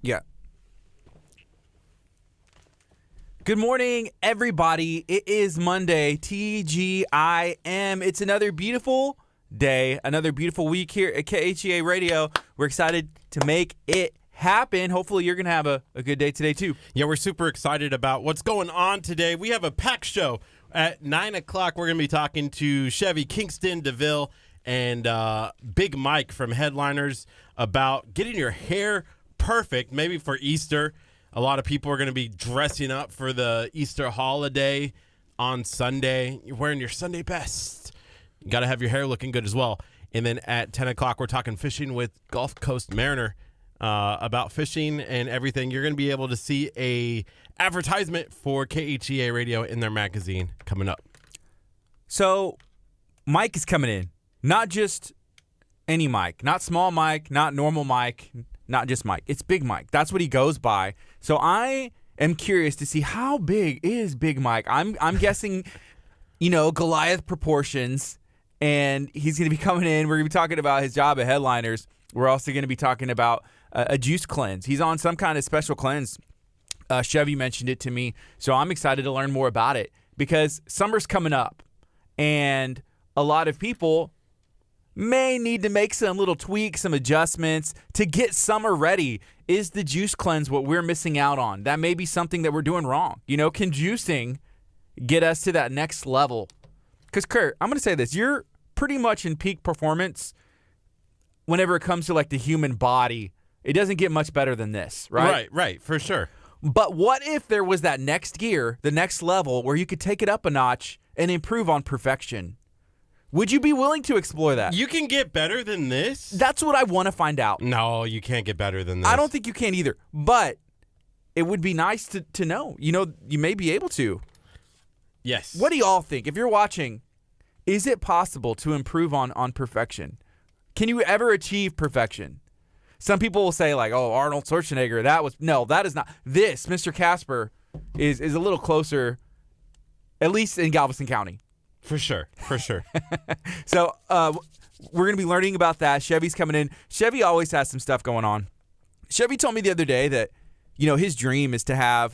Yeah. Good morning, everybody. It is Monday, TGIM. It's another beautiful day, another beautiful week here at KHEA Radio. We're excited to make it happen. Hopefully, you're going to have a good day today, too. Yeah, we're super excited about what's going on today. We have a packed show. At 9 o'clock, we're going to be talking to Chevy Kingston DeVille and Big Mike from Headliners about getting your hair perfect, maybe for Easter. A lot of people are going to be dressing up for the Easter holiday on Sunday. You're wearing your Sunday best. You got to have your hair looking good as well. And then at 10 o'clock, we're talking fishing with Gulf Coast Mariner about fishing and everything. You're going to be able to see a advertisement for KHEA Radio in their magazine coming up. So Mike is coming in. Not just any Mike. Not small Mike. Not normal Mike. Not just Mike. It's Big Mike. That's what he goes by. So I am curious to see how big is Big Mike. I'm guessing, Goliath proportions, and he's going to be coming in. We're going to be talking about his job at Headliners. We're also going to be talking about a juice cleanse. He's on some kind of special cleanse. Chevy mentioned it to me, so I'm excited to learn more about it because summer's coming up, and a lot of people may need to make some little tweaks, some adjustments to get summer ready. Is the juice cleanse what we're missing out on? That may be something that we're doing wrong. Can juicing get us to that next level? Because, Curt, I'm going to say this. You're pretty much in peak performance whenever it comes to, the human body. It doesn't get much better than this, right? Right, for sure. But what if there was that next gear, the next level, where you could take it up a notch and improve on perfection? Would you be willing to explore that? You can get better than this? That's what I want to find out. No, you can't get better than this. I don't think you can either. But it would be nice to know. You may be able to. Yes. What do you all think? If you're watching, is it possible to improve on perfection? Can you ever achieve perfection? Some people will say, Arnold Schwarzenegger, that is not. This, Mr. Casper, is a little closer, at least in Galveston County. For sure. So we're going to be learning about that. Chevy's coming in. Chevy always has some stuff going on. Chevy told me the other day that, his dream is to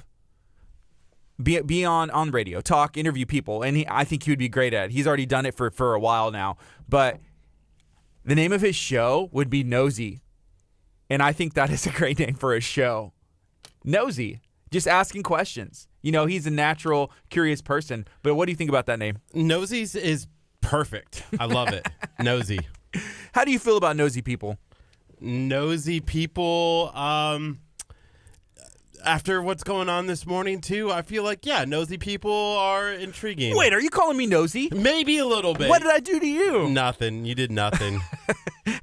be on radio, talk, interview people, and I think he would be great at it. He's already done it for a while now. But the name of his show would be Nosy, and I think that is a great name for a show. Nosy, just asking questions. He's a natural, curious person. But what do you think about that name? Nosy's is perfect. I love it. Nosy. How do you feel about nosy people? Nosy people, after what's going on this morning, too, I feel like, nosy people are intriguing. Wait, are you calling me nosy? Maybe a little bit. What did I do to you? Nothing. You did nothing.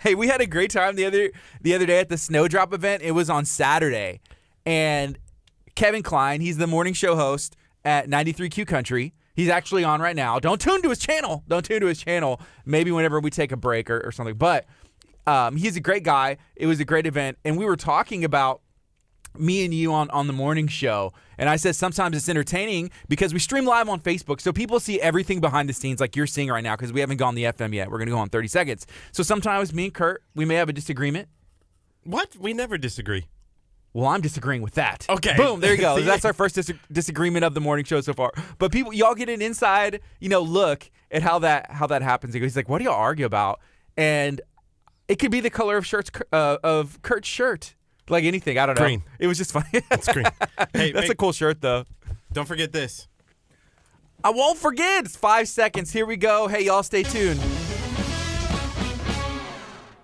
Hey, we had a great time the other day at the Snowdrop event. It was on Saturday. And Kevin Klein, he's the morning show host at 93Q Country. He's actually on right now. Don't tune to his channel. Maybe whenever we take a break or something. But he's a great guy. It was a great event. And we were talking about me and you on the morning show. And I said sometimes it's entertaining because we stream live on Facebook. So people see everything behind the scenes like you're seeing right now because we haven't gone the FM yet. We're going to go on 30 seconds. So sometimes me and Curt, we may have a disagreement. What? We never disagree. Well, I'm disagreeing with that. Okay. Boom, there you go. That's our first disagreement of the morning show so far. But people, y'all get an inside, look at how that happens. He's like, what do y'all argue about? And it could be the color of Curt's shirt. Like anything. I don't know. Green. It was just funny. It's green. Hey, that's a cool shirt, though. Don't forget this. I won't forget. It's 5 seconds. Here we go. Hey, y'all stay tuned.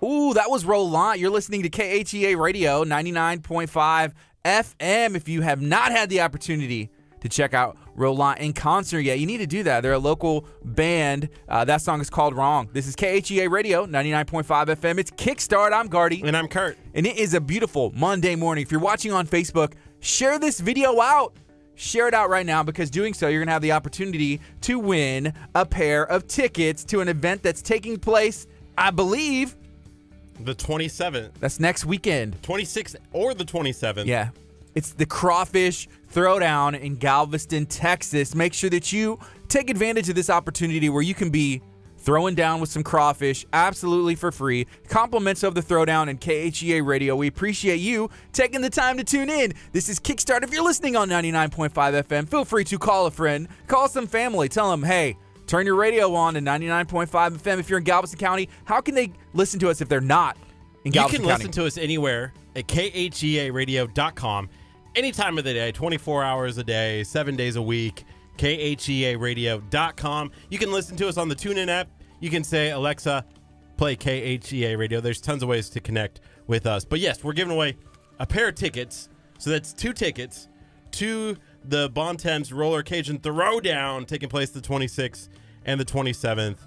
Ooh, that was Roland. You're listening to KHEA Radio 99.5 FM. If you have not had the opportunity to check out Roland in concert yet, you need to do that. They're a local band. That song is called Wrong. This is KHEA Radio 99.5 FM. It's Kickstart. I'm Gardy. And I'm Curt. And it is a beautiful Monday morning. If you're watching on Facebook, share this video out. Share it out right now because doing so, you're going to have the opportunity to win a pair of tickets to an event that's taking place, I believe, the 27th. That's next weekend. 26th or the 27th. Yeah. It's the Crawfish Throwdown in Galveston, Texas. Make sure that you take advantage of this opportunity where you can be throwing down with some crawfish absolutely for free. Compliments of the Throwdown and KHEA Radio. We appreciate you taking the time to tune in. This is Kickstart. If you're listening on 99.5 FM, feel free to call a friend, call some family, tell them, hey, turn your radio on to 99.5 FM. If you're in Galveston County, how can they listen to us if they're not in Galveston County? You can listen to us anywhere at KHEAradio.com. Any time of the day, 24 hours a day, 7 days a week. KHEAradio.com. You can listen to us on the TuneIn app. You can say, Alexa, play KHEA Radio. There's tons of ways to connect with us. But yes, we're giving away a pair of tickets. So that's 2 tickets to the Bon Temps Roller Cajun Throwdown taking place the 26th and the 27th.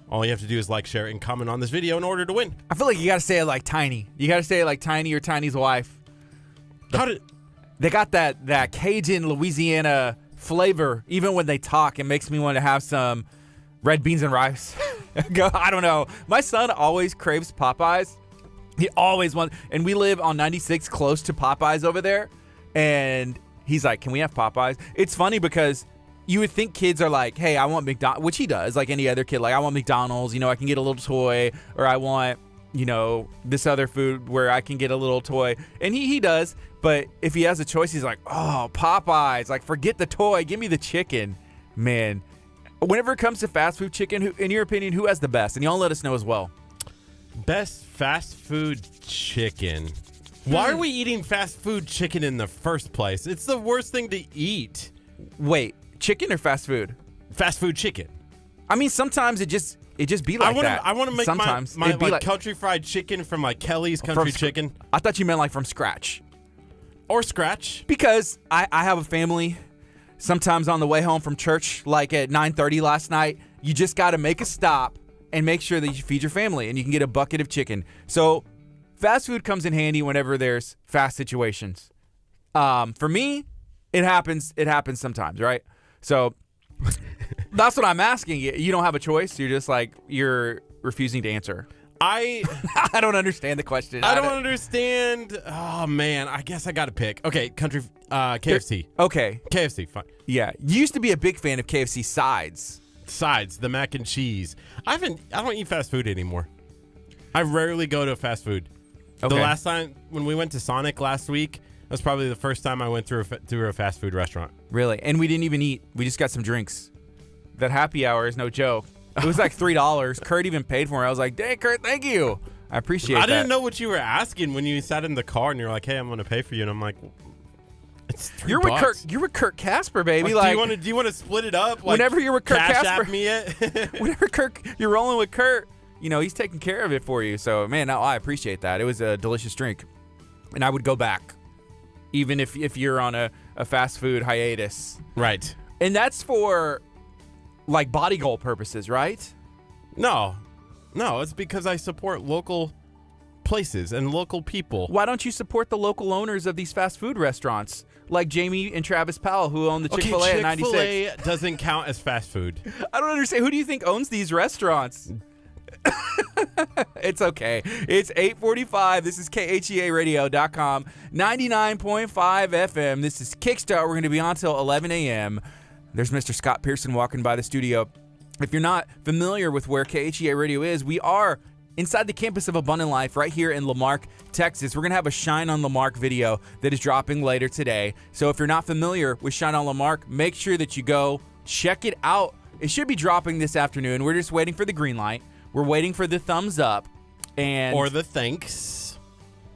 All you have to do is like, share, and comment on this video in order to win. I feel like you got to say it like Tiny. You got to say it like Tiny or Tiny's wife. They got that Cajun Louisiana flavor. Even when they talk, it makes me want to have some red beans and rice. I don't know. My son always craves Popeyes. He always wants, and we live on 96 close to Popeyes over there. And he's like, can we have Popeyes? It's funny because you would think kids are like, hey, I want McDonald's, which he does, like any other kid. Like, I want McDonald's, I can get a little toy, or I want, this other food where I can get a little toy. And he does. But if he has a choice, he's like, oh, Popeyes. Like, forget the toy. Give me the chicken. Man, whenever it comes to fast food chicken, in your opinion, who has the best? And y'all let us know as well. Best fast food chicken. Why are we eating fast food chicken in the first place? It's the worst thing to eat. Wait, chicken or fast food? Fast food chicken. I mean, sometimes it just be like that. I want to make sometimes my like country fried chicken from like Kelly's Country Chicken. I thought you meant like from scratch. Or scratch. Because I have a family. Sometimes on the way home from church, like at 9:30 last night, you just got to make a stop and make sure that you feed your family, and you can get a bucket of chicken. So fast food comes in handy whenever there's fast situations. For me, it happens sometimes, right? So that's what I'm asking you. You don't have a choice. You're just like, you're refusing to answer. I don't understand the question. I don't understand. Oh, man. I guess I got to pick. Okay, KFC. Okay. KFC, fine. Yeah. You used to be a big fan of KFC sides. Sides, the mac and cheese. I don't eat fast food anymore. I rarely go to fast food. Okay. The last time when we went to Sonic last week, that was probably the first time I went through a fast food restaurant. Really? And we didn't even eat. We just got some drinks. That happy hour is no joke. It was like $3. Kurt even paid for it. I was like, dang, Kurt, thank you. I appreciate that. I didn't know what you were asking when you sat in the car and you're like, hey, I'm going to pay for you. And I'm like, it's $3. You're with Kurt Casper, baby. Like, do you want to split it up? Like, whenever you're with Kurt Cash Casper. App me it? Whenever you're rolling with Kurt, he's taking care of it for you. So, man, I appreciate that. It was a delicious drink. And I would go back, even if you're on a fast food hiatus. Right. And that's for, like, body goal purposes, right? No, it's because I support local places and local people. Why don't you support the local owners of these fast food restaurants, like Jamie and Travis Powell, who own the Chick-fil-A at 96? Chick-fil-A doesn't count as fast food. I don't understand. Who do you think owns these restaurants? It's okay. It's 8:45. This is KHEAradio.com, 99.5 FM. This is Kickstart. We're going to be on till 11 a.m. There's Mr. Scott Pearson walking by the studio. If you're not familiar with where KHEA Radio is, we are inside the campus of Abundant Life right here in Lamarck, Texas. We're going to have a Shine on Lamarck video that is dropping later today. So if you're not familiar with Shine on Lamarck, make sure that you go check it out. It should be dropping this afternoon. We're just waiting for the green light. We're waiting for the thumbs up or the thanks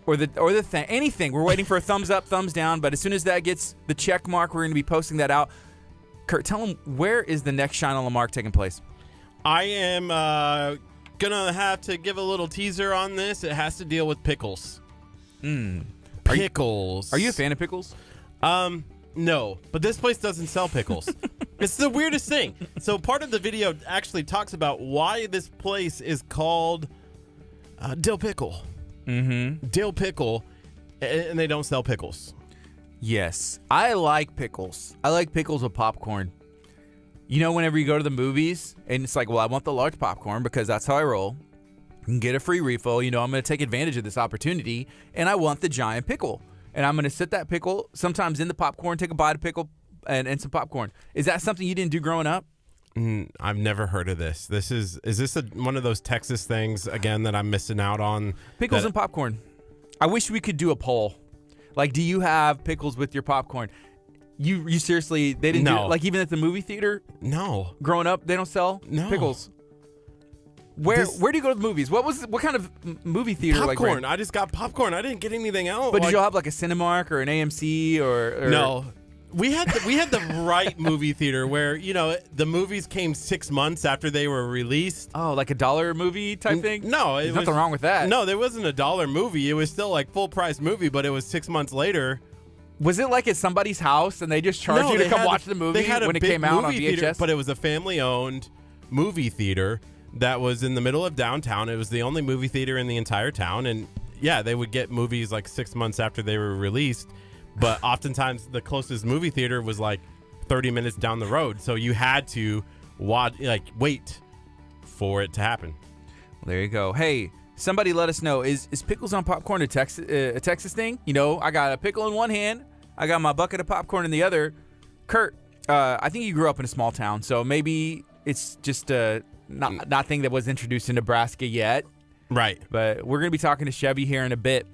or anything. We're waiting for a thumbs up, thumbs down. But as soon as that gets the check mark, we're going to be posting that out. Kurt, tell them, where is the next Shine on Lamarck taking place? I am going to have to give a little teaser on this. It has to deal with pickles. Pickles. Are you a fan of pickles? No, but this place doesn't sell pickles. It's the weirdest thing. So part of the video actually talks about why this place is called Dill Pickle. Mm-hmm. Dill Pickle, and they don't sell pickles. Yes, I like pickles. I like pickles with popcorn. Whenever you go to the movies, and it's like, well, I want the large popcorn because that's how I roll. You can get a free refill. I'm going to take advantage of this opportunity, and I want the giant pickle. And I'm going to sit that pickle sometimes in the popcorn, take a bite of pickle, and some popcorn. Is that something you didn't do growing up? I've never heard of this. Is this one of those Texas things again that I'm missing out on? Pickles and popcorn. I wish we could do a poll. Like, do you have pickles with your popcorn? You seriously, they didn't do it? Like, even at the movie theater? No. Growing up, they don't sell pickles. Where do you go to the movies? What kind of movie theater? Popcorn. I just got popcorn. I didn't get anything else. But did you have like a Cinemark or an AMC or No. We had the right movie theater where, the movies came 6 months after they were released. Oh, like a dollar movie type thing? No, there's nothing wrong with that. No, there wasn't a dollar movie. It was still like full price movie, but it was 6 months later. Was it like at somebody's house and they just charged you to come watch the movie when it came out on VHS? Theater, but it was a family-owned movie theater that was in the middle of downtown. It was the only movie theater in the entire town, and yeah, they would get movies like 6 months after they were released. But oftentimes the closest movie theater was like 30 minutes down the road, so you had to wait for it to happen. Well, there you go. Hey, somebody let us know, is pickles on popcorn a Texas thing? I got a pickle in one hand, I got my bucket of popcorn in the other. Kurt, I think you grew up in a small town, so maybe it's just not thing that was introduced in Nebraska yet. Right. But we're going to be talking to Chevy here in a bit,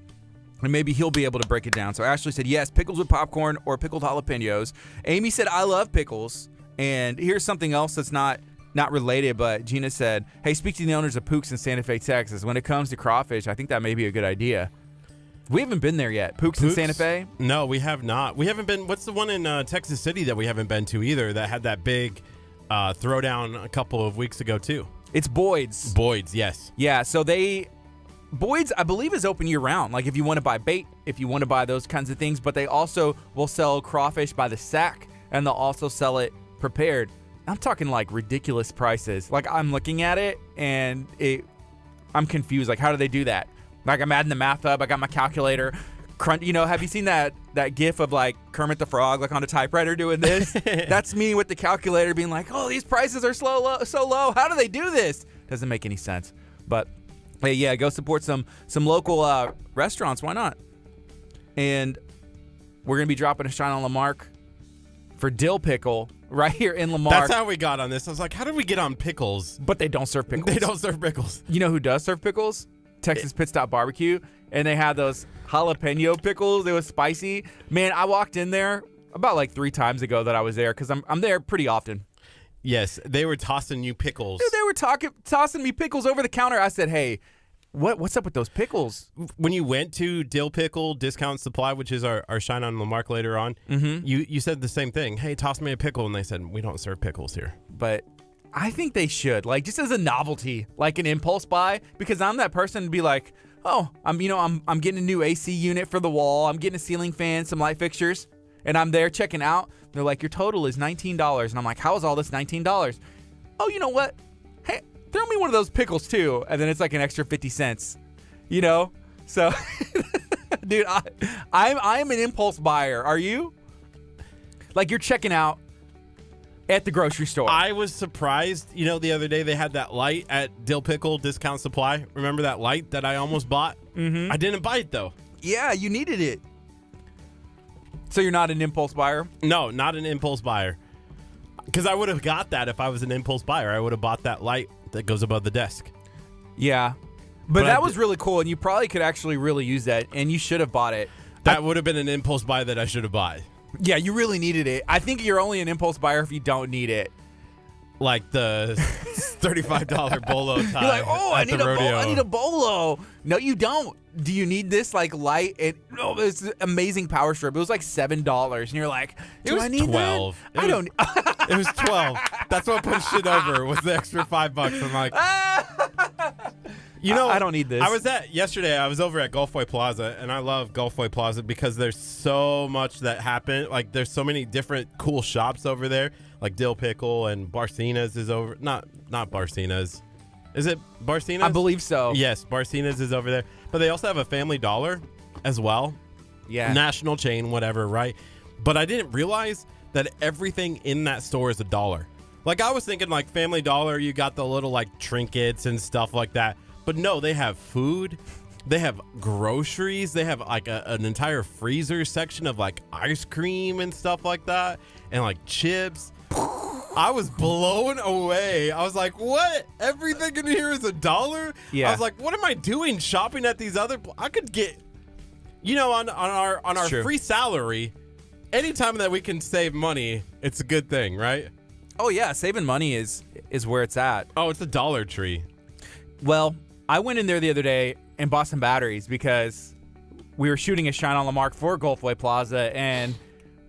and maybe he'll be able to break it down. So Ashley said, yes, pickles with popcorn or pickled jalapenos. Amy said, I love pickles. And here's something else that's not related, but Gina said, hey, speak to the owners of Pook's in Santa Fe, Texas. When it comes to crawfish, I think that may be a good idea. We haven't been there yet. Pook's in Santa Fe? No, we have not. We haven't been. What's the one in Texas City that we haven't been to either that had that big throwdown a couple of weeks ago, too? It's Boyd's. Boyd's, yes. Yeah, so Boyd's, I believe, is open year-round. Like, if you want to buy bait, if you want to buy those kinds of things. But they also will sell crawfish by the sack, and they'll also sell it prepared. I'm talking, like, ridiculous prices. Like, I'm looking at it, and I'm confused. Like, how do they do that? Like, I'm adding the math up. I got my calculator. Have you seen that gif of, like, Kermit the Frog, like, on a typewriter doing this? That's me with the calculator being like, oh, these prices are so low. How do they do this? Doesn't make any sense. But hey, yeah, go support some local restaurants. Why not? And we're going to be dropping a Shine on Lamarck for dill pickle right here in Lamarck. That's how we got on this. I was like, how did we get on pickles? But they don't serve pickles. They don't serve pickles. You know who does serve pickles? Texas Pit Stop Barbecue. And they had those jalapeno pickles. It was spicy. Man, I walked in there about like 3 times ago that I was there because I'm there pretty often. Yes, they were tossing you pickles. Dude, they were tossing me pickles over the counter. I said, hey, what's up with those pickles? When you went to Dill Pickle Discount Supply, which is our Shine on Lamarck later on, you said the same thing. Hey, toss me a pickle. And they said, we don't serve pickles here. But I think they should, like, just as a novelty, like an impulse buy, because I'm that person to be like, oh, I'm getting a new AC unit for the wall. I'm getting a ceiling fan, some light fixtures, and I'm there checking out. They're like, your total is $19. And I'm like, how is all this $19? Oh, you know what? Hey, throw me one of those pickles too. And then it's like an extra 50 cents, So, dude, I'm an impulse buyer. Are you? Like, you're checking out at the grocery store. I was surprised. The other day they had that light at Dill Pickle Discount Supply. Remember that light that I almost bought? I didn't buy it, though. Yeah, you needed it. So you're not an impulse buyer? No, not an impulse buyer. Because I would have got that if I was an impulse buyer. I would have bought that light that goes above the desk. Yeah. But that was really cool, and you probably could actually really use that, and you should have bought it. That would have been an impulse buy that I should have bought. Yeah, you really needed it. I think you're only an impulse buyer if you don't need it. Like the $35 bolo tie. You're like, oh, I need a bolo. No, you don't. Do you need this like light? It's an amazing power strip. It was like $7, and you're like, do I need 12. That? I don't. It was 12. That's what pushed it over. Was the extra $5. I'm like, I don't need this. Yesterday I was over at Gulfway Plaza, and I love Gulfway Plaza because there's so much that happened. Like, there's so many different cool shops over there. Like Dill Pickle and Barcina's is over. Not Barcina's. Is it Barcina's? I believe so. Yes, Barcina's is over there. But they also have a Family Dollar as well. Yeah. National chain, whatever, right? But I didn't realize that everything in that store is $1. Like, I was thinking, like, Family Dollar, you got the little, like, trinkets and stuff like that. But no, they have food. They have groceries. They have, like, an entire freezer section of, like, ice cream and stuff like that. And, like, chips. I was blown away. I was like, what? Everything in here is $1? Yeah. I was like, what am I doing shopping at these other I could get, on our True. free salary, anytime that we can save money, it's a good thing, right? Oh yeah, saving money is where it's at. Oh, it's a Dollar Tree. Well, I went in there the other day and bought some batteries because we were shooting a Shine on the Mark for Gulfway Plaza, and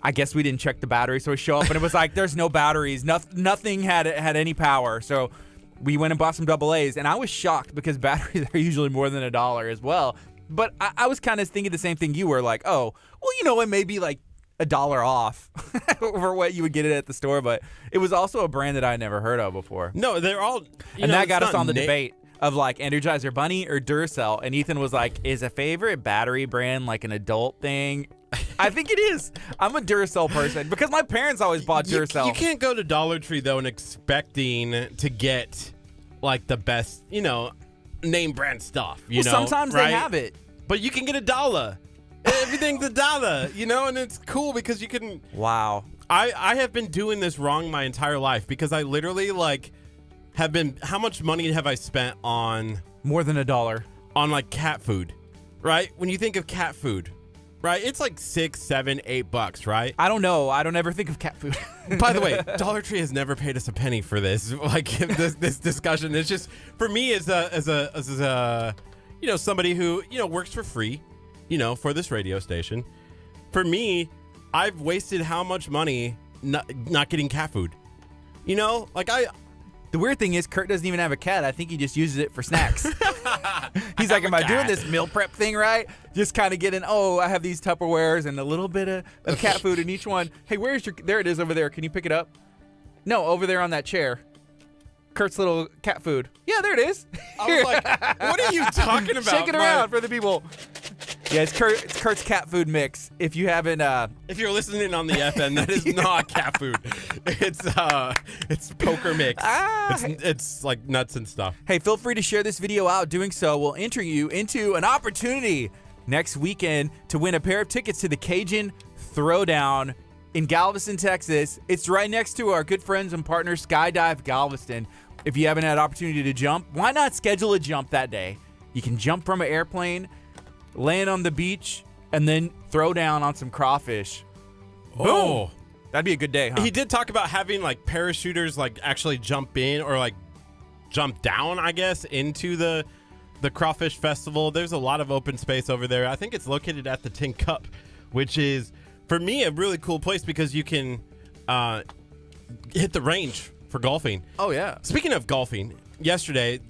I guess we didn't check the battery, so we show up and it was like there's no batteries, nothing had any power. So we went and bought some AA's, and I was shocked because batteries are usually more than $1 as well. But I was kind of thinking the same thing you were, like, oh, well, it may be like $1 off for what you would get it at the store, but it was also a brand that I had never heard of before. No, they're all, and that got us on the debate of like Energizer Bunny or Duracell, and Ethan was like, is a favorite battery brand like an adult thing? I think it is. I'm a Duracell person because my parents always bought Duracell. You can't go to Dollar Tree, though, and expecting to get, like, the best, name brand stuff, sometimes right? they have it. But you can get $1. Everything's $1, and it's cool because you can. Wow. I have been doing this wrong my entire life because I literally, have been. How much money have I spent on. More than $1. On, like, cat food, right? When you think of cat food. Right, it's like $6, $7, $8, right? I don't know. I don't ever think of cat food. By the way, Dollar Tree has never paid us a penny for this. Like this discussion, it's just for me as a somebody who works for free, for this radio station. For me, I've wasted how much money not getting cat food. The weird thing is, Curt doesn't even have a cat. I think he just uses it for snacks. He's like, am I doing this meal prep thing right? Just kind of getting, I have these Tupperwares and a little bit of cat food in each one. Hey, there it is over there. Can you pick it up? No, over there on that chair. Kurt's little cat food. Yeah, there it is. I was like, what are you talking about? Shake it around for the people. Yeah, it's Kurt's cat food mix. If you haven't, if you're listening on the FM, that is not cat food. It's poker mix. It's like nuts and stuff. Hey, feel free to share this video out. Doing so will enter you into an opportunity next weekend to win a pair of tickets to the Cajun Throwdown in Galveston, Texas. It's right next to our good friends and partners, Skydive Galveston. If you haven't had opportunity to jump, why not schedule a jump that day? You can jump from an airplane, land on the beach, and then throw down on some crawfish. Oh, boom. That'd be a good day, huh? He did talk about having like parachuters like actually jump in or like jump down, I guess, into the Crawfish Festival. There's a lot of open space over there. I think it's located at the Tin Cup, which is, for me, a really cool place because you can hit the range for golfing. Oh, yeah. Speaking of golfing, yesterday,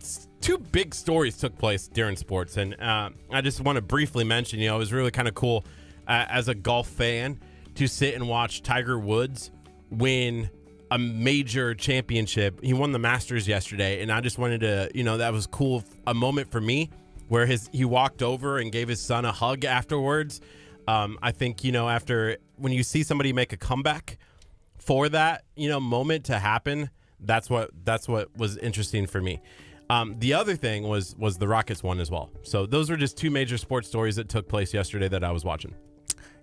two big stories took place during sports, and I just want to briefly mention, it was really kind of cool as a golf fan to sit and watch Tiger Woods win a major championship. He won the Masters yesterday, and I just wanted to, that was cool, a moment for me where he walked over and gave his son a hug afterwards. I think, after when you see somebody make a comeback for that, moment to happen, that's what was interesting for me. The other thing was the Rockets won as well. So those were just two major sports stories that took place yesterday that I was watching.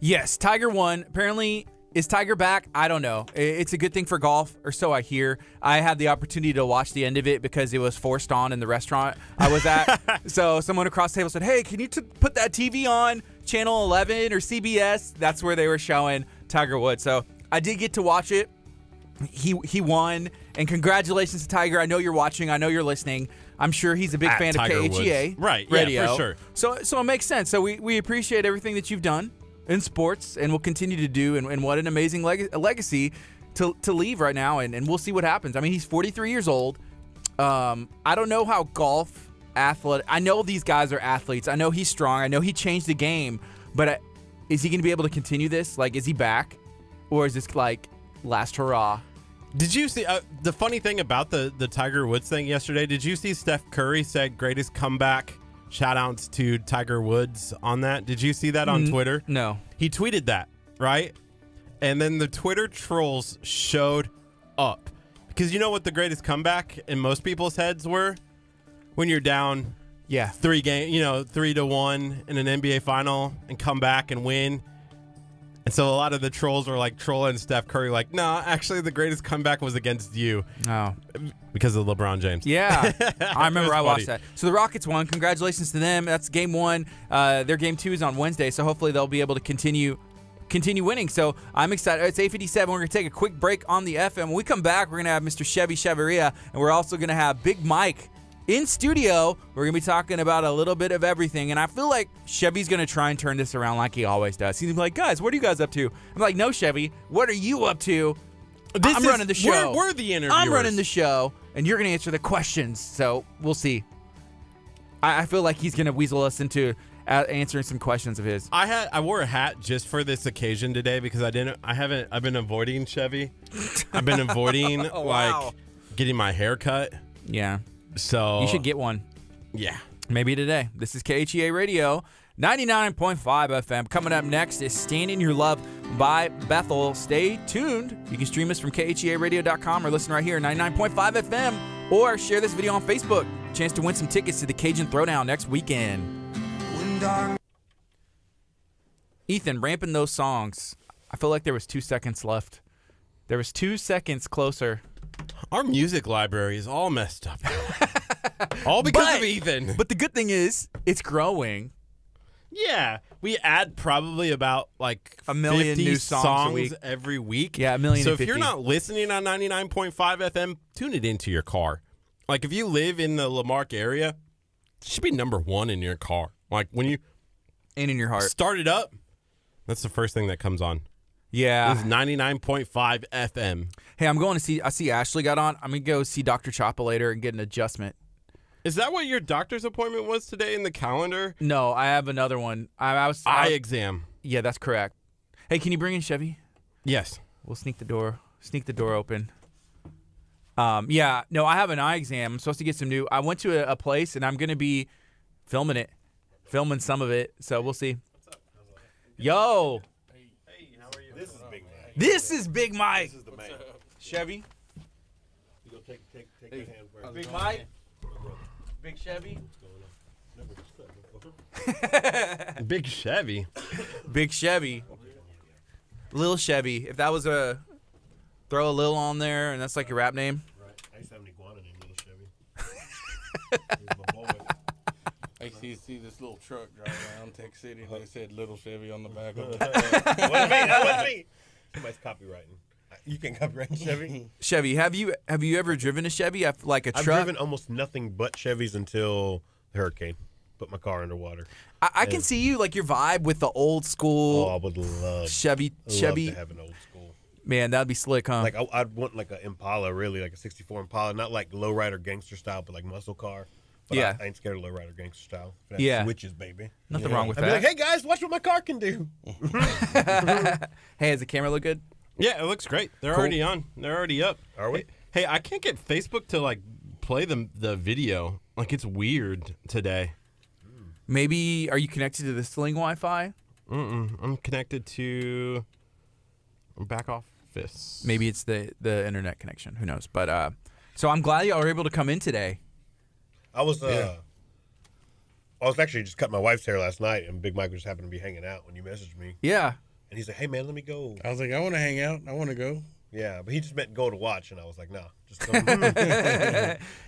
Yes, Tiger won. Apparently, is Tiger back? I don't know. It's a good thing for golf, or so I hear. I had the opportunity to watch the end of it because it was forced on in the restaurant I was at. So someone across the table said, hey, can you put that TV on Channel 11 or CBS? That's where they were showing Tiger Woods. So I did get to watch it. He won, and congratulations to Tiger. I know you're watching. I know you're listening. I'm sure he's a big fan Tiger of KHEA Woods. radio. Yeah, for sure. So it makes sense. So we appreciate everything that you've done in sports and will continue to do, and what an amazing legacy to leave right now, and we'll see what happens. I mean, he's 43 years old. I don't know how golf athlete. I know these guys are athletes. I know he's strong. I know he changed the game, but is he going to be able to continue this? Like, is he back, or is this like last hurrah? Did you see the funny thing about the Tiger Woods thing yesterday? Did you see Steph Curry said greatest comeback? Shout outs to Tiger Woods on that. Did you see that on Twitter? No. He tweeted that, right? And then the Twitter trolls showed up. Because you know what the greatest comeback in most people's heads were? When you're down 3-1 in an NBA final and come back and win. And so a lot of the trolls were like trolling Steph Curry, like, no, actually the greatest comeback was against you. Oh. Because of LeBron James. Yeah. I remember I watched funny. that. So the Rockets won. Congratulations to them. That's game 1. Their game 2 is on Wednesday, so hopefully they'll be able to continue winning. So I'm excited. It's 8:57. We're going to take a quick break on the FM. When we come back, we're going to have Mr. Chevy Cheveria, and we're also going to have Big Mike in studio. We're going to be talking about a little bit of everything, and I feel like Chevy's going to try and turn this around like he always does. He's like, guys, what are you guys up to? I'm like, no, Chevy, what are you up to? I'm running the show. We're the interviewers. I'm running the show, and you're going to answer the questions, so we'll see. I feel like he's going to weasel us into answering some questions of his. I wore a hat just for this occasion today because I've been avoiding Chevy. I've been avoiding Oh, wow. getting my hair cut. Yeah. So You should get one. Yeah. Maybe today. This is KHEA Radio, 99.5 FM. Coming up next is Stand in Your Love by Bethel. Stay tuned. You can stream us from KHEAradio.com or listen right here, 99.5 FM, or share this video on Facebook. Chance to win some tickets to the Cajun Throwdown next weekend. Ethan, ramping those songs. I feel like there was 2 seconds left. There was 2 seconds closer. Our music library is all messed up. All because of Ethan. But the good thing is, it's growing. Yeah, we add probably about like a million 50 new songs a week. every week. Yeah, 1,000,050. So if you're not listening on 99.5 FM, tune it into your car. Like if you live in the Lamarck area, it should be number 1 in your car. Like when you and in your heart start it up, that's the first thing that comes on. Yeah. It's 99.5 FM. Hey, I see Ashley got on. I'm going to go see Dr. Choppa later and get an adjustment. Is that what your doctor's appointment was today in the calendar? No, I have another one. Eye exam. Yeah, that's correct. Hey, can you bring in Chevy? Yes. We'll sneak the door open. Yeah, no, I have an eye exam. I'm supposed to get some new. I went to a place and I'm going to be filming some of it. So we'll see. Yo. This is Big Mike. This is Big Mike. This is the man. Chevy. You go take your hand first. Big Mike. Big Chevy. Big Chevy. Big Chevy. Lil Chevy. If that was throw a Lil on there and that's like your rap name. Right. I used to have an iguana named Little Chevy. He was my boy. I see this little truck drive around Tech City. They said Little Chevy on the back of it. That wasn't me. Somebody's copywriting. You can copyright Chevy. Chevy, have you ever driven a Chevy? Like a truck? I've driven almost nothing but Chevys until the hurricane. Put my car underwater. I can see you, like your vibe with the old school Oh, I would love Chevy. to have an old school. Man, that'd be slick, huh? Like I'd want like an Impala, really, like a '64 Impala, not like lowrider gangster style, but like muscle car. But Yeah. I ain't scared of lowrider gangster style. Yeah. Switches, baby. Nothing wrong with I'd be that. like, hey guys, watch what my car can do. Hey, does the camera look good? Yeah, it looks great. They're Cool. already on. They're already up. Are we? Hey, I can't get Facebook to like play the video. Like it's weird today. Maybe, are you connected to the Sling Wi-Fi? I'm connected to back office. Maybe it's the internet connection. Who knows? But so I'm glad y'all were able to come in today. I was actually just cut my wife's hair last night, and Big Mike just happened to be hanging out when you messaged me. Yeah. And he's like, hey man, let me go. I was like, I want to hang out. I want to go. Yeah, but he just meant go to watch, and I was like, nah, just come.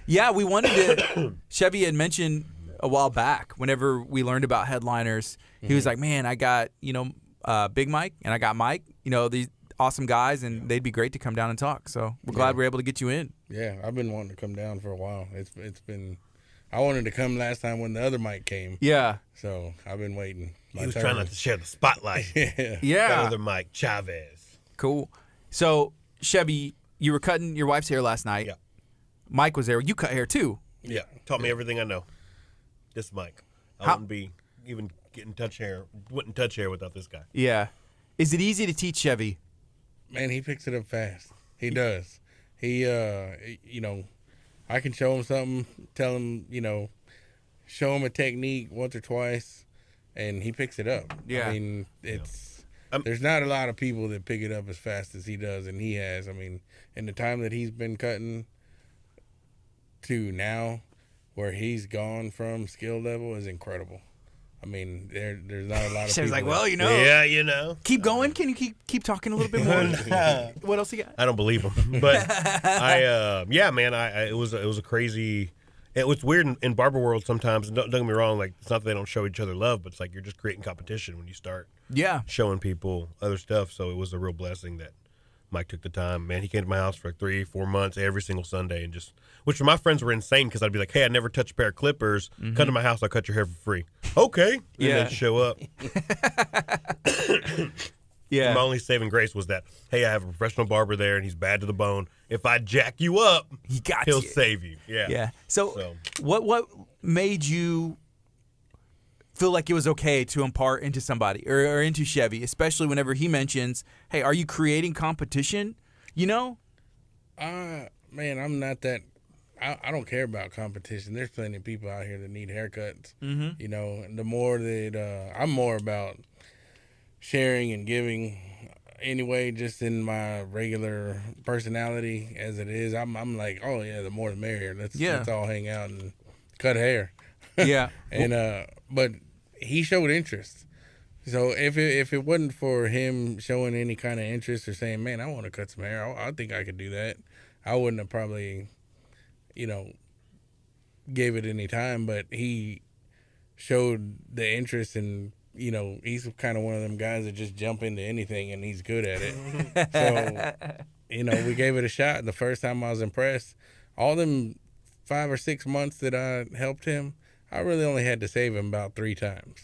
Yeah, we wanted to. Chevy had mentioned a while back, whenever we learned about headliners, he was like, man, I got, Big Mike and I got Mike, these awesome guys, and they'd be great to come down and talk. So we're glad we're able to get you in. Yeah, I've been wanting to come down for a while. It's been. I wanted to come last time when the other Mike came. Yeah. So I've been waiting. He was trying not to share the spotlight. Yeah. Yeah. That other Mike, Chavez. Cool. So, Chevy, you were cutting your wife's hair last night. Yeah. Mike was there. You cut hair too. Yeah, taught me everything I know. This Mike. I wouldn't be even wouldn't touch hair without this guy. Yeah. Is it easy to teach Chevy? Man, he picks it up fast. He does. He, I can show him something, tell him, show him a technique once or twice, and he picks it up. Yeah. I mean, there's not a lot of people that pick it up as fast as he does, and he has. I mean, in the time that he's been cutting to now, where he's gone from skill level is incredible. I mean, there's not a lot of She was people. like, well, you know. Yeah, you know. Keep going. Can you keep talking a little bit more? What else you got? I don't believe him, but yeah, man. It was a crazy. It was weird in barber world sometimes. And don't get me wrong. Like, it's not that they don't show each other love, but it's like you're just creating competition when you start Yeah. showing people other stuff. So it was a real blessing that Mike took the time. Man, he came to my house for like 3-4 months every single Sunday, and which for my friends were insane because I'd be like, hey, I never touched a pair of clippers. Come to my house, I'll cut your hair for free. Okay. And Yeah. they'd show up. Yeah. My only saving grace was that, hey, I have a professional barber there, and he's bad to the bone. If I jack you up, he'll you. save you. Yeah. Yeah. So what made you feel like it was okay to impart into somebody or into Chevy, especially whenever he mentions, hey, are you creating competition? You know? Man, I'm not that. I don't care about competition. There's plenty of people out here that need haircuts. You know, and the more that I'm more about sharing and giving. Anyway, just in my regular personality as it is, I'm like, oh yeah, the more the merrier. Let's all hang out and cut hair. Yeah. And but he showed interest. So if it wasn't for him showing any kind of interest or saying, man, I want to cut some hair, I think I could do that, I wouldn't have probably, gave it any time. But he showed the interest, and he's kind of one of them guys that just jump into anything and he's good at it. So, we gave it a shot. The first time I was impressed. All them 5 or 6 months that I helped him, I really only had to save him about 3 times.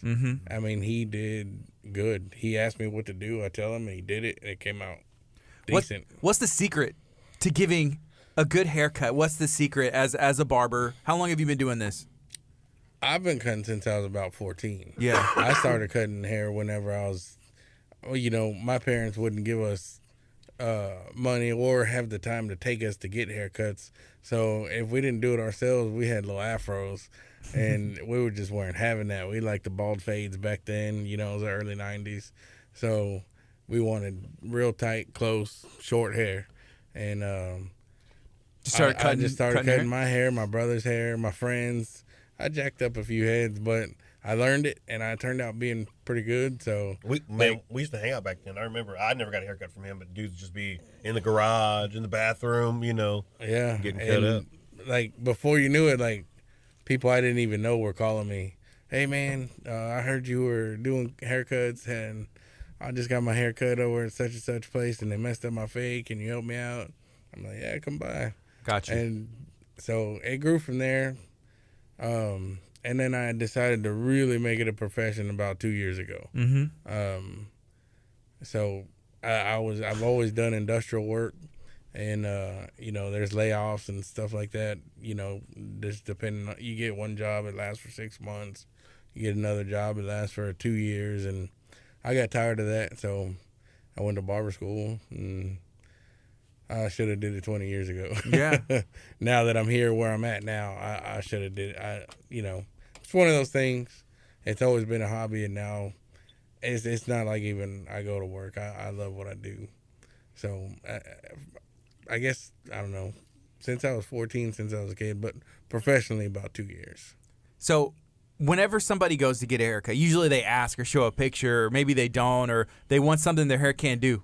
I mean, he did good. He asked me what to do. I tell him, and he did it, and it came out decent. What's the secret to giving a good haircut? What's the secret as a barber? How long have you been doing this? I've been cutting since I was about 14. Yeah. I started cutting hair whenever I was, my parents wouldn't give us money or have the time to take us to get haircuts. So if we didn't do it ourselves, we had little afros, and we just weren't having that. We liked the bald fades back then, it was the early 90s. So we wanted real tight, close, short hair. And I just started cutting my hair, my brother's hair, my friends. I jacked up a few heads, but I learned it, and I turned out being pretty good. So we used to hang out back then. I remember I never got a haircut from him, but dudes just be in the garage, in the bathroom, yeah, getting cut up. Like before you knew it, like people I didn't even know were calling me, "Hey man, I heard you were doing haircuts, and I just got my hair cut over at such and such place, and they messed up my fade. Can you help me out?" I'm like, "Yeah, come by." Gotcha. And so it grew from there. And then I decided to really make it a profession about 2 years ago. So I've always done industrial work, and there's layoffs and stuff like that. Just depending on, you get one job, it lasts for 6 months. You get another job, it lasts for 2 years, and I got tired of that, so I went to barber school, and I should have did it 20 years ago. Yeah. Now that I'm here where I'm at now, I should have did it. It's one of those things. It's always been a hobby, and now it's not like even I go to work. I love what I do. So I guess, I don't know, since I was 14, since I was a kid, but professionally about 2 years. So whenever somebody goes to get a haircut, usually they ask or show a picture, or maybe they don't, or they want something their hair can't do,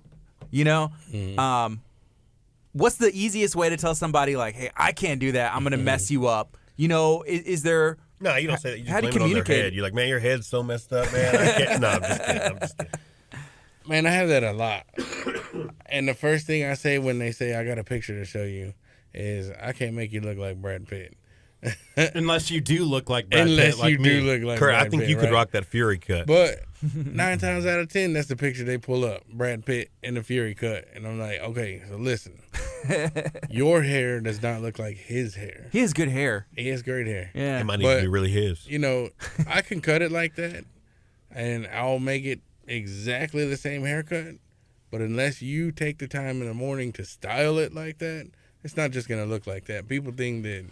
What's the easiest way to tell somebody, like, hey, I can't do that, I'm going to mess you up? Is there... No, you don't say that. You just how do you blame it on their communicate? head. You're like, man, your head's so messed up, man. I can't. No, I'm just kidding. Man, I have that a lot. And the first thing I say when they say, I got a picture to show you, is I can't make you look like Brad Pitt. Unless you do look like Brad Pitt, Unless like you me. do look like Kurt, Brad I think Pitt, you could right? rock that Fury cut. But 9 times out of 10, that's the picture they pull up. Brad Pitt in the Fury cut. And I'm like, okay, so listen. Your hair does not look like his hair. He has good hair. He has great hair. Yeah. It might need to be really his. I can cut it like that, and I'll make it exactly the same haircut. But unless you take the time in the morning to style it like that, it's not just going to look like that. People think that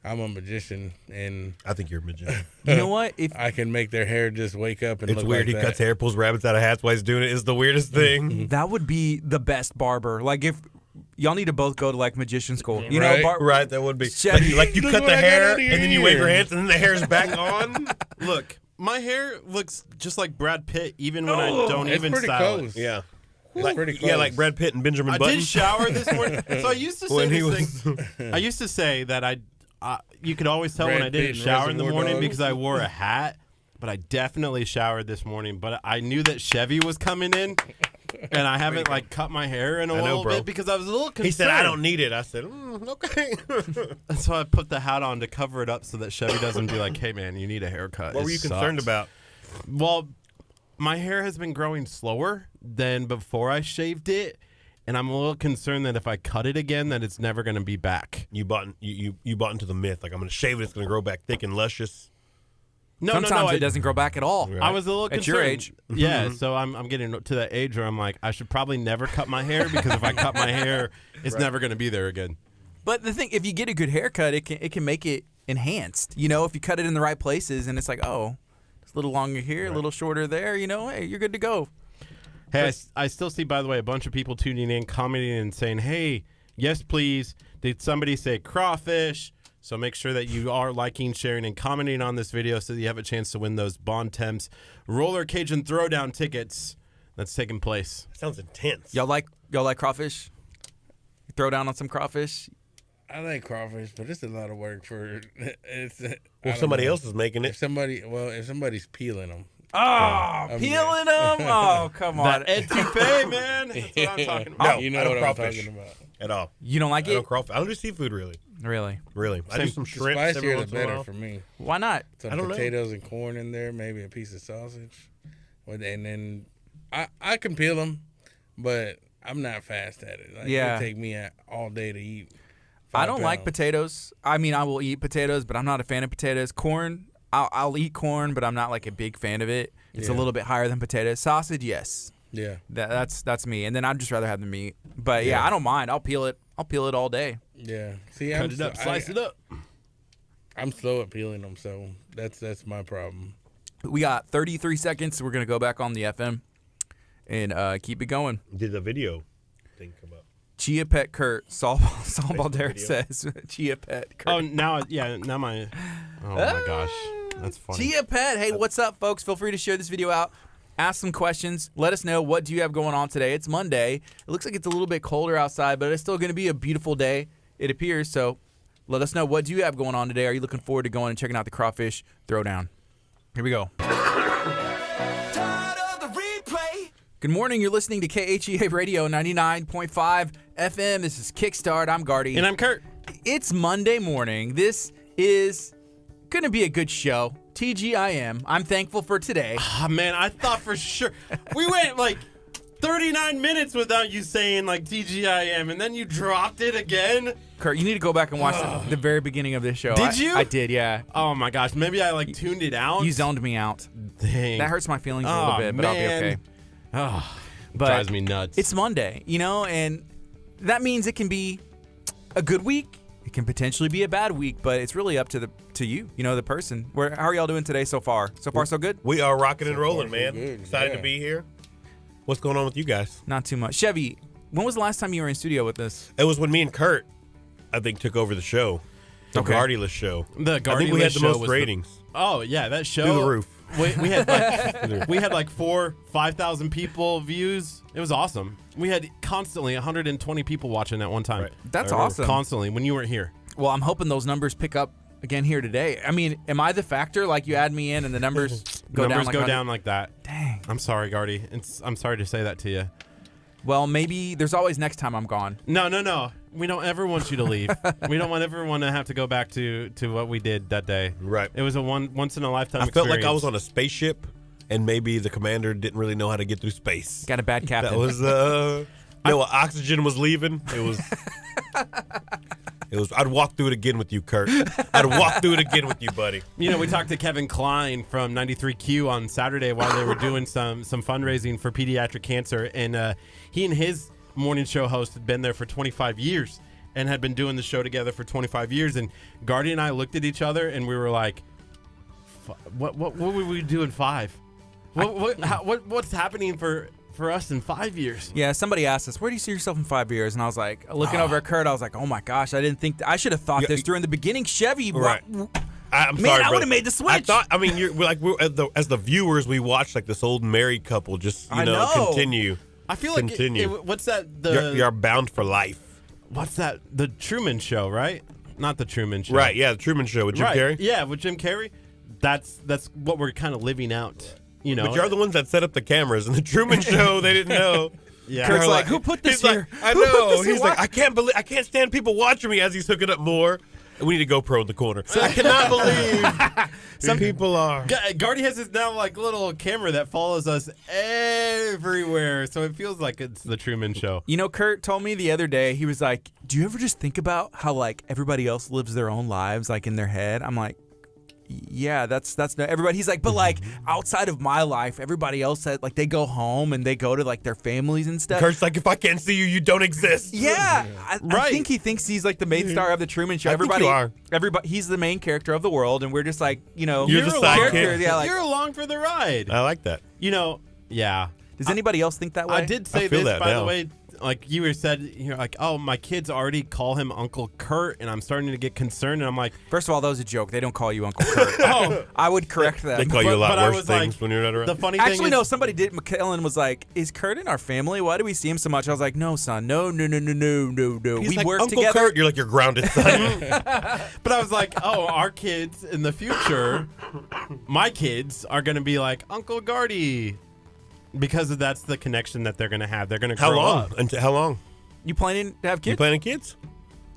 I'm a magician, and I think you're a magician. You know what? I can make their hair just wake up and It's look weird. like He that. cuts hair, pulls rabbits out of hats while he's doing it. It's the weirdest thing. That would be the best barber. Like, if y'all need to both go to like magician school, Right, Right, that would be. Chevy. Like you Look cut what the I got hair, out of your and then you wave your ear. hands, and then the hair's back on. Look, my hair looks just like Brad Pitt, even when I don't it's even pretty style close. it. Yeah. It's pretty close. Yeah, like Brad Pitt and Benjamin I Button. did shower this morning. So I used to say When he this thing. I used to say that you could always tell when Brad I didn't Pitt and shower in the Reservoir morning Dogs. because I wore a hat. But I definitely showered this morning. But I knew that Chevy was coming in, and I haven't like cut my hair in a little bro. bit because I was a little concerned. He said, I don't need it. I said, okay. And so I put the hat on to cover it up so that Chevy doesn't be like, hey, man, you need a haircut. What It were you sucks." concerned about? Well, my hair has been growing slower than before I shaved it. And I'm a little concerned that if I cut it again, that it's never going to be back. You bought into the myth. Like, I'm going to shave it. It's going to grow back thick and luscious. Sometimes it doesn't grow back at all. Right. I was a little concerned. At your age. Yeah, so I'm getting to that age where I'm like, I should probably never cut my hair because if I cut my hair, it's never going to be there again. But the thing, if you get a good haircut, it can make it enhanced. You know, if you cut it in the right places, and it's like, oh, it's a little longer here, a little shorter there. You know, hey, you're good to go. Hey, I still see, by the way, a bunch of people tuning in, commenting, and saying, hey, yes, please. Did somebody say crawfish? So make sure that you are liking, sharing, and commenting on this video so that you have a chance to win those Bond Temps Roller Cajun Throwdown tickets that's taking place. That sounds intense. Y'all like crawfish? Throw down on some crawfish. I like crawfish, but it's a lot of work for it's. Well, somebody else is making it. If somebody's peeling them. Oh, peeling them? Oh, come on. That etouffee, man. That's what I'm talking about. No, You know I don't what I'm crawfish talking about. at all. You don't like I don't it? crawfish. I don't do seafood really. Really? I do some The shrimp every spicier the once in a better while. for me. Why not? Some I don't know. potatoes and corn in there, maybe a piece of sausage, and then I can peel them, but I'm not fast at it. Like, Yeah. It take me all day to eat. I don't 5 like pounds. potatoes. I mean, I will eat potatoes, but I'm not a fan of potatoes. Corn, I'll eat corn, but I'm not like a big fan of it. It's a Yeah. little bit higher than potatoes. Sausage, yes. Yeah. That's me. And then I'd just rather have the meat. But yeah, I don't mind. I'll peel it all day. Yeah. See, Cut it up, slice it up. I'm slow at peeling them, so that's my problem. We got 33 seconds. We're gonna go back on the FM and keep it going. Did the video thing come up? Chia Pet Kurt, Softball Derek video. says. Chia Pet Kurt. Oh, now my. Oh my gosh, that's funny. Chia Pet, hey, what's up, folks? Feel free to share this video out. Ask some questions. Let us know, what do you have going on today? It's Monday. It looks like it's a little bit colder outside, but it's still going to be a beautiful day, it appears. So let us know, what do you have going on today? Are you looking forward to going and checking out the Crawfish Throwdown? Here we go. Good morning. You're listening to KHEA Radio 99.5 FM. This is Kickstart. I'm Gardy. And I'm Kurt. It's Monday morning. This is going to be a good show. TGIM. I'm thankful for today. Oh, man, I thought for sure. We went like 39 minutes without you saying like TGIM, and then you dropped it again. Kurt, you need to go back and watch the very beginning of this show. Did you? I did, yeah. Oh my gosh, maybe I like tuned it out. You zoned me out. Dang. That hurts my feelings a little bit, but I'll be man. okay. Oh, But drives me nuts. It's Monday, and that means it can be a good week. It can potentially be a bad week, but it's really up to you, the person. How are y'all doing today so far? So far, so good? We are rocking and rolling, far, so man. good, Excited yeah. to be here. What's going on with you guys? Not too much. Chevy, when was the last time you were in studio with us? It was when me and Kurt, I think, took over the show. The Okay. Gardyless show. The I Gardy think we had the show most was ratings. Oh yeah, that show Through the roof. We had like 5,000 people views. It was awesome. We had constantly 120 people watching at one time. Right. That's I remember. awesome. Constantly when you weren't here. Well, I'm hoping those numbers pick up again here today. I mean, am I the factor? Like, you add me in and the numbers go Numbers down like go 100? down like that. Dang. I'm sorry, Gardy. I'm sorry to say that to you. Well, maybe there's always next time I'm gone. No. We don't ever want you to leave. We don't want everyone to have to go back to what we did that day. Right. It was a once in a lifetime I felt like I experience. was on a spaceship, and maybe the commander didn't really know how to get through space. Got a bad captain. That was oxygen was leaving. It was. I'd walk through it again with you, Kurt. I'd walk through it again with you, buddy. We talked to Kevin Klein from 93Q on Saturday while they were doing some fundraising for pediatric cancer, and he and his morning show host had been there for 25 years and had been doing the show together for 25 years. And Gardy and I looked at each other and we were like, "What would we do in 5? What's happening for us in 5 years?" Yeah, somebody asked us, where do you see yourself in 5 years? And I was like, looking over at Kurt, I was like, oh my gosh, I didn't think I should have thought Yeah, this through in the beginning. Chevy, Right. I'm Man, sorry, I brother. would've made the switch. I thought. I mean, we're like as the viewers, we watch like this old married couple just I know. continue. I feel like Continue. what's that? You're bound for life. What's that? The Truman Show, right? Not the Truman Show. Right? Yeah, the Truman Show with Jim Right. Carrey. Yeah, with Jim Carrey. That's what we're kind of living out. You know. But you're the ones that set up the cameras in the Truman Show. They didn't know. Yeah. Kurt's They're like, who put this he's here? Like, I Who put know. this here? He's like, I can't stand people watching me as he's hooking up more. We need a GoPro in the corner. I cannot believe some people are. Gardy has this now like little camera that follows us everywhere, so it feels like it's the Truman Show. You know, Kurt told me the other day, he was like, do you ever just think about how, like, everybody else lives their own lives, like, in their head? I'm like, yeah, that's not everybody. He's like, but, like, outside of my life, everybody else, like, they go home and they go to, like, their families and stuff. Kurt's like, if I can't see you, you don't exist. Yeah, I Right. think he thinks he's like the main star of the Truman Show. I think you are. Everybody, he's the main character of the world, and we're just like, you know, You're the along- sidekick. Yeah, like, You're along for the ride. I like that. You know, yeah. does anybody else think that way? I did say I feel this, that by the now. way. Like you were said, you're like, oh, my kids already call him Uncle Kurt, and I'm starting to get concerned. And I'm like, First of all, that was a joke. They don't call you Uncle Kurt. oh, I would correct them. They call you a lot but I worse was things like, when you're not around. the funny thing Actually, is, no. Somebody did. McKellen was like, "Is Kurt in our family? Why do we see him so much?" I was like, "No, son. No. He's We like, work Uncle together." Kurt, you're like, you're grounded, son. But I was like, oh, our kids in the future, my kids are going to be like Uncle Gardy, because that's the connection that they're going to have. They're going to How grow long? up. Until how long? You planning to have You kids? planning kids?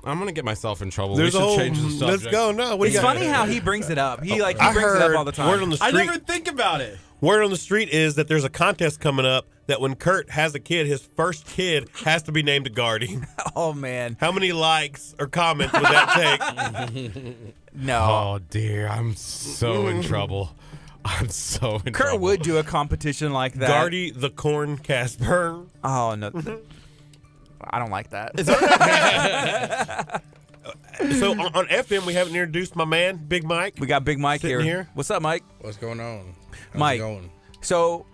I'm going to get myself in trouble. There's we a should whole. change the subject. Let's go. No, what do It's you got? funny how he brings it up. He I brings it heard up all the time. Word on the I street. never think about it. Word on the street is that there's a contest coming up that when Kurt has a kid, his first kid has to be named Gardy. Oh man, How many likes or comments would that take? no. Oh, dear. I'm so in trouble. I'm so in Kurt trouble. would do a competition like that. Gardy the Corn Casper. Oh no. I don't like that. So on FM, we haven't introduced my man, Big Mike. We got Big Mike Sitting here. What's up, Mike? What's going on? How's Mike. it going? So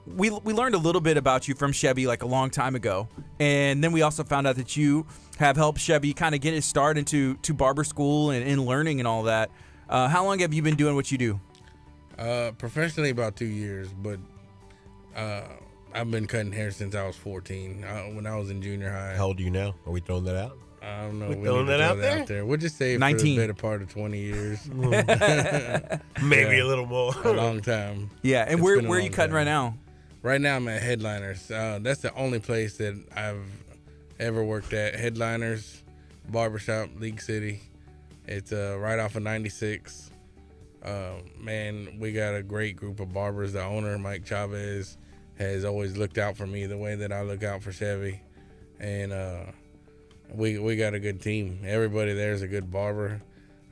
we learned a little bit about you from Chevy like a long time ago, and then we also found out that you have helped Chevy kind of get his start into barber school and learning and all that. How long have you been doing what you do? Professionally, about 2 years, but I've been cutting hair since I was 14. When I was in junior high. How old are you now? Are we throwing that out? I don't know. We We throwing need to that throw out there? We'll just say 19. for the better part of 20 years. Maybe a little more. A long time. Yeah, and It's where been a are you long cutting time. right now? Right now, I'm at Headliners. That's the only place that I've ever worked at. Headliners Barbershop, League City. It's right off of 96. Man, we got a great group of barbers. The owner, Mike Chavez, has always looked out for me the way that I look out for Chevy. And we got a good team. Everybody there is a good barber.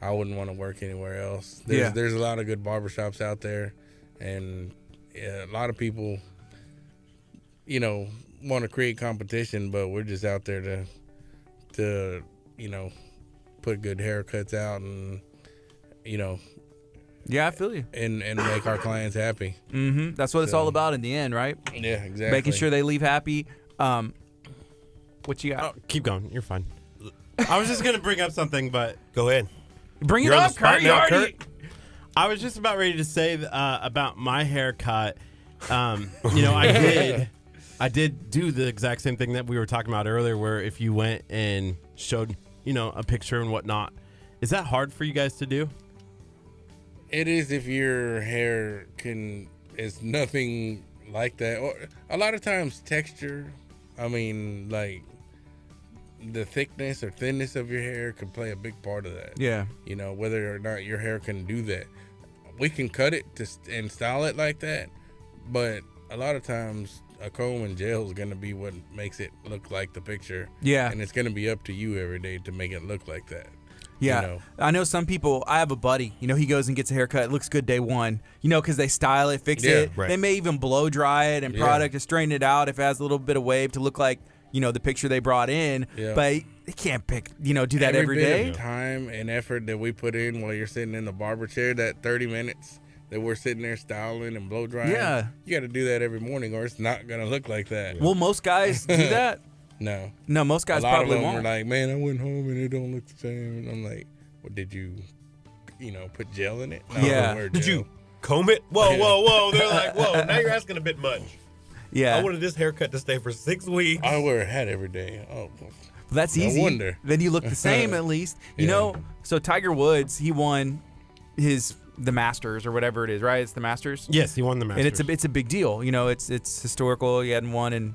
I wouldn't want to work anywhere else. There's a lot of good barbershops out there. And a lot of people, want to create competition, but we're just out there to put good haircuts out and, Yeah, I feel you. and make our clients happy. Mm-hmm. That's what it's all about in the end, right? Yeah, exactly. Making sure they leave happy. What you got? Oh, keep going. You're fine. I was just going to bring up something, but Go ahead. Bring You're it on the up, spot Kurt. now, You already- Kurt. I was just about ready to say about my haircut. I did do the exact same thing that we were talking about earlier, where if you went and showed, a picture and whatnot, is that hard for you guys to do? It is if your hair is nothing like that. Or a lot of times texture, like the thickness or thinness of your hair could play a big part of that. Yeah. Whether or not your hair can do that. We can cut it and style it like that, but a lot of times a comb and gel is going to be what makes it look like the picture. Yeah. And it's going to be up to you every day to make it look like that. Yeah, I know some people. I have a buddy. He goes and gets a haircut. It looks good day one. Because they style it, fix it. right. They may even blow dry it and product to straighten it out if it has a little bit of wave to look like the picture they brought in. Yeah. But they can't do that every bit day. of time and effort that we put in while you're sitting in the barber chair, that 30 minutes that we're sitting there styling and blow drying. Yeah. You got to do that every morning, or it's not gonna look like that. Will most guys do that? No. No, most guys a lot probably of them won't. are like, man, I went home and it don't look the same. And I'm like, well, did you put gel in it. No, Yeah. I don't wear Did gel. you comb it? Whoa. They're like, whoa, now you're asking a bit much. Yeah. I wanted this haircut to stay for 6 weeks. I wear a hat every day. Oh, Well, that's No easy. wonder. Then you look the same at least. You Yeah. know, so Tiger Woods, he won the Masters or whatever it is, right? It's the Masters. Yes, he won the Masters. And it's a big deal. You know, it's historical. He hadn't won in,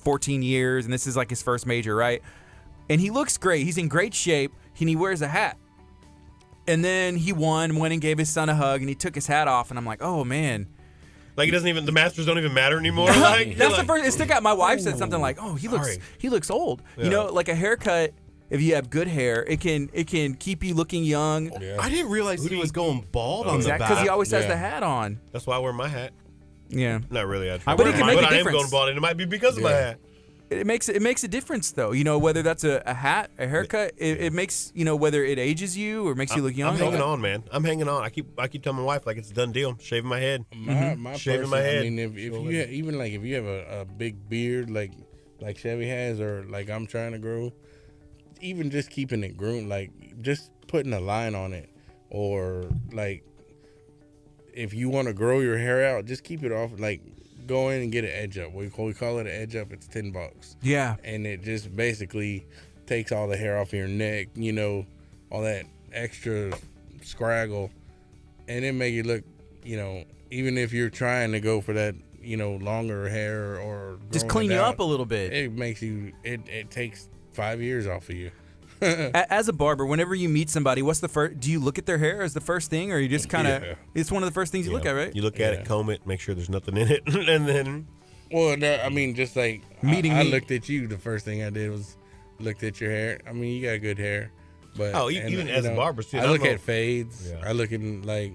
14 years, and this is like his first major, right? And he looks great. He's in great shape, and he wears a hat. And then he went and gave his son a hug, and he took his hat off, and I'm like, oh man. Like the Masters don't even matter anymore. Like, That's the first. It stuck out. My wife said something like, "Oh, he looks old." Yeah. You know, like a haircut. If you have good hair, it can keep you looking young. yeah. I didn't realize he was going bald on the Exactly, back. because he always has Yeah. the hat on. That's why I wear my hat. Yeah, Not really, actually. But it can make a I am difference. going bald, and it might be because of my Yeah. hat. it makes a difference though. You know, whether that's a hat, a haircut, it makes whether it ages you or makes you look young. I'm hanging on, man. I'm hanging on. I keep telling my wife like it's a done deal. Shaving my head. My Shaving person, my head. I mean, if you if you have a big beard like Chevy has, or like I'm trying to grow, even just keeping it groomed, like just putting a line on it, or like if you want to grow your hair out, just keep it off. Like go in and get an edge up. We call it an edge up. It's $10, Yeah, and it just basically takes all the hair off your neck. All that extra scraggle, and it make you look. Even if you're trying to go for that, longer hair or just growing clean it you out, up a little bit. It makes you. It takes 5 years off of you. As a barber, whenever you meet somebody, what's the first? Do you look at their hair as the first thing, or you just kind of? Yeah. It's one of the first things you look at, right? You look at Yeah. it, comb it, make sure there's nothing in it, and then Well, no, I mean, just like Meeting I me. looked at you. The first thing I did was looked at your hair. I mean, you got good hair, but even as a barber, too, I I look don't know. at fades. Yeah. I look in like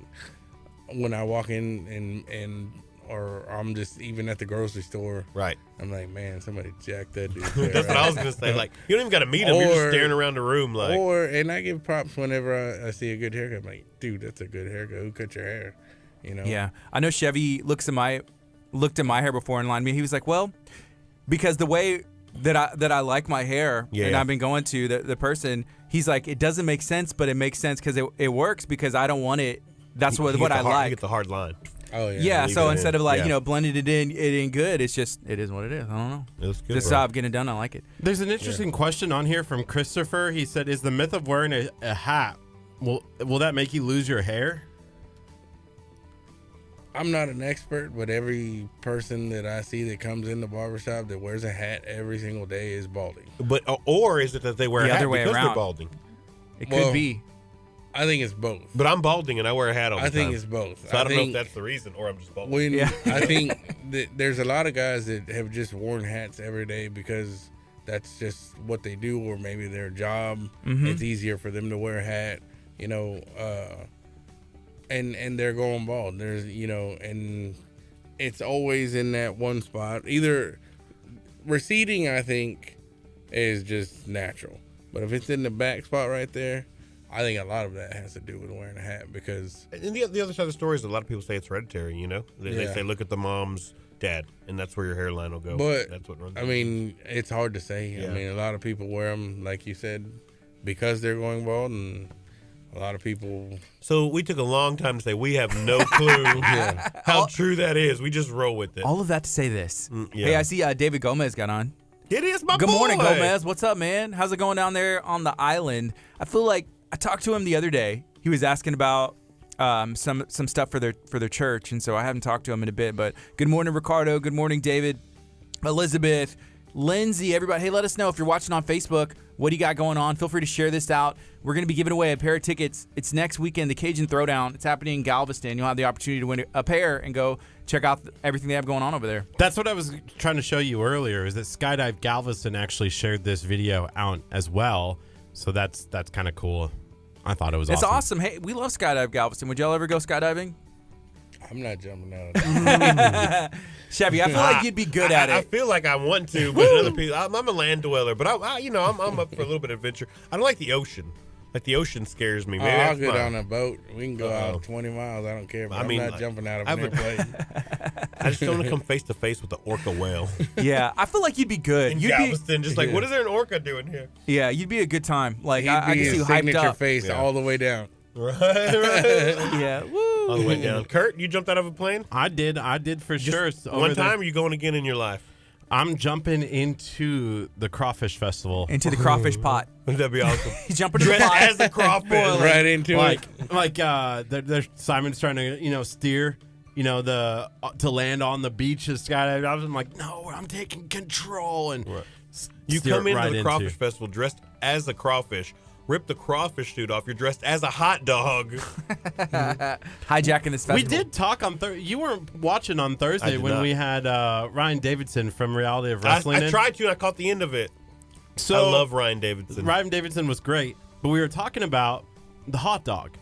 when I walk in and or I'm just even at the grocery store. right. I'm like, man, somebody jacked that dude. That's what I was gonna say. Like you don't even got to meet him. You're just Or- staring around the room. Like And I give props whenever I see a good haircut. I'm like, dude, that's a good haircut. Who cut your hair? Yeah, I know Chevy looked at my hair before in line. He was like, well, because the way that I like my hair, and Yeah. I've been going to the person, he's like, it doesn't make sense, but it makes sense because it works because I don't want it. That's you what get I the hard, like. You get the hard line. Oh yeah. Yeah, leave so it instead in. of like, Yeah. blending it ain't good. It's just, it is what it is. I don't know. It was good. Just bro. stop getting it done. I like it. There's an interesting question on here from Christopher. He said, "Is the myth of wearing a hat will that make you lose your hair?" I'm not an expert, but every person that I see that comes in the barbershop that wears a hat every single day is balding. But or is it that they wear The a hat other way because around. they're balding? It Well, could be. I think it's both. But I'm balding and I wear a hat all the I time. think it's both. So I don't know if think that's the reason, or I'm just balding. when Yeah. I think that there's a lot of guys that have just worn hats every day because that's just what they do, or maybe their job. It's easier for them to wear a hat, and they're going bald. There's and it's always in that one spot. Either receding, I think, is just natural, but if it's in the back spot right there, I think a lot of that has to do with wearing a hat because And the other side of the story is a lot of people say it's hereditary. They Yeah. say look at the mom's dad, and that's where your hairline will go. But that's what runs. I mean, it's hard to say. Yeah. I mean, a lot of people wear them, like you said, because they're going bald, and a lot of people. So we took a long time to say we have no clue how true that is. We just roll with it. All of that to say this. yeah. Hey, I see David Gomez got on. It is my Good boy. morning, Gomez. What's up, man? How's it going down there on the island? I feel like I talked to him the other day. He was asking about some stuff for their church, and so I haven't talked to him in a bit. But good morning, Ricardo. Good morning, David, Elizabeth, Lindsay, everybody. Hey, let us know if you're watching on Facebook. What do you got going on? Feel free to share this out. We're going to be giving away a pair of tickets. It's next weekend, the Cajun Throwdown. It's happening in Galveston. You'll have the opportunity to win a pair and go check out everything they have going on over there. That's what I was trying to show you earlier. Is that Skydive Galveston actually shared this video out as well? So that's kind of cool. I thought it was It's awesome. awesome. Hey, we love Skydive Galveston. Would y'all ever go skydiving? I'm not jumping out. Of that. Chevy, I feel like you'd be good at I it. feel like I want to, but other people. I'm a land dweller, but I'm up for a little bit of adventure. I don't like the ocean. Like the ocean scares me. Maybe I'll that's go my- down a boat. We can go out 20 miles. I don't care. But I I'm mean, not like, jumping out of I an would- airplane. I just don't want to come face to face with the orca whale Yeah, I feel like you'd be good. in You'd be, Galveston. Just like, what is there an orca doing here? yeah, you'd be a good time. Like He'd I be can see his you hyped signature up. face Yeah. all the way down. Right. Yeah. Woo. On the way down. Kurt, you jumped out of a plane? I did for sure. One time, or you going again in your life? I'm jumping into the crawfish festival. Into the crawfish pot. That'd be awesome. He's jumping to the Dressed pot. as a crawfish. Right into it. Simon's trying to steer to land on the beach. This guy, I was like, no, I'm taking control, and You steer come it into right the crawfish festival dressed as a crawfish, rip the crawfish suit off. You're dressed as a hot dog. Hijacking this festival. We did talk on Thursday. You weren't watching on Thursday when we had Ryan Davidson from Reality of Wrestling. I tried to, and I caught the end of it. So I love Ryan Davidson. Ryan Davidson was great, but we were talking about the hot dog.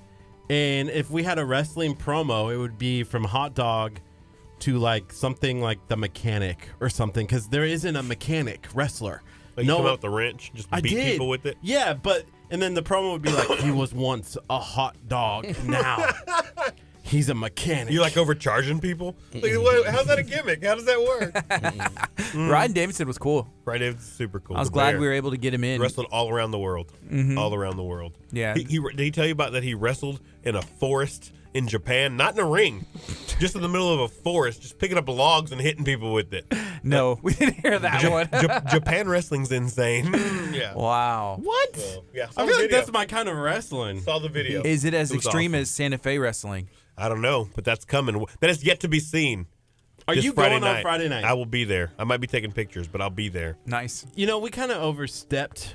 And if we had a wrestling promo, it would be from hot dog to like something like the mechanic or something, because there isn't a mechanic wrestler. Like you come out with the wrench, just beat people with it. Yeah, and then the promo would be like, he was once a hot dog, now he's a mechanic. You like overcharging people? Like, how's that a gimmick? How does that work? Ryan Davidson was cool. Ryan Davidson's super cool. I was glad we were able to get him in. Wrestled all around the world. All around the world. Yeah. Did he tell you about that he wrestled in a forest in Japan? Not in a ring. Just in the middle of a forest, just picking up logs and hitting people with it. No, we didn't hear that one. Japan wrestling's insane. Yeah. Wow. What? So, yeah. I feel like that's my kind of wrestling. Saw the video. Is it as was extreme awesome. as Santa Fe wrestling? I don't know, but that's coming. That is yet to be seen. Are This you Friday going on night. Friday night? I will be there. I might be taking pictures, but I'll be there. Nice. We kind of overstepped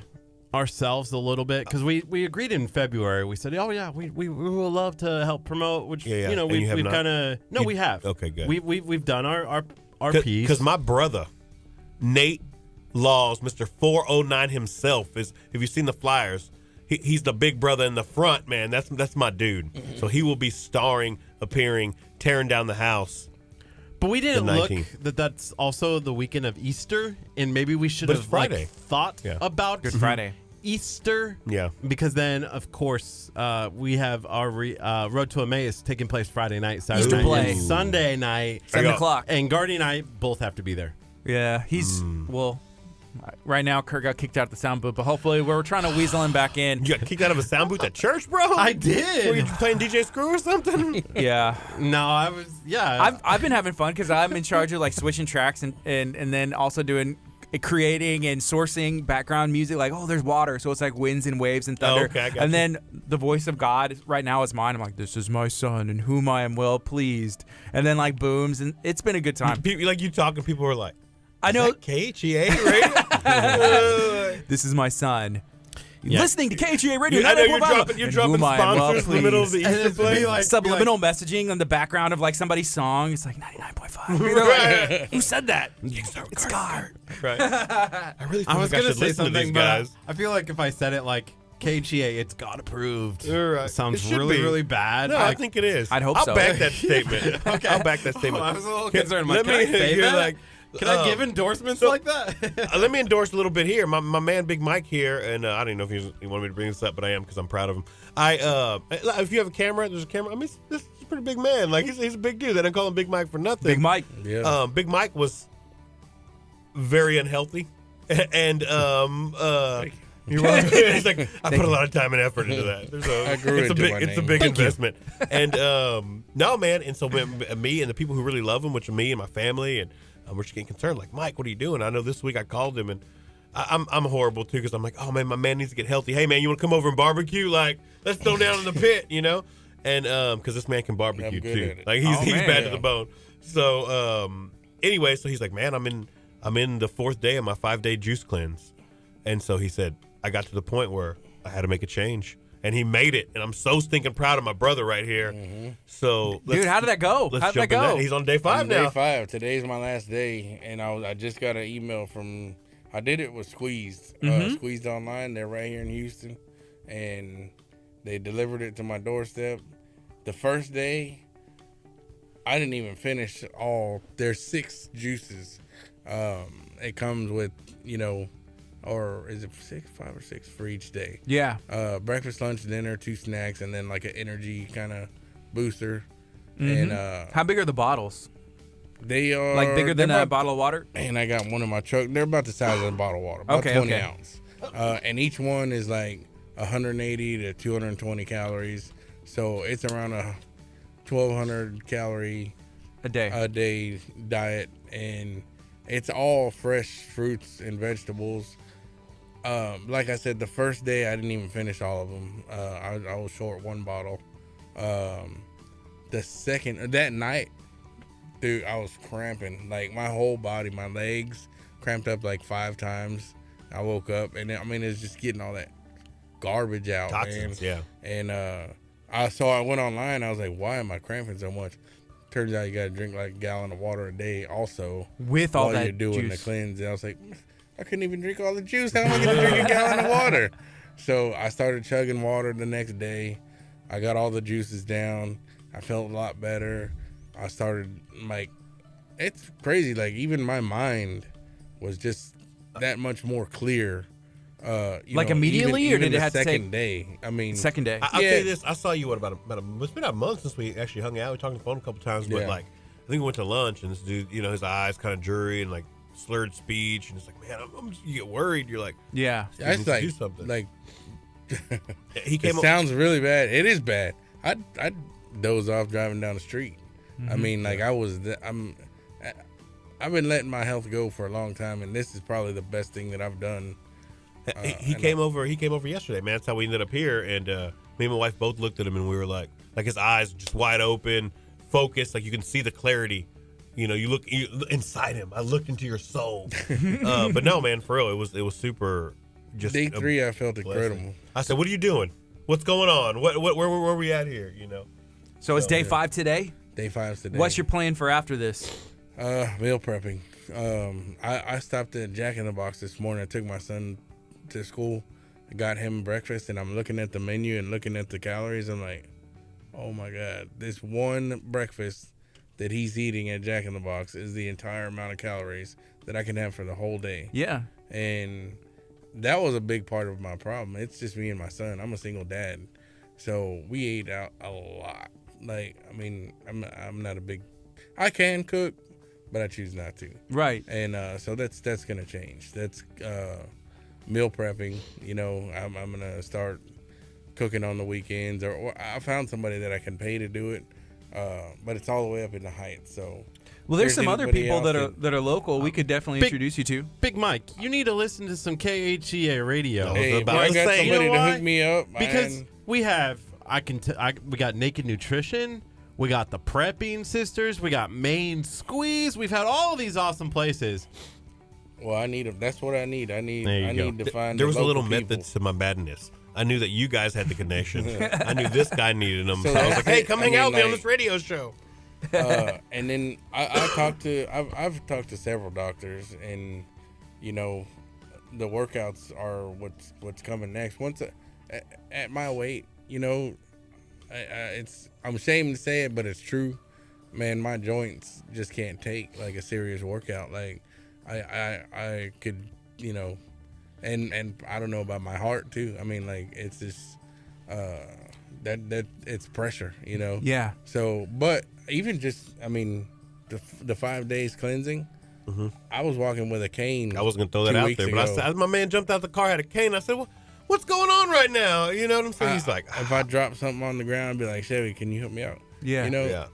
ourselves a little bit, because we agreed in February. We said, oh yeah, we would love to help promote, which Yeah. And you we've have not? kind of we have. Okay, good. We've done our piece. Because my brother, Nate Laws, Mr. 409 himself, is, if you've seen the flyers, he's the big brother in the front, man. That's my dude. So he will be appearing, tearing down the house. But we didn't the look 19th. that's also the weekend of Easter, and maybe we should But have it's Friday. thought about Good Friday. Easter. Yeah. Because then, of course, we have our Road to Emmaus taking place Friday night, Saturday Easter night, play. and Sunday night. 7 o'clock. And Gardy and I both have to be there. Yeah, he's right now Kurt got kicked out of the sound booth, but hopefully we're trying to weasel him back in. You got kicked out of a sound booth at church, bro? I Were did. you playing DJ Screw or something? Yeah. No, I was. Yeah. I've been having fun because I'm in charge of like switching tracks and then also doing creating and sourcing background music, like, oh, there's water, so it's like winds and waves and thunder. Okay, I got and you. then the voice of God right now is mine. I'm like, this is my son in whom I am well pleased. And then like booms, and it's been a good time. People, like you talking, people are like, I know KHEA radio? this is my son. Yeah. Listening to KHEA radio. I know you're 94.5, you're in dropping whom I am well sponsors in the middle of the pleased. Easter play. like Subliminal messaging on the background of like somebody's song. It's like 99.5. They're like, who said that? It's God. Right. I really think I was going gonna to say listen to these something, but guys. I feel like if I said it like KHEA, it's God approved. You're right. It sounds It should really, be. really bad. No, I think it is. I'd hope I'll so. back that statement. Okay. I'll back that statement. I was a little Can- concerned. let Can I say you're that? like, Can I give endorsements like that? let me endorse a little bit here. My man, Big Mike here, and I don't even know if he wanted me to bring this up, but I am because I'm proud of him. If you have a camera, there's a camera. I mean, this is a pretty big man. Like he's a big dude. They don't call him Big Mike for nothing. Big Mike. Yeah. Big Mike was very unhealthy, and you're right. It's like I put a lot of time and effort into that. I grew it's into a big, my it's a name. big investment. And no, man. And so me and the people who really love him, which are me and my family, and we're just getting concerned. Like, Mike, what are you doing? I know this week I called him, and I'm horrible too because I'm like, oh man, my man needs to get healthy. Hey man, you want to come over and barbecue? Like, let's throw down in the pit, you know? And because this man can barbecue I'm good too. at it. Like he's man. bad to the bone. So anyway, so he's like, man, I'm in the 4th day of my 5-day juice cleanse, and so he said I got to the point where I had to make a change, and he made it, and I'm so stinking proud of my brother right here. So Dude, how did that go? let's How did that jump in go? He's on day 5 On now. Day 5. Today's my last day, and I just got an email from. I did it with Squeezed. Squeezed Online. They're right here in Houston, and they delivered it to my doorstep. The first day, I didn't even finish all. There's 6 juices. It comes with, or is it 5 or 6 for each day? Yeah. Breakfast, lunch, dinner, 2 snacks, and then like an energy kind of booster. And How big are the bottles? they are Like bigger than they're a about- bottle of water? And I got one in my truck. They're about the size of a bottle of water, about Okay, 20 okay. ounce. And each one is like 180 to 220 calories. So it's around a 1,200 calorie A day. diet, and it's all fresh fruits and vegetables. Like I said, the first day I didn't even finish all of them. I was short one bottle. That night, dude, I was cramping. Like my whole body, my legs cramped up like 5 times. I woke up, and I mean, it's just getting all that garbage out, Toxins, man. yeah. And I went online. I was like, why am I cramping so much? Turns out you got to drink like a gallon of water a day also. With all while that you're doing juice. the cleanse. And I was like, I couldn't even drink all the juice. How am I going to drink a gallon of water? So I started chugging water the next day. I got all the juices down. I felt a lot better. I started, like, it's crazy. Like, even my mind was just that much more clear. Like immediately, or did the it have to second take- day? I mean, Second day. I'll Yeah. tell you this. I saw you about a it's been a month since we actually hung out. We talked on the phone a couple times, but Yeah. like I think we went to lunch and this dude, you know, his eyes kind of jury and like slurred speech, and it's like, man, you get worried. You're like, Yeah. "Dude, it's needs to like, do something. like He it came up. sounds really bad. It is bad. I'd doze off driving down the street. I mean, like I've been letting my health go for a long time, and this is probably the best thing that I've done. He came over. He came over yesterday, man. That's how we ended up here. And me and my wife both looked at him, and we were like his eyes just wide open, focused, like you can see the clarity. You know, you look inside him. I looked into your soul. But no, man, for real, it was super. Just Day a 3, I felt blessing. incredible. I said, "What are you doing? What's going on? Where are we at here?" You know. So it's day yeah. 5 today? Day 5's today. What's your plan for after this? meal prepping? I stopped at Jack in the Box this morning. I took my son to school. I got him breakfast, and I'm looking at the menu and looking at the calories. I'm like, oh my God, this one breakfast that he's eating at Jack in the Box is the entire amount of calories that I can have for the whole day. Yeah. And that was a big part of my problem. It's just me and my son. I'm a single dad, so we ate out a lot. Like, I mean, I'm not a big. I can cook, but I choose not to. Right. And so that's gonna change. That's meal prepping. You know, I'm gonna start cooking on the weekends, or I found somebody that I can pay to do it. But it's all the way up in the Heights, so. Well, there's some other anybody people else that are local. We could definitely Big- introduce you to. Big Mike, you need to listen to some KHEA radio. No. Hey, if about I to got say, you somebody know to why? hook me up, Because man. we have, we got Naked Nutrition, we got the Prepping Sisters, we got Main Squeeze. We've had all of these awesome places. Well, I need them. That's what I need. I need. There you I go. need to find. There the was a little local people. method to my madness. I knew that you guys had the connection. I knew this guy needed them. So So I was that's like, "Hey, it. come I hang mean, out with me on like- this radio show." And then I talked to. I've talked to several doctors, and you know, the workouts are what's coming next. Once at my weight, you know, I'm ashamed to say it, but it's true. Man, my joints just can't take like a serious workout. Like I could, you know, and I don't know about my heart too. I mean, like it's just that it's pressure, you know. Yeah. So, but even just, I mean, the 5 days cleansing, I was walking with a cane. I was gonna throw that 2 out weeks there, but I ago. said, my man jumped out the car, had a cane. I said, "What's going on right now?" You know what I'm saying? He's like, if I drop something on the ground, I'd be like, Chevy, can you help me out? Yeah. You know. "Yeah."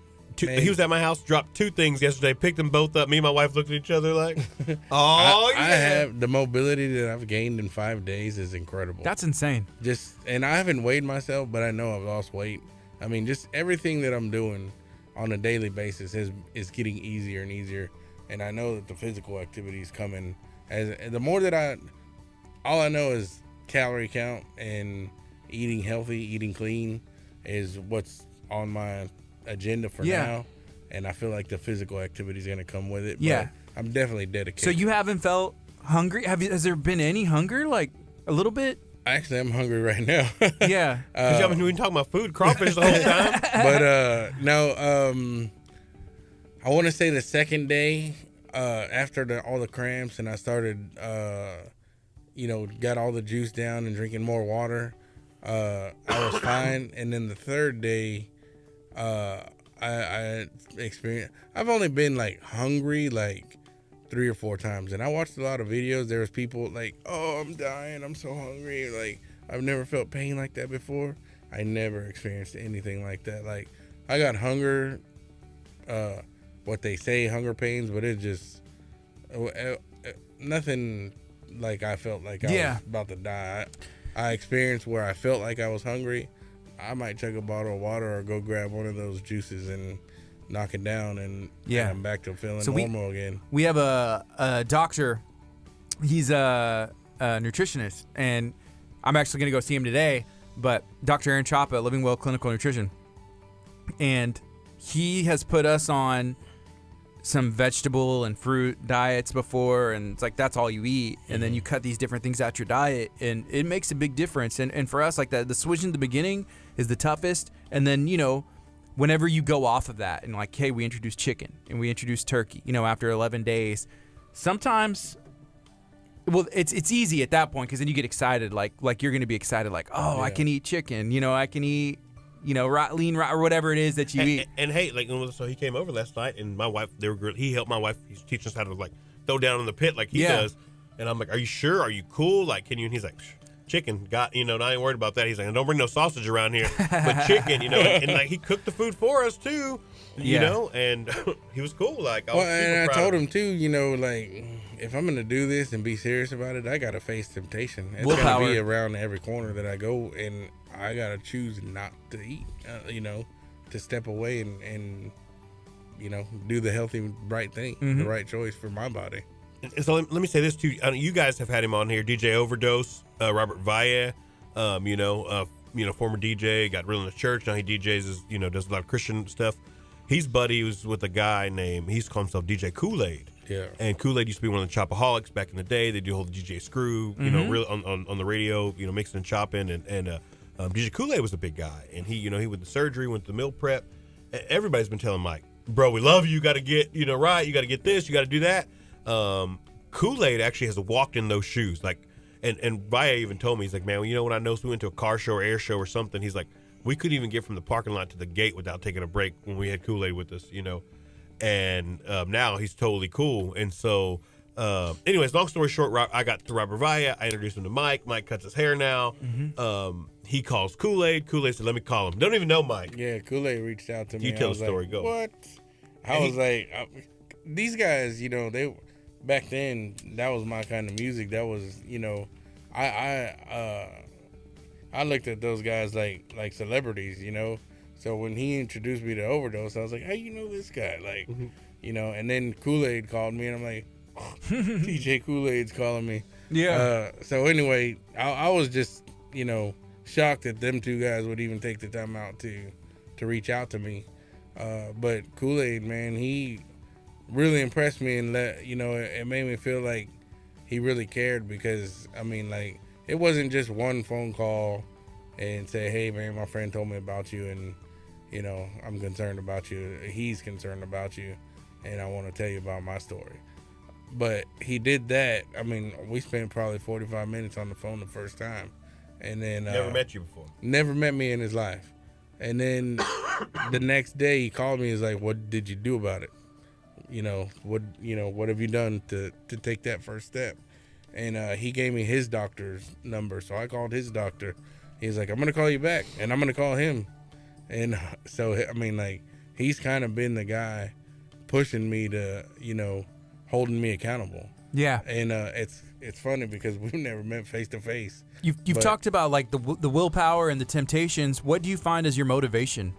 Man. He was at my house, dropped 2 things yesterday, picked them both up. Me and my wife looked at each other like, "Oh yeah." I have the mobility that I've gained in 5 days is incredible. That's insane. And I haven't weighed myself, but I know I've lost weight. I mean, just everything that I'm doing on a daily basis is getting easier and easier. And I know that the physical activity is coming. As the more that all I know is calorie count and eating healthy, eating clean is what's on my agenda for Yeah. now. And I feel like the physical activity is going to come with it. Yeah. But I'm definitely dedicated. So you haven't felt hungry? Has there been any hunger? Like a little bit? Actually, I'm hungry right now. Yeah. Because y'all been talking about food, crawfish the whole time. But no, I want to say the second day after all the cramps, and I started, got all the juice down and drinking more water. I was fine, and then the third day, I experienced. I've only been like hungry like 3 or 4 times, and I watched a lot of videos. There was people like, "Oh, I'm dying. I'm so hungry. Like I've never felt pain like that before." I never experienced anything like that. Like, I got hunger, what they say, hunger pains, but it just nothing like I felt like I was about to die. I experienced where I felt like I was hungry. I might chug a bottle of water or go grab one of those juices and knock it down, and I'm back to feeling normal again. We have a doctor. He's a nutritionist, and I'm actually going to go see him today. But Dr. Aaron Chapa at Living Well Clinical Nutrition, and he has put us on some vegetable and fruit diets before, and it's like that's all you eat, and then you cut these different things out your diet, and it makes a big difference. And for us, like the switch in the beginning is the toughest, and then whenever you go off of that and like, hey, we introduce chicken and we introduce turkey, after 11 days, sometimes, well, it's easy at that point because then you get excited, like you're going to be excited, like, oh, I can eat chicken, I can eat, lean or whatever it is that you eat. And hey, like, so he came over last night, and my wife, he helped my wife. He's teaching us how to like throw down in the pit like he does. And I'm like, are you sure? Are you cool? Like, can you? And he's like, chicken, I ain't worried about that. He's like, don't bring no sausage around here, but chicken, and like he cooked the food for us too, and he was cool. Like, I told him too, like, if I'm gonna do this and be serious about it, I gotta face temptation. It's gonna be around every corner that I go, and I gotta choose not to eat, to step away and do the healthy, right thing, the right choice for my body. So let me say this too. You guys have had him on here, DJ Overdose, Robert Valle, former DJ, got real in the church. Now he DJs, does a lot of Christian stuff. He's buddies with a guy named, he's called himself DJ Kool-Aid. Yeah. And Kool-Aid used to be one of the Chopaholics back in the day. They do a whole DJ Screw, real on the radio, mixing and chopping. And DJ Kool-Aid was a big guy. And he went to surgery, went to meal prep. Everybody's been telling Mike, bro, we love you. You got to get, right. You got to get this. You got to do that. Kool-Aid actually has walked in those shoes. Like, and Valle even told me, he's like, man, when I noticed we went to a car show or air show or something, he's like, we couldn't even get from the parking lot to the gate without taking a break when we had Kool-Aid with us, and now he's totally cool. And so, anyways, long story short, I got to Robert Valle. I introduced him to Mike. Mike cuts his hair now. He calls Kool-Aid. Kool-Aid said, let me call him. Don't even know Mike. Yeah, Kool-Aid reached out to me. You tell the story. Like, go. What? I was like, these guys, they back then, that was my kind of music. That was, I looked at those guys like celebrities, So when he introduced me to Overdose, I was like, hey, this guy, like, and then Kool-Aid called me, and I'm like, DJ Kool-Aid's calling me. Yeah. So anyway, I was just, shocked that them two guys would even take the time out to reach out to me. But Kool-Aid, man, he really impressed me, and it made me feel like he really cared, because it wasn't just one phone call and say, hey man, my friend told me about you, and I'm concerned about you. He's concerned about you, and I want to tell you about my story. But he did that. We spent probably 45 minutes on the phone the first time, and then never met you before. Never met me in his life. And then the next day he called me. He's like, what did you do about it? What have you done to take that first step? And he gave me his doctor's number, so I called his doctor. He's like, I'm gonna call you back, and I'm gonna call him. And so he's kind of been the guy pushing me to, holding me accountable. Yeah. And it's funny because we've never met face to face. You've talked about like the willpower and the temptations. What do you find as your motivation?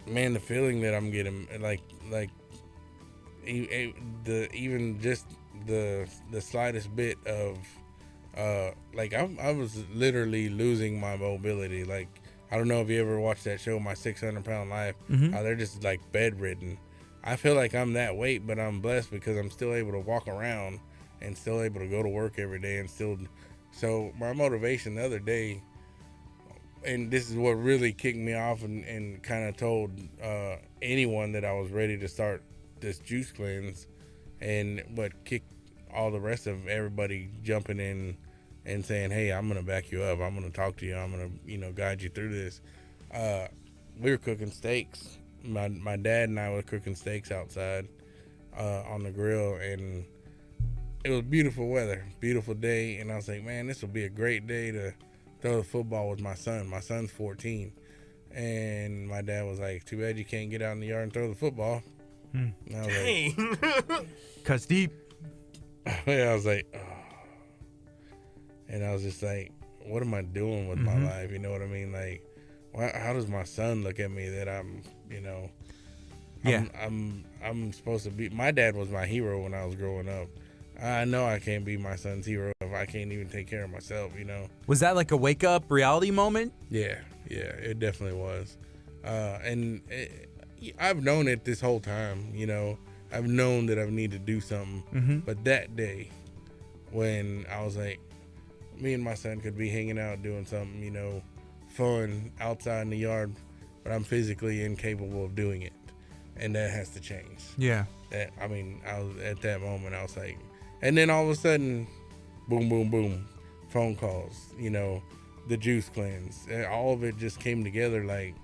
Man, the feeling that I'm getting, even just the slightest bit of, I was literally losing my mobility. Like, I don't know if you ever watched that show, My 600-Pound Life. They're just like bedridden. I feel like I'm that weight, but I'm blessed because I'm still able to walk around and still able to go to work every day and still. So my motivation the other day, and this is what really kicked me off and kind of told anyone that I was ready to start this juice cleanse, but kicked all the rest of everybody jumping in and saying, hey, I'm going to back you up. I'm going to talk to you. I'm going to, guide you through this. We were cooking steaks. My dad and I were cooking steaks outside on the grill, and it was beautiful weather, beautiful day. And I was like, man, this will be a great day throw the football with my son. My son's 14. And my dad was like, too bad you can't get out in the yard and throw the football. And I was Dang. Cuts deep. I was like, oh. And I was just like, what am I doing with my life? You know what I mean? Like, how does my son look at me that I'm, you know, I'm supposed to be. My dad was my hero when I was growing up. I know I can't be my son's hero if I can't even take care of myself, you know. Was that like a wake up reality moment? Yeah, it definitely was. I've known it this whole time, you know. I've known that I need to do something. But that day, when I was like, me and my son could be hanging out doing something, you know, fun outside in the yard, but I'm physically incapable of doing it. And that has to change. Yeah. I was at that moment, I was like, and then all of a sudden, boom, boom, boom, phone calls, you know, the juice cleanse, and all of it just came together like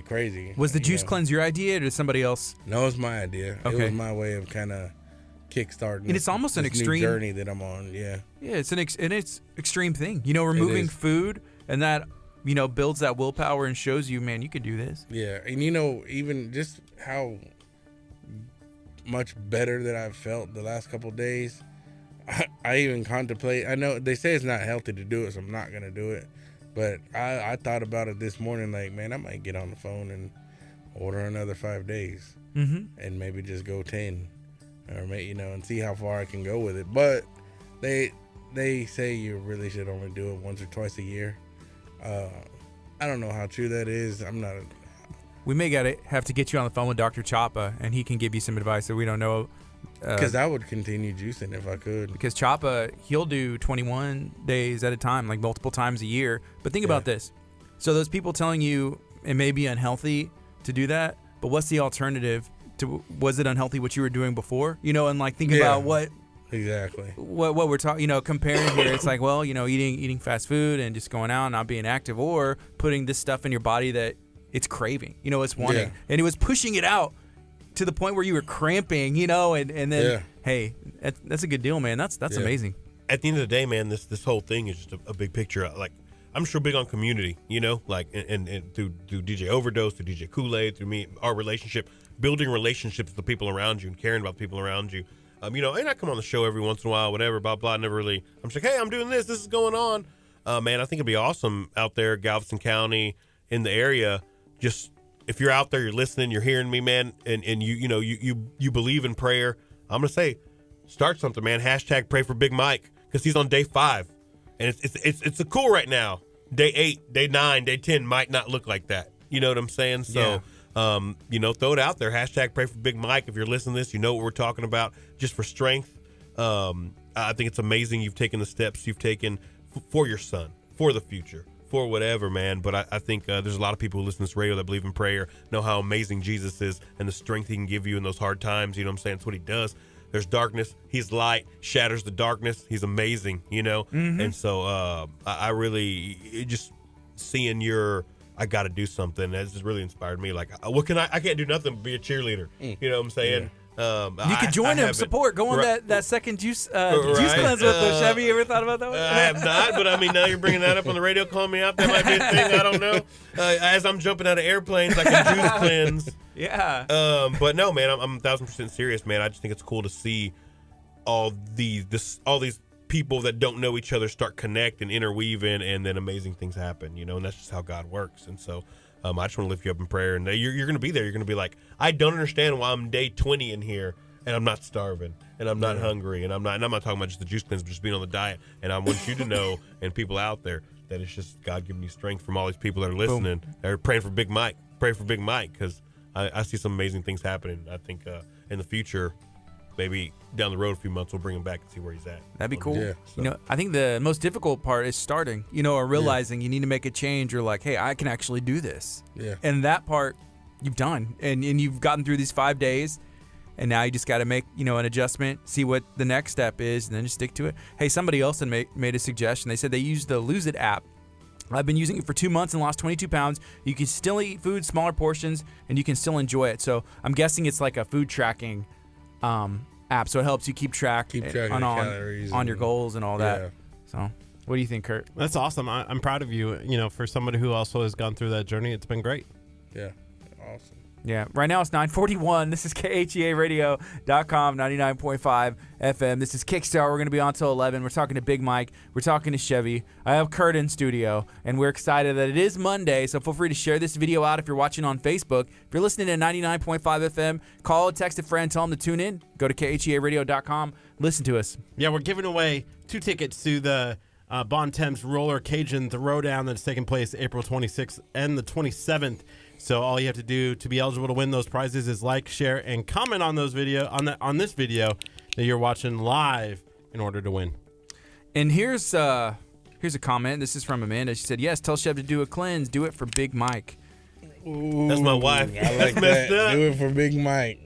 crazy. Was the juice cleanse your idea, or did somebody else? No, it's my idea. Okay. It was my way of kind of kickstarting. And it's almost an this extreme new journey that I'm on. Yeah. Yeah, it's an extreme thing. You know, removing food, and that, you know, builds that willpower and shows you, man, you could do this. Yeah, and you know, even just how much better that I've felt the last couple of days. I even contemplate. I know they say it's not healthy to do it, so I'm not gonna do it. But I thought about it this morning. Like, man, I might get on the phone and order another 5 days, and maybe just go 10, or maybe, you know, and see how far I can go with it. But they say you really should only do it once or twice a year. I don't know how true that is. I'm not. We may have to get you on the phone with Dr. Chapa, and he can give you some advice that we don't know. Because I would continue juicing if I could. Because Chapa, he'll do 21 days at a time, like multiple times a year. But think about this. So those people telling you it may be unhealthy to do that, but what's the alternative? Was it unhealthy what you were doing before? You know, and like think about what we're talking. You know, comparing here, it's like, well, you know, eating fast food and just going out, not being active, or putting this stuff in your body that it's craving. You know, it's wanting, and it was pushing it out to the point where you were cramping, you know, and then, hey, that's a good deal, man. That's amazing. At the end of the day, man, this whole thing is just a big picture. Like, I'm sure big on community, you know, like, and through DJ Overdose, through DJ Kool-Aid, through me, our relationship, building relationships with the people around you and caring about the people around you. You know, and I come on the show every once in a while, whatever, blah, blah. Never really, I'm just like, hey, I'm doing this is going on. Man, I think it'd be awesome out there, Galveston County, in the area. Just, if you're out there, you're listening, you're hearing me, man, and you believe in prayer, I'm gonna say, start something, man. # pray for Big Mike, because he's on day 5, and it's a cool right now. Day 8, day 9, day 10 might not look like that. You know what I'm saying? So, you know, throw it out there. # pray for Big Mike. If you're listening to this, you know what we're talking about. Just for strength. I think it's amazing you've taken the steps you've taken for your son, for the future, for whatever, man. But I think there's a lot of people who listen to this radio that believe in prayer, know how amazing Jesus is and the strength he can give you in those hard times. You know what I'm saying? It's what he does. There's darkness. He's light, shatters the darkness. He's amazing, you know? And so I really, just seeing I got to do something, has just really inspired me. Like, what can I can't do nothing but be a cheerleader. You know what I'm saying? You could join him, support, go on that second juice cleanse with us. Have you ever thought about that one? I have not, but I mean, now you're bringing that up on the radio, calling me out. That might be a thing. I don't know. As I'm jumping out of airplanes, I can juice cleanse. Yeah. But no, man, I'm 1,000% serious, man. I just think it's cool to see all these people that don't know each other start connecting, interweaving, and then amazing things happen, you know, and that's just how God works. And so I just want to lift you up in prayer, and you're going to be there. You're going to be like, I don't understand why I'm day 20 in here, and I'm not starving, and I'm not hungry, and I'm not talking about just the juice cleanse, but just being on the diet. And I want you to know, and people out there, that it's just God giving you strength from all these people that are listening. They're praying for Big Mike. Pray for Big Mike, because I see some amazing things happening. I think in the future, maybe down the road a few months, we'll bring him back and see where he's at. That'd be cool. Yeah. You know, I think the most difficult part is starting, you know, or realizing you need to make a change, or like, hey, I can actually do this. Yeah. And that part you've done, and you've gotten through these 5 days, and now you just got to make, you know, an adjustment, see what the next step is, and then just stick to it. Hey, somebody else had made a suggestion. They said they used the Lose It app. I've been using it for 2 months and lost 22 pounds. You can still eat food, smaller portions, and you can still enjoy it. So I'm guessing it's like a food tracking app, so it helps you keep track of on calories your goals and all that. Yeah. So What do you think, Curt? That's awesome. I'm proud of you. You know, for somebody who also has gone through that journey, it's been great. Yeah, awesome. Yeah, right now it's 9:41. This is KHEARadio.com, 99.5 FM. This is Kickstart. We're going to be on till 11. We're talking to Big Mike. We're talking to Chevy. I have Curt in studio, and we're excited that it is Monday, so feel free to share this video out if you're watching on Facebook. If you're listening to 99.5 FM, call, text a friend, tell them to tune in. Go to KHEARadio.com. Listen to us. Yeah, we're giving away 2 tickets to the Bon Thames Roller Cajun Throwdown that's taking place April 26th and the 27th. So all you have to do to be eligible to win those prizes is like, share, and comment on those on this video that you're watching live in order to win. And here's a comment. This is from Amanda. She said, "Yes, tell Chev to do a cleanse. Do it for Big Mike." Ooh, That's my wife. I like That's messed that. up. Do it for Big Mike.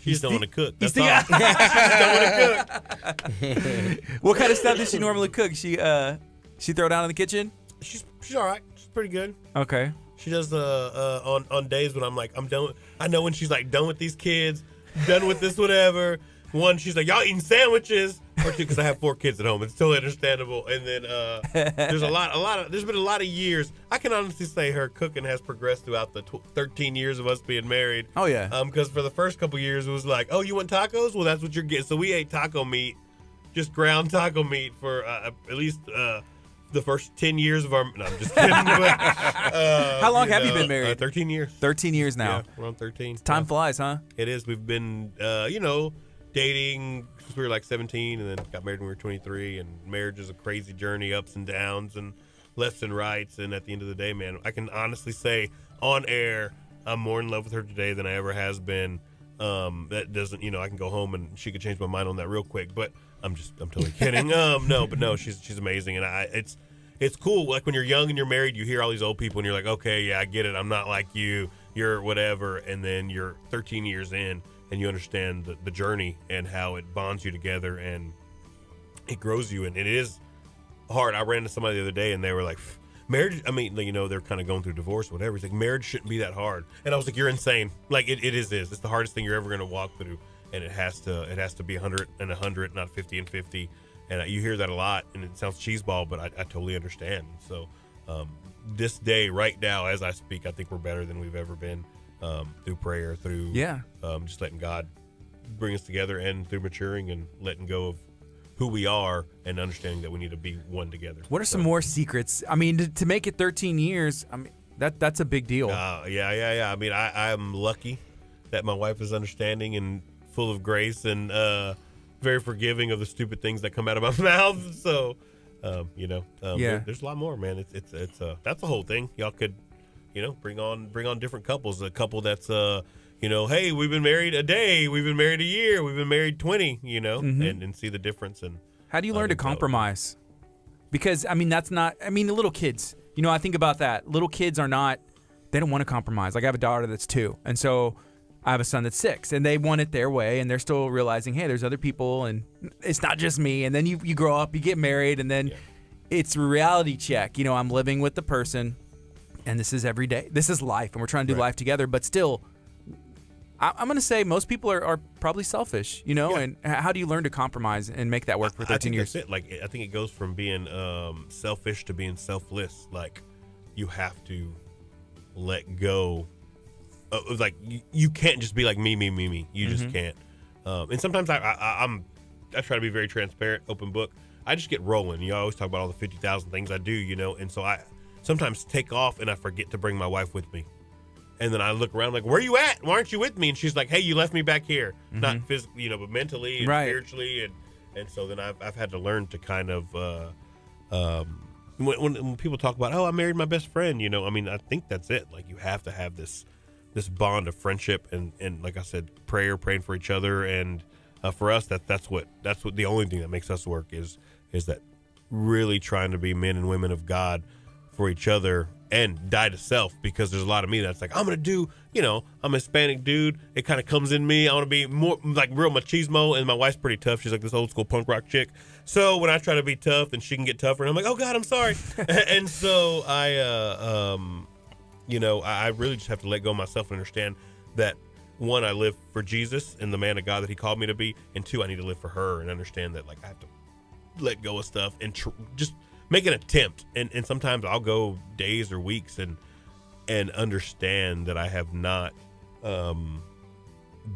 She just don't want to cook. That's think- all. She just don't want to cook. What kind of stuff does she normally cook? She throw down in the kitchen? She's all right. She's pretty good. Okay. She does on days when I'm like, I'm done. I know when she's like done with these kids, done with this whatever. One, she's like, y'all eating sandwiches, or two, because I have 4 kids at home. It's totally understandable. And then there's there's been a lot of years. I can honestly say her cooking has progressed throughout the 13 years of us being married. Oh yeah. Because for the first couple years it was like, oh, you want tacos? Well, that's what you're getting. So we ate taco meat, just ground taco meat for at least the first 10 years of our. No, I'm just kidding. But, How long have you been married? 13 years. 13 years now. Yeah, we're on 13. Time flies, huh? It is. We've been, dating since we were like 17, and then got married when we were 23. And marriage is a crazy journey, ups and downs, and lefts and rights. And at the end of the day, man, I can honestly say on air, I'm more in love with her today than I ever has been. That doesn't, I can go home and she could change my mind on that real quick. But I'm totally kidding. No, she's amazing, and it's cool. Like when you're young and you're married, you hear all these old people, and you're like, okay, yeah, I get it. I'm not like you. You're whatever. And then you're 13 years in, and you understand the journey and how it bonds you together, and it grows you. And it is hard. I ran into somebody the other day, and they were like, marriage, I mean, they're kind of going through divorce or whatever. It's like, marriage shouldn't be that hard. And I was like, you're insane. Like, it is. It's the hardest thing you're ever going to walk through. And it has to be 100 and 100, not 50 and 50. And you hear that a lot, and it sounds cheeseball, but I totally understand. So this day, right now, as I speak, I think we're better than we've ever been through prayer, through just letting God bring us together, and through maturing and letting go of who we are and understanding that we need to be one together. What are some more secrets? I mean, to make it 13 years, I mean, that's a big deal. Yeah. I mean, I'm lucky that my wife is understanding and full of grace, and very forgiving of the stupid things that come out of my mouth. So, there's a lot more, man. It's that's the whole thing. Y'all could, bring on different couples. A couple that's, hey, we've been married a day, we've been married a year, we've been married 20, and see the difference. And how do you learn to compromise? Because I mean, the little kids. I think about that. Little kids they don't want to compromise. Like I have a daughter that's 2, and so I have a son that's 6, and they want it their way, and they're still realizing, hey, there's other people, and it's not just me. And then you grow up, you get married, and then it's a reality check. I'm living with the person, and this is every day. This is life, and we're trying to do life together. But still, I'm going to say most people are probably selfish, And how do you learn to compromise and make that work for 13 years? That's it. Like, I think it goes from being selfish to being selfless. Like, you have to let go. Like you can't just be like me. You just can't. And sometimes I try to be very transparent, open book. I just get rolling. You always talk about all the 50,000 things I do, And so I sometimes take off and I forget to bring my wife with me. And then I look around like, where are you at? Why aren't you with me? And she's like, hey, you left me back here, not physically, but mentally and spiritually. And so then I've had to learn to kind of when people talk about, oh, I married my best friend. I mean, I think that's it. Like you have to have this bond of friendship and like I said, praying for each other, and for us that's what the only thing that makes us work is that really trying to be men and women of God for each other and die to self, because there's a lot of me that's like, I'm gonna do, I'm a Hispanic dude, it kind of comes in me, I want to be more like real machismo, and my wife's pretty tough, she's like this old school punk rock chick, so when I try to be tough, then she can get tougher, and I'm like, oh God, I'm sorry. And so I really just have to let go of myself and understand that, 1, I live for Jesus and the man of God that he called me to be, and 2, I need to live for her and understand that, like, I have to let go of stuff and just make an attempt. And sometimes I'll go days or weeks and understand that I have not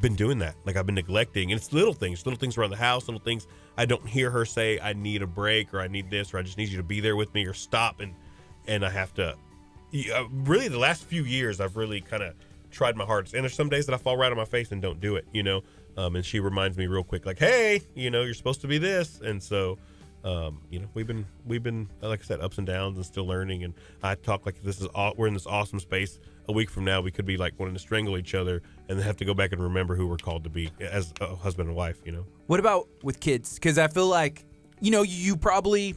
been doing that. Like, I've been neglecting, and it's little things around the house, little things. I don't hear her say, I need a break, or I need this, or I just need you to be there with me, or stop. And I have to, really the last few years, I've really kind of tried my hardest. And there's some days that I fall right on my face and don't do it, and she reminds me real quick, like, hey, you're supposed to be this. And so, we've been, like I said, ups and downs and still learning. And I talk like we're in this awesome space. A week from now, we could be like wanting to strangle each other and then have to go back and remember who we're called to be as a husband and wife, What about with kids? Because I feel like, you probably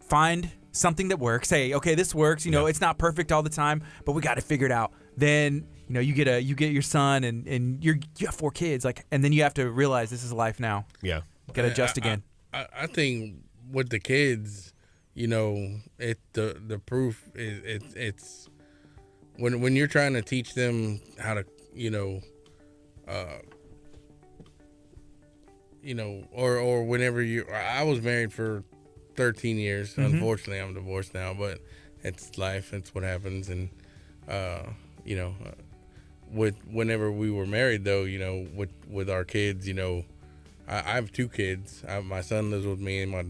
find something that works. Hey, okay, this works. It's not perfect all the time, but we got to figure it out. Then, you get your son and you have 4 kids, and then you have to realize this is life now. Yeah. Got to adjust again. I think with the kids, the proof is it's when you're trying to teach them how to, or whenever I was married for 13 years. Mm-hmm. Unfortunately, I'm divorced now, but it's life. It's what happens. And, whenever we were married, though, with our kids, I have 2 kids. My son lives with me, and my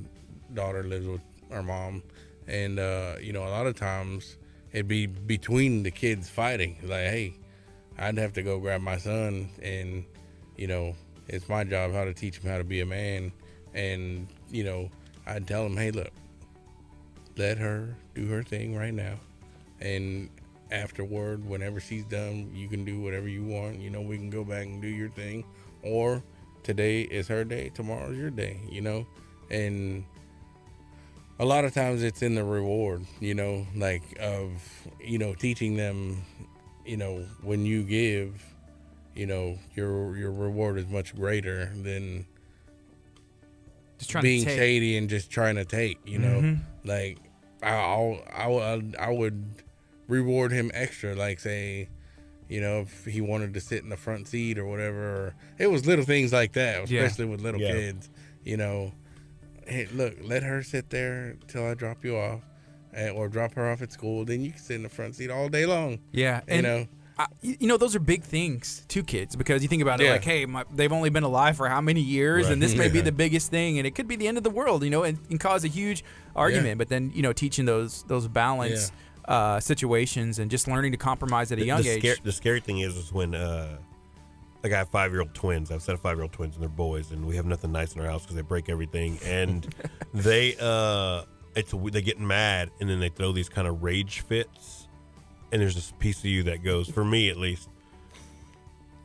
daughter lives with our mom. And, a lot of times it'd be between the kids fighting. Like, hey, I'd have to go grab my son, and, it's my job how to teach him how to be a man. And, I'd tell him, hey, look, let her do her thing right now. And afterward, whenever she's done, you can do whatever you want. We can go back and do your thing. Or today is her day, tomorrow's your day, And a lot of times it's in the reward, of teaching them, when you give, your reward is much greater than just trying being to take. shady and just trying to take, Mm-hmm. Like I would reward him extra, like say, if he wanted to sit in the front seat or whatever, or it was little things like that, especially with little kids, hey, look, let her sit there till I drop you off, or drop her off at school. Then you can sit in the front seat all day long. Yeah. And those are big things to kids, because you think about it like, hey, they've only been alive for how many years, right. And this may be the biggest thing, and it could be the end of the world, and cause a huge argument. Yeah. But then, teaching those balance situations and just learning to compromise at a young age. The scary thing is when like I have 5-year-old twins. I have a set of 5-year-old twins, and they're boys, and we have nothing nice in our house because they break everything. And they get mad, and then they throw these kind of rage fits. And there's this piece of you that goes, for me at least,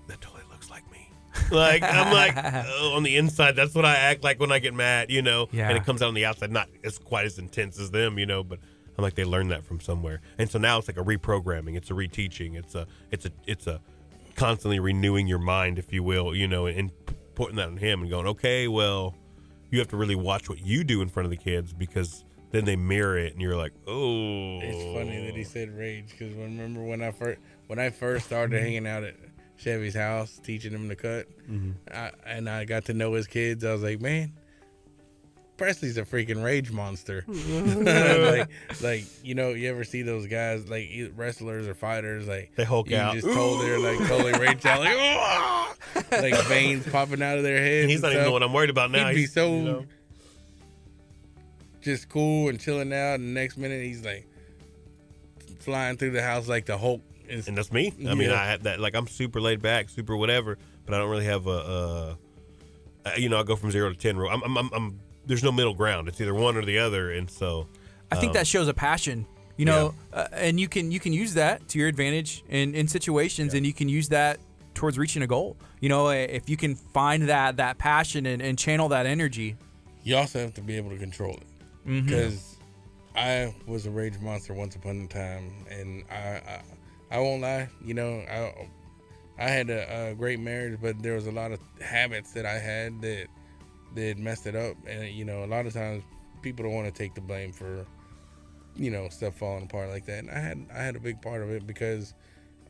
that totally looks like me. Like, I'm like, on the inside, that's what I act like when I get mad, Yeah. And it comes out on the outside, not as quite as intense as them, but I'm like, they learned that from somewhere. And so now it's like a reprogramming, it's a reteaching, it's a constantly renewing your mind, if you will, and putting that on him and going, okay, well, you have to really watch what you do in front of the kids, because then they mirror it, and you're like, oh. It's funny that he said rage, because remember when I first started hanging out at Chevy's house, teaching him to cut, and I got to know his kids, I was like, man, Presley's a freaking rage monster. like you ever see those guys, like wrestlers or fighters, like they Hulk out, just totally rage out, like, oh! Like veins popping out of their heads. And he's not even know what I'm worried about now. He'd be so just cool and chilling out, and the next minute he's like flying through the house like the Hulk. And that's me. I mean, I have that. Like, I'm super laid back, super whatever, but I don't really have I go from 0 to 10. I'm there's no middle ground. It's either one or the other, and so I think that shows a passion, and you can use that to your advantage in situations, and you can use that towards reaching a goal. If you can find that passion and channel that energy. You also have to be able to control it, because I was a rage monster once upon a time, and I won't lie. I had a great marriage, but there was a lot of habits that I had that messed it up, and a lot of times people don't want to take the blame for stuff falling apart like that. And I had a big part of it, because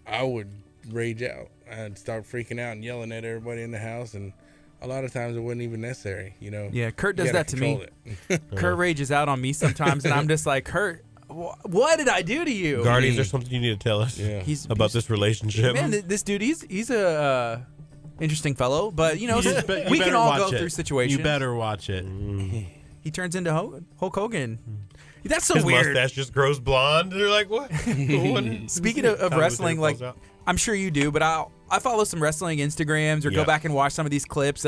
I would rage out. I'd start freaking out and yelling at everybody in the house, and a lot of times it wasn't even necessary. Yeah, Curt You does gotta that to me. control it. Curt rages out on me sometimes, and I'm just like, Curt, what did I do to you? Gardy, is there something you need to tell us Yeah. about this relationship? Man, this dude, he's a interesting fellow, but You we can better all watch go it. through situations. You better watch it. He turns into Hulk Hogan. That's so His weird. mustache just grows blonde. And they're like, what? Speaking of wrestling, like I'm sure you do, but I follow some wrestling Instagrams or go Yeah. back and watch some of these clips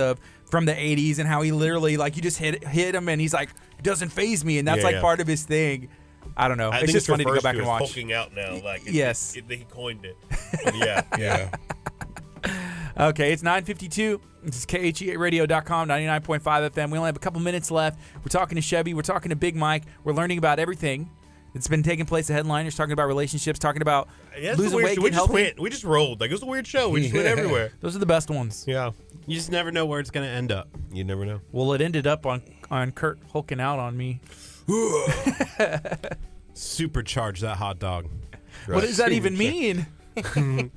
from the 80s and how he literally, like, you just hit him and he's like, it doesn't faze me, and that's Yeah, like yeah. part of his thing. I don't know. I It's think just funny to go refers back and as watch. hulking out now. Like, Yes. he coined it. But yeah. Yeah. Okay, it's 9:52. This is KHEA.com, 99.5 FM. We only have a couple minutes left. We're talking to Chevy. We're talking to Big Mike. We're learning about everything that's been taking place at Headliners, talking about relationships, talking about Yeah, it's losing weird. weight, We getting just healthy. went. We just rolled. Like, it was a weird show. We just went everywhere. Those are the best ones. Yeah. You just never know where it's going to end up. You never know. Well, it ended up on Curt hulking out on me. Supercharge that hot dog. What does that even mean?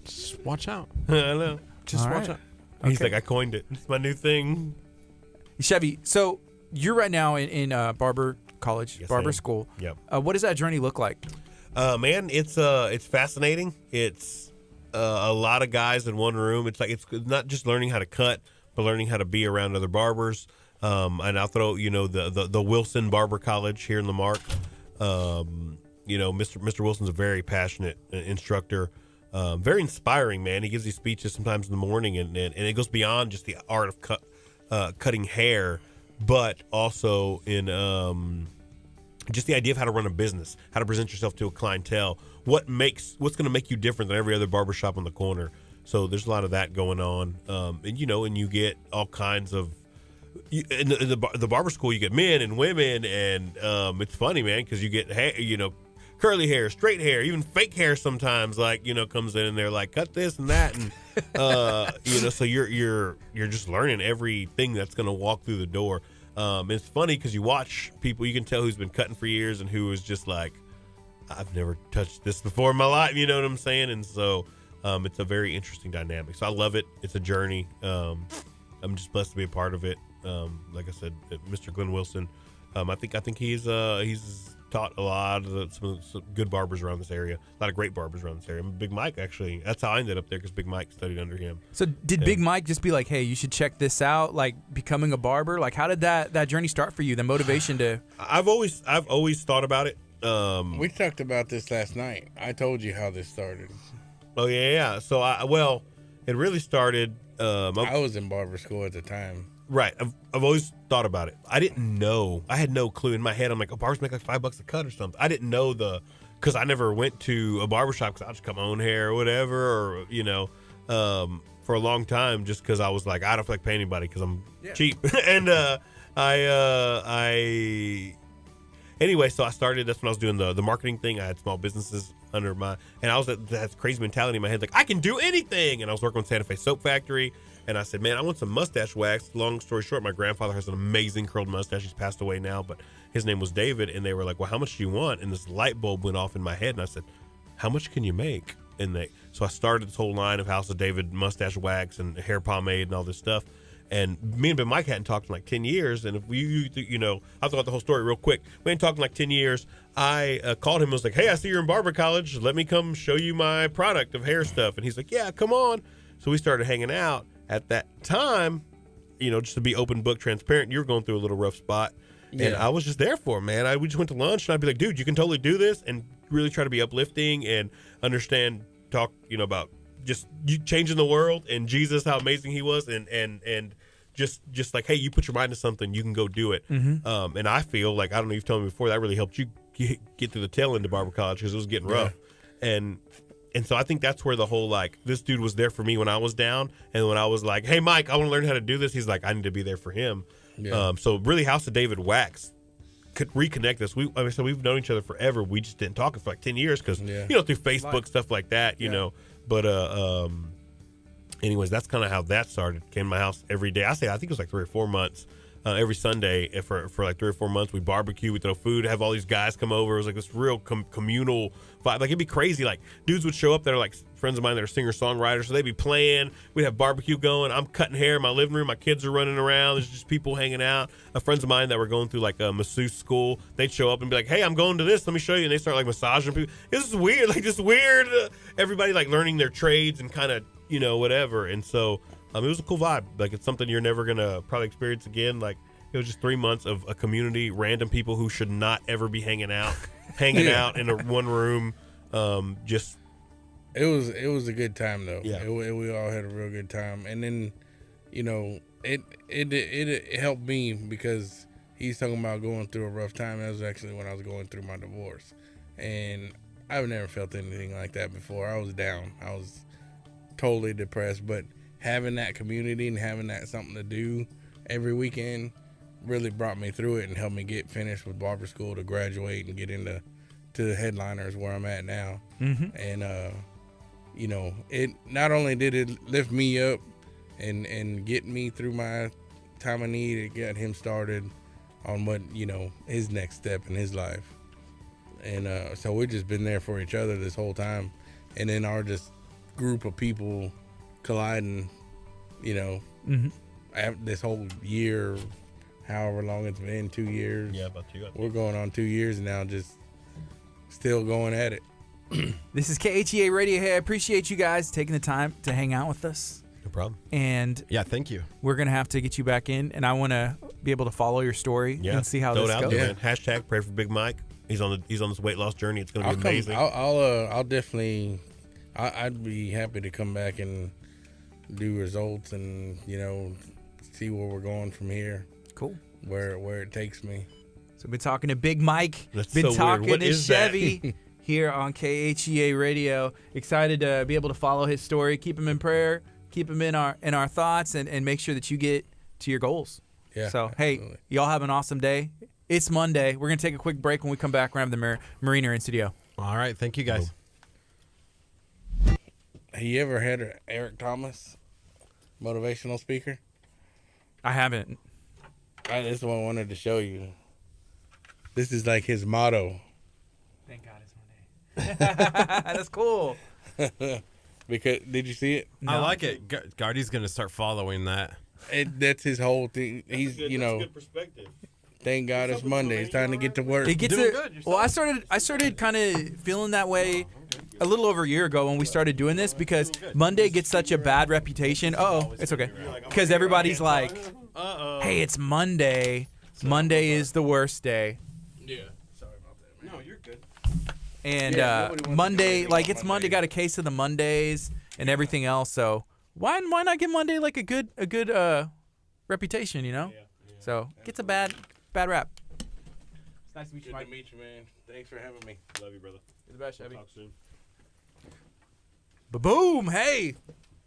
Just watch out. I know. Just All watch right. out. He's Okay. like, I coined it. It's my new thing. Chevy, so you're right now in barber college, Yes, barber I am. school. Yep. What does that journey look like? Man, it's fascinating. It's a lot of guys in one room. It's like it's not just learning how to cut, but learning how to be around other barbers. And I'll throw the Wilson Barber College here in Lamarck. Mr. Wilson's a very passionate instructor. Very inspiring, man. He gives these speeches sometimes in the morning, and it goes beyond just the art of cutting hair, but also in just the idea of how to run a business, how to present yourself to a clientele, what's going to make you different than every other barbershop on the corner. So there's a lot of that going on, and you get all kinds of. In the barber school, you get men and women, and it's funny, man, because you get curly hair, straight hair, even fake hair sometimes, comes in and they're like, cut this and that, and so you're just learning everything that's going to walk through the door. It's funny because you watch people, you can tell who's been cutting for years and who is just like, I've never touched this before in my life, you know what I'm saying? And so it's a very interesting dynamic. So I love it. It's a journey. I'm just blessed to be a part of it. Like I said, Mr. Glenn Wilson, I think he's taught a lot of some good barbers around this area, a lot of great barbers around this area. Big Mike, actually, that's how I ended up there, because Big Mike studied under him. So did Big Mike just be like, hey, you should check this out, like becoming a barber? Like, how did that journey start for you, the motivation to? I've always thought about it. We talked about this last night. I told you how this started. Oh yeah. So it really started. I was in barber school at the time. Right. I've always thought about it. I didn't know. I had no clue. In my head, I'm like, barbers make like $5 a cut or something. I didn't know because I never went to a barbershop because I just cut my own hair or whatever, or, for a long time, just because I was like, I don't feel like paying anybody because I'm cheap. And anyway, so I started, that's when I was doing the marketing thing. I had small businesses under and I was at that crazy mentality in my head, like, I can do anything. And I was working with Santa Fe Soap Factory. And I said, man, I want some mustache wax. Long story short, my grandfather has an amazing curled mustache. He's passed away now, but his name was David. And they were like, well, how much do you want? And this light bulb went off in my head. And I said, how much can you make? So I started this whole line of House of David mustache wax and hair pomade and all this stuff. And me and Big Mike hadn't talked in like 10 years. And if I'll throw out the whole story real quick. We hadn't talked in like 10 years. I called him and was like, hey, I see you're in barber college. Let me come show you my product of hair stuff. And he's like, yeah, come on. So we started hanging out. At that time, just to be open book, transparent, you were going through a little rough spot. And I was just there for him, man. We just went to lunch, and I'd be like, dude, you can totally do this, and really try to be uplifting and understand, talk, about just you changing the world and Jesus, how amazing he was, and just like, hey, you put your mind to something, you can go do it. Mm-hmm. And I feel like, I don't know, you've told me before, that really helped you get through the tail end of barber college, because it was getting rough. And so I think that's where the whole, like, this dude was there for me when I was down. And when I was like, hey, Mike, I want to learn how to do this, he's like, I need to be there for him. Yeah. So really, House of David Wax could reconnect us. So we've known each other forever. We just didn't talk for like 10 years because, through Facebook, stuff like that, you know. But anyways, that's kind of how that started. Came to my house every day. I think it was like 3 or 4 months. Every Sunday for like 3 or 4 months, we barbecue, we throw food, have all these guys come over. It was like this real communal vibe. Like, it'd be crazy. Like, dudes would show up that are like friends of mine that are singer-songwriters, so they'd be playing. We'd have barbecue going. I'm cutting hair in my living room. My kids are running around. There's just people hanging out. Friends of mine that were going through like a masseuse school, they'd show up and be like, hey, I'm going to this. Let me show you. And they start like massaging people. This is weird. Like just weird. Everybody like learning their trades and kind of, whatever. And so it was a cool vibe. Like it's something you're never going to probably experience again. Like it was just 3 months of a community, random people who should not ever be hanging out out in one room. Just It was a good time though. Yeah. We all had a real good time, and then, it helped me because he's talking about going through a rough time. That was actually when I was going through my divorce, and I've never felt anything like that before. I was down. I was totally depressed, but having that community and having that something to do every weekend really brought me through it and helped me get finished with barber school to graduate and get into the headliners where I'm at now. Mm-hmm. And it not only did it lift me up and get me through my time of need, it got him started on what his next step in his life. And so we've just been there for each other this whole time, and then our just group of people colliding, after this whole year, however long it's been, 2 years. Yeah, about 2. We're going on 2 years now, just still going at it. This is KHEA Radio. Hey, I appreciate you guys taking the time to hang out with us. No problem. And Yeah, thank you. we're going to have to get you back in, and I want to be able to follow your story Yeah, and see how throw this it out goes. there, Yeah. man. Hashtag pray for Big Mike. He's on this weight loss journey. It's going to be amazing. I'll definitely. I'd be happy to come back and do results and see where we're going from here, Cool. where it takes me. So we've been talking to Big Mike. That's been so weird. talking What to is that? Chevy here on KHEA Radio. Excited to be able to follow his story. Keep him in prayer. Keep him in our thoughts, and make sure that you get to your goals. Yeah. So, hey, absolutely. y'all have an awesome day. It's Monday. We're going to take a quick break. When we come back, we're going to have the Marina in studio. All right, thank you guys. Have you ever had an Eric Thomas motivational speaker? I haven't. This is what I wanted to show you. This is like his motto. Thank God it's Monday. That's cool. Because did you see it? I No. like it. Gardy's going to start following that. That's his whole thing. He's That's good perspective. thank God it's Monday. It's time to get to work. It gets Doing it. good. Well, I started kind of feeling that way a little over a year ago when we started doing this, because Monday gets such a bad reputation. Oh, it's okay. Because everybody's like, "Hey, it's Monday. Monday is the worst day." Yeah. Sorry about that, man. No, you're good. And Yeah, nobody wants to Monday, do like anything it's on Monday, Mondays. got a case of the Mondays and everything else. So why not give Monday like a good reputation, So it gets a bad rap. It's nice to meet Good to meet you, man. Thanks for having me. Love you, brother. You're the best, Chevy. Talk soon. Ba-boom! Hey,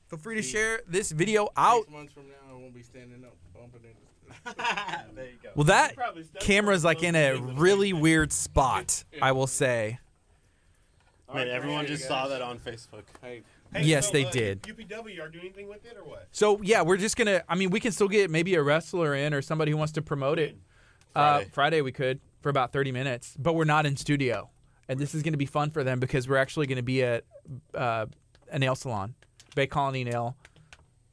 feel free to share this video out. 6 months from now, I won't be standing up bumping into There you go. Well, that camera's like in a really weird spot, I will say. Man, everyone just saw that on Facebook. Hey, Yes, they did. UPW, are doing anything with it or what? So yeah, we're just gonna. I mean, we can still get maybe a wrestler in or somebody who wants to promote it. Friday we could for about 30 minutes, but we're not in studio, and this is gonna be fun for them because we're actually gonna be at a nail salon, Bay Colony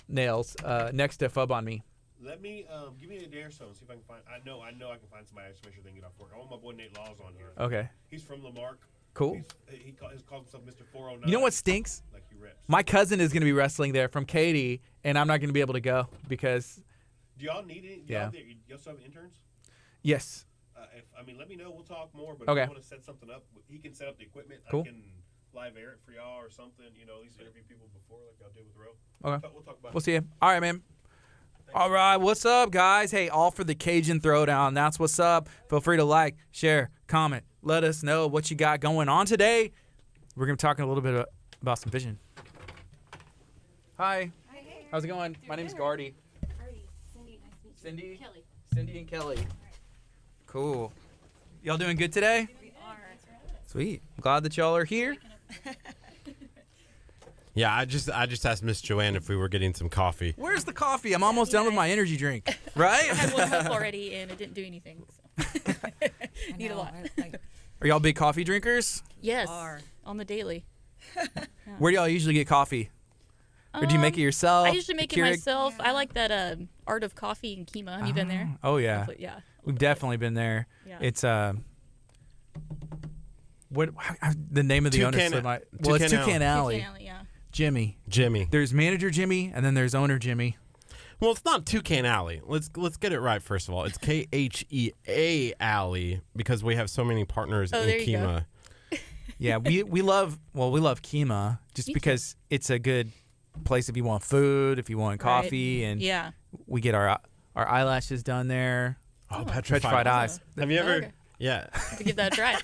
Nails, next to Fub on Me. Let me give me a day or so and see if I can find. I know I can find somebody to make sure they can get off work. I want my boy Nate Laws on here. Okay, He's from Lamarck. cool. He calls himself Mr. 409. You know what stinks? Like he reps. My cousin is gonna be wrestling there from KHEA, and I'm not gonna be able to go because Do y'all need it? Yeah. Y'all still have interns? yes. Let me know. We'll talk more. But Okay. if you want to set something up, he can set up the equipment. Cool. I can live air it for y'all or something. At least interview people before, like y'all did with Ro. Okay. We'll talk about We'll it. see you. All right, man. All right, what's up, guys? Hey, all for the Cajun Throwdown. That's what's up. Feel free to like, share, comment. Let us know what you got going on today. We're going to be talking a little bit about some vision. Hi. Hi. How's it going? My name's Gardy. Gardy. Cindy, nice to meet you. Cindy? Kelly. Cindy and Kelly. Cool. Y'all doing good today? We are. Sweet. Glad that y'all are here. Yeah, I just asked Miss Joanne if we were getting some coffee. Where's the coffee? I'm almost done with my energy drink. Right? I had one cup already and it didn't do anything. So. Need a lot. Are y'all big coffee drinkers? Yes. Are. On the daily. Where do y'all usually get coffee? Or do you make it yourself? I usually make it Keurig? myself. Yeah. I like that Art of Coffee in KHEA. Have you been there? Oh yeah, Definitely, yeah. we've definitely been there. Yeah. It's what the name of the owner? Toucan- Well, it's Toucan Toucan Alley. Toucan Alley, yeah. Jimmy. There's manager Jimmy, and then there's owner Jimmy. Well, it's not Toucan Alley. Let's get it right first of all. It's KHEA Alley because we have so many partners Oh, in there you go. KEMA. Yeah, we love KEMA just Me too. because it's a good place if you want food, if you want coffee, and Yeah. we get our eyelashes done there. Oh, Petrified eyes. Have you ever? Okay. Yeah, Have to give that a try.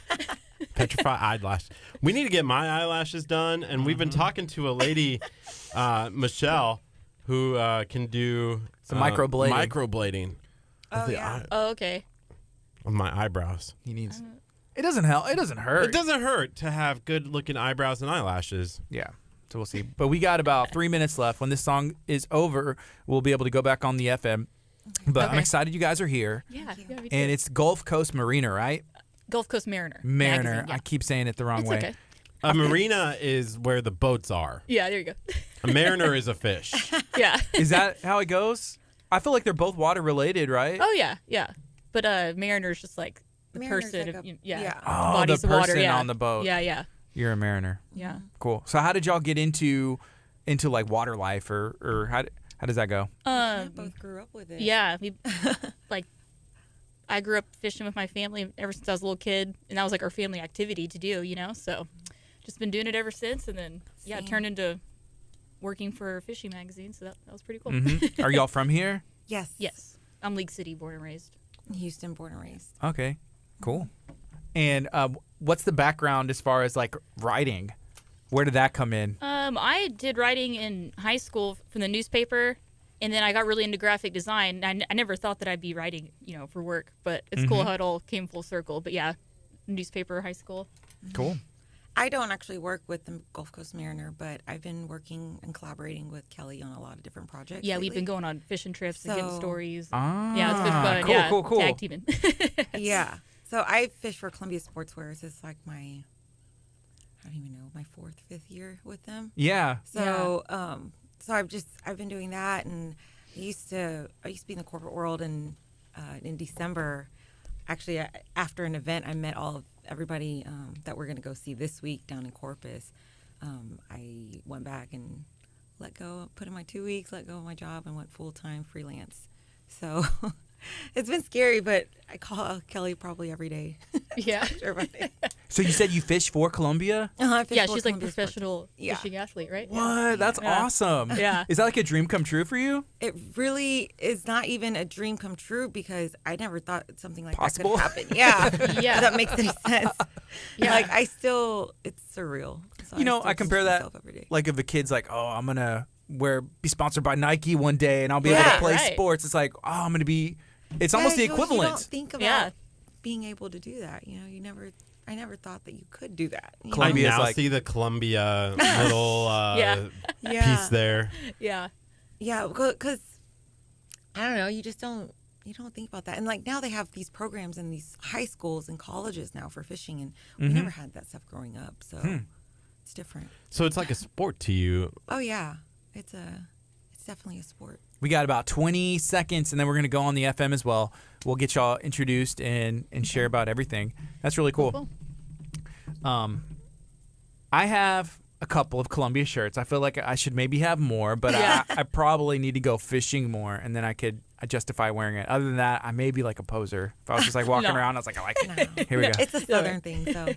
petrified eyelash. We need to get my eyelashes done, and we've been talking to a lady, Michelle, who can do Some microblading. Microblading. Oh, yeah. Oh, okay. Of my eyebrows. He needs. It doesn't help. It doesn't hurt. It doesn't hurt to have good looking eyebrows and eyelashes. Yeah. So we'll see. But we got about 3 minutes left. When this song is over, we'll be able to go back on the FM. But I'm Okay. excited you guys are here. Yeah. Yeah, me too. And it's Gulf Coast Marina, right? Gulf Coast Mariner. Mariner. Magazine, yeah. I keep saying it the wrong It's way. okay. A marina is where the boats are. Yeah, there you go. A mariner is a fish. Yeah. Is that how it goes? I feel like they're both water related, right? Oh, yeah, yeah. But Mariner's just like the Mariner's person, like of, a- yeah. yeah. Oh, bodies the of water, person yeah. on the boat. Yeah, yeah, You're a mariner. yeah. Cool. So how did y'all get into like water life, or how does that go? Both grew up with it. Yeah, we like. I grew up fishing with my family ever since I was a little kid, and that was like our family activity to do, you know. So, just been doing it ever since, and then yeah, it Same. turned into working for a fishing magazine. So that was pretty cool. Mhm. Are y'all from here? Yes. Yes, I'm League City, born and raised. Houston, born and raised. Okay, cool. And what's the background as far as like writing? Where did that come in? I did writing in high school from the newspaper, and then I got really into graphic design. I never thought that I'd be writing, you know, for work, but it's cool how it all came full circle. But yeah, newspaper, high school. Cool. I don't actually work with the Gulf Coast Mariner, but I've been working and collaborating with Kelly on a lot of different projects. Yeah, we've lately. been going on fishing trips and getting So- stories. Ah, Yeah, it's been fun. Cool, yeah, cool. Tag teaming. Yeah. So I fish for Columbia Sportswear. This is like I don't even know, my 4th, 5th year with them. Yeah. So, so I've been doing that, and I used to be in the corporate world, and in December, actually after an event, I met everybody that we're going to go see this week down in Corpus. I went back and put in my 2 weeks, let go of my job, and went full-time freelance. So it's been scary, but I call Kelly probably every day. Yeah. Everybody. So you said you fish for Columbia? I fish Yeah, for she's like Columbia Sportswear. professional Yeah. fishing athlete, right? What? That's Yeah. awesome. Yeah. Is that like a dream come true for you? It really is not even a dream come true because I never thought something like Possible? that could happen. Yeah. Yeah. If that makes any sense. Yeah. Like it's surreal. So You know, still I compare teach that myself every day. like if a kid's like, oh, I'm gonna be sponsored by Nike one day and I'll be able to Yeah, play right. sports. It's like, oh, I'm gonna be. It's almost the You don't equivalent. think about Yeah. being able to do that. You know, I never thought that you could do that. You know? I Columbia's now like- see the Columbia little Yeah. Yeah. piece there. Yeah. Yeah, because I don't know, you don't think about that. And like now they have these programs in these high schools and colleges now for fishing, and we never had that stuff growing up, so it's different. So it's like a sport to you. Oh yeah, it's definitely a sport. We got about 20 seconds, and then we're going to go on the FM as well. We'll get y'all introduced and share about everything. That's really cool. I have a couple of Columbia shirts. I feel like I should maybe have more, but Yeah. I probably need to go fishing more, and then I justify wearing it. Other than that, I may be like a poser. If I was just like walking No. around, I was like, I like it. No. Here we go. It's a southern thing, so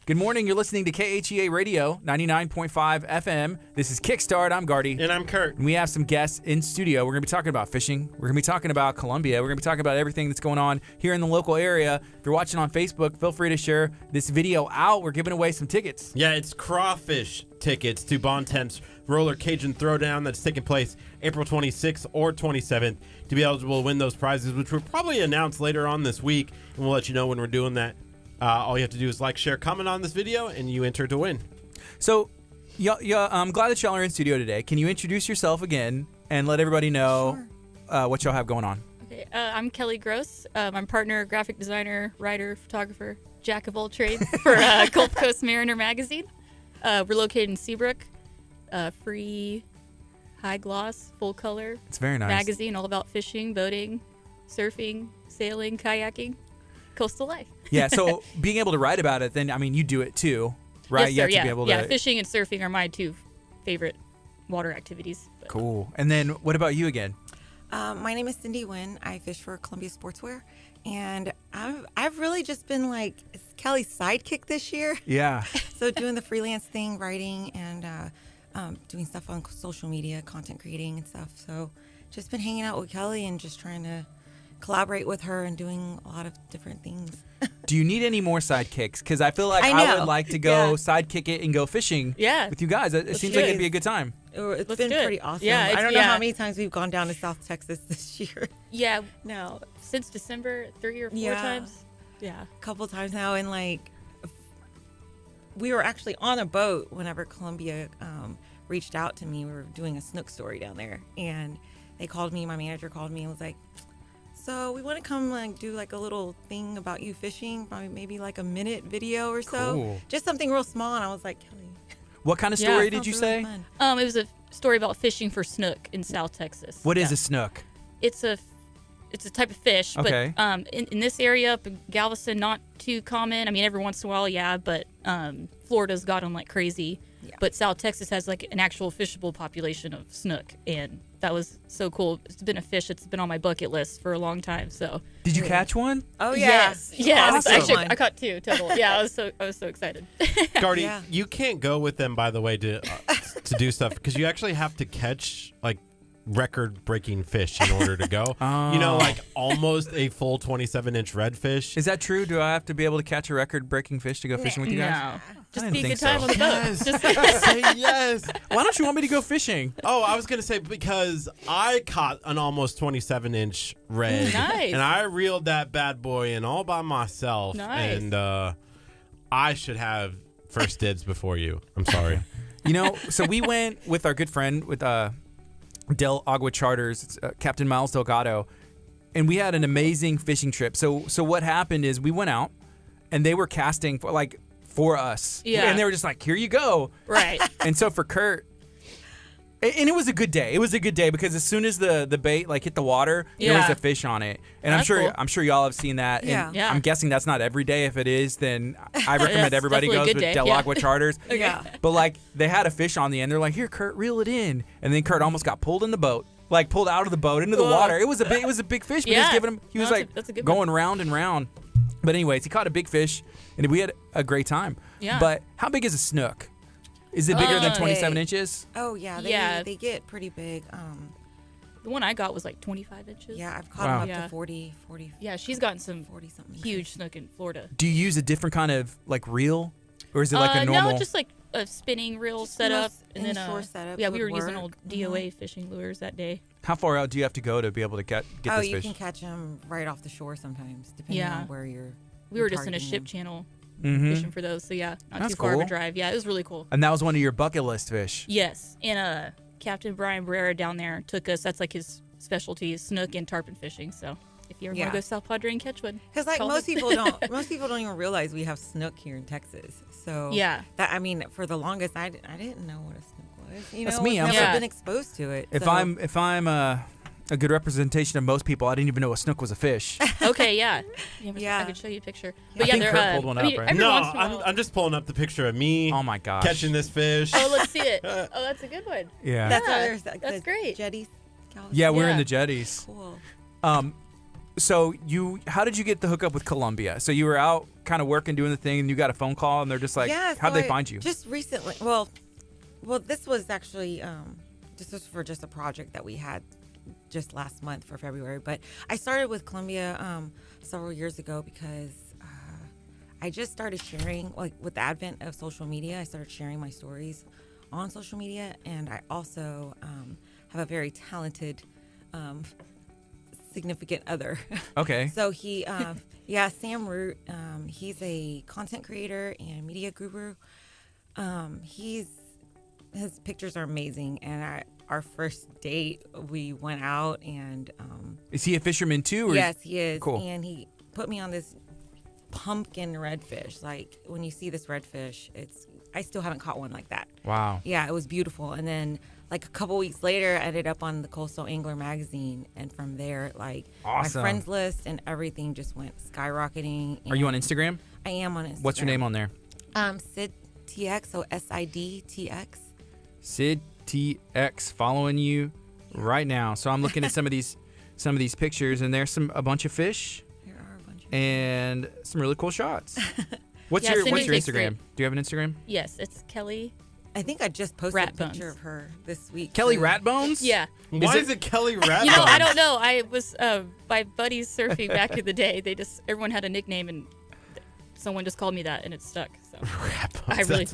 Good morning. You're listening to KHEA Radio, 99.5 FM. This is Kickstart. I'm Gardy. And I'm Kurt. And we have some guests in studio. We're going to be talking about fishing. We're going to be talking about Columbia. We're going to be talking about everything that's going on here in the local area. If you're watching on Facebook, feel free to share this video out. We're giving away some tickets. Yeah, it's crawfish tickets to Bontemps Roller Cajun Throwdown that's taking place April 26th or 27th. To be eligible to win those prizes, which we'll probably announce later on this week, and we'll let you know when we're doing that. All you have to do is like, share, comment on this video, and you enter to win. So, I'm glad that y'all are in studio today. Can you introduce yourself again and let everybody know what y'all have going on? Okay, I'm Kelly Gross. I'm partner, graphic designer, writer, photographer, jack of all trades for Gulf Coast Mariner magazine. We're located in Seabrook. Free, high gloss, full color It's very nice. magazine all about fishing, boating, surfing, sailing, kayaking, coastal life. Yeah, so being able to write about it, then, I mean, you do it too, right? Yes, You sir, have to yeah. be able Yeah, to. fishing and surfing are my two favorite water activities. But Cool. And then what about you again? My name is Cindy Wynn. I fish for Columbia Sportswear, and I've really just been like Kelly's sidekick this year. Yeah. So doing the freelance thing, writing, and doing stuff on social media, content creating and stuff. So just been hanging out with Kelly and just trying to collaborate with her and doing a lot of different things. Do you need any more sidekicks? Because I feel like I I know. would like to go Yeah. sidekick it and go fishing Yeah. with you guys. It seems do like it. it'd be a good time. It's Let's been do it. pretty awesome. Yeah, I it's- don't know yeah. how many times we've gone down to South Texas this year. yeah, No, since December, 3 or 4 Yeah. times. Yeah. a couple times now, and like we were actually on a boat whenever Columbia reached out to me. We were doing a snook story down there, and they called me. My manager called me and was like, "So we want to come like do like a little thing about you fishing, probably maybe like a minute video or so, Cool. just something real small." And I was like, "Kelly, What kind of Yeah. story sounds did you really say? fun." It was a story about fishing for snook in South Texas. What is Yeah. a snook? It's a type of fish, Okay. but in this area up in Galveston, not too common. I mean, every once in a while, yeah, but Florida's got them like crazy. Yeah. But South Texas has like an actual fishable population of snook, and that was so cool. It's been a fish that's been on my bucket list for a long time. So Did you catch one? Oh yeah, yes. Awesome. Actually, I caught 2 total. Yeah, I was so excited. Gardy, Yeah. you can't go with them, by the way, to do stuff because you actually have to catch like record-breaking fish in order to go. You know, like almost a full 27-inch redfish. Is that true? Do I have to be able to catch a record-breaking fish to go fishing with you guys? No, just didn't be a think good time so. on the boat. Yes. Just Say yes. Why don't you want me to go fishing? Oh, I was gonna say because I caught an almost 27-inch red, Nice. and I reeled that bad boy in all by myself. Nice. And I should have first dibs before you. I'm sorry. You know, so we went with our good friend with Del Agua Charters, it's, Captain Miles Delgado, and we had an amazing fishing trip. So what happened is we went out, and they were casting for us. Yeah. And they were just like, here you go. right. And so for Kurt, and it was a good day. It was a good day because as soon as the bait hit the water, there was Yeah. a fish on it. And That's cool. I'm sure y'all have seen that. Yeah. And Yeah. I'm guessing that's not every day. If it is, then I recommend That's everybody definitely a goes good with day. Del Yeah. Agua Charters. Yeah. But they had a fish on the end. They're like, "Here, Kurt, reel it in." And then Kurt almost got pulled in the boat, pulled out of the boat into the Whoa. water. It was a big fish. But he was Yeah. giving him. He No, was that's a good one. going round and round. But anyways, he caught a big fish, and we had a great time. Yeah. But how big is a snook? Is it bigger than 27 inches? Oh yeah, Yeah. they get pretty big. The one I got was like 25 inches. Yeah, I've caught Wow. them up Yeah. to 40. Yeah, she's gotten some 40 something. huge snook in Florida. Do you use a different kind of reel, or is it like a normal? No, just like a spinning reel setup, most and then inshore setups yeah, we would were using work. old DOA fishing lures that day. How far out do you have to go to be able to get Oh, this you fish? can catch them right off the shore sometimes, depending Yeah. on where you're. We were just in a targeting ship them. channel Mhm. fishing for those, so yeah, not That's too far of cool. a drive. Yeah, it was really cool. And that was one of your bucket list fish. Yes, and Captain Brian Barrera down there took us. That's like his specialty, is snook and tarpon fishing. So if you ever Yeah. want to go South Padre and catch one, Because like call most me. people don't, most people don't even realize we have snook here in Texas. So Yeah. that for the longest, I didn't know what a snook was. You That's know, me. I've I'm never so- been exposed to it. If so- I'm a good representation of most people, I didn't even know a snook was a fish. Okay, yeah, Yeah. I could show you a picture. I But yeah, think they're Kurt pulled one I mean, up, right? every No, once in a I'm, while- I'm just pulling up the picture of me Oh my gosh. catching this fish. Oh, let's see it. Oh, that's a good one. Yeah. that's why Yeah, there's like that's the great. jetties. Yeah, we're in Yeah. the jetties. Cool. So how did you get the hookup with Columbia? So you were out kind of working, doing the thing, and you got a phone call, and they're just like, Yeah, how'd so they find you? Just recently. Well, this was actually this was for just a project that we had just last month for February. But I started with Columbia several years ago because I just started sharing, with the advent of social media, I started sharing my stories on social media, and I also have a very talented significant other. Okay. So he, Sam Root, he's a content creator and media guru. His pictures are amazing, and our first date, we went out and Is he a fisherman too? Or yes, he is. Cool. And he put me on this pumpkin redfish. Like when you see this redfish, it's I still haven't caught one like that. Wow. Yeah, it was beautiful. And then like a couple weeks later, I ended up on the Coastal Angler magazine, and from there, like Awesome. my friends list and everything just went skyrocketing. Are you on Instagram? I am on Instagram. What's your name on there? Sid TX, so SIDTX. Sid TX, following you right now. So I'm looking at some of these pictures, and there's a bunch of fish There are a bunch of and some really cool shots. What's Yeah, your send me What's your pics, Instagram? Sid. Do you have an Instagram? Yes, it's Kelly. I think I just posted Rat a picture bones. of her this week. Kelly too. Ratbones? Yeah. Why is it Kelly Rat? You know, I don't know. I was my buddies surfing back in the day. Everyone had a nickname, and someone just called me that, and it stuck. So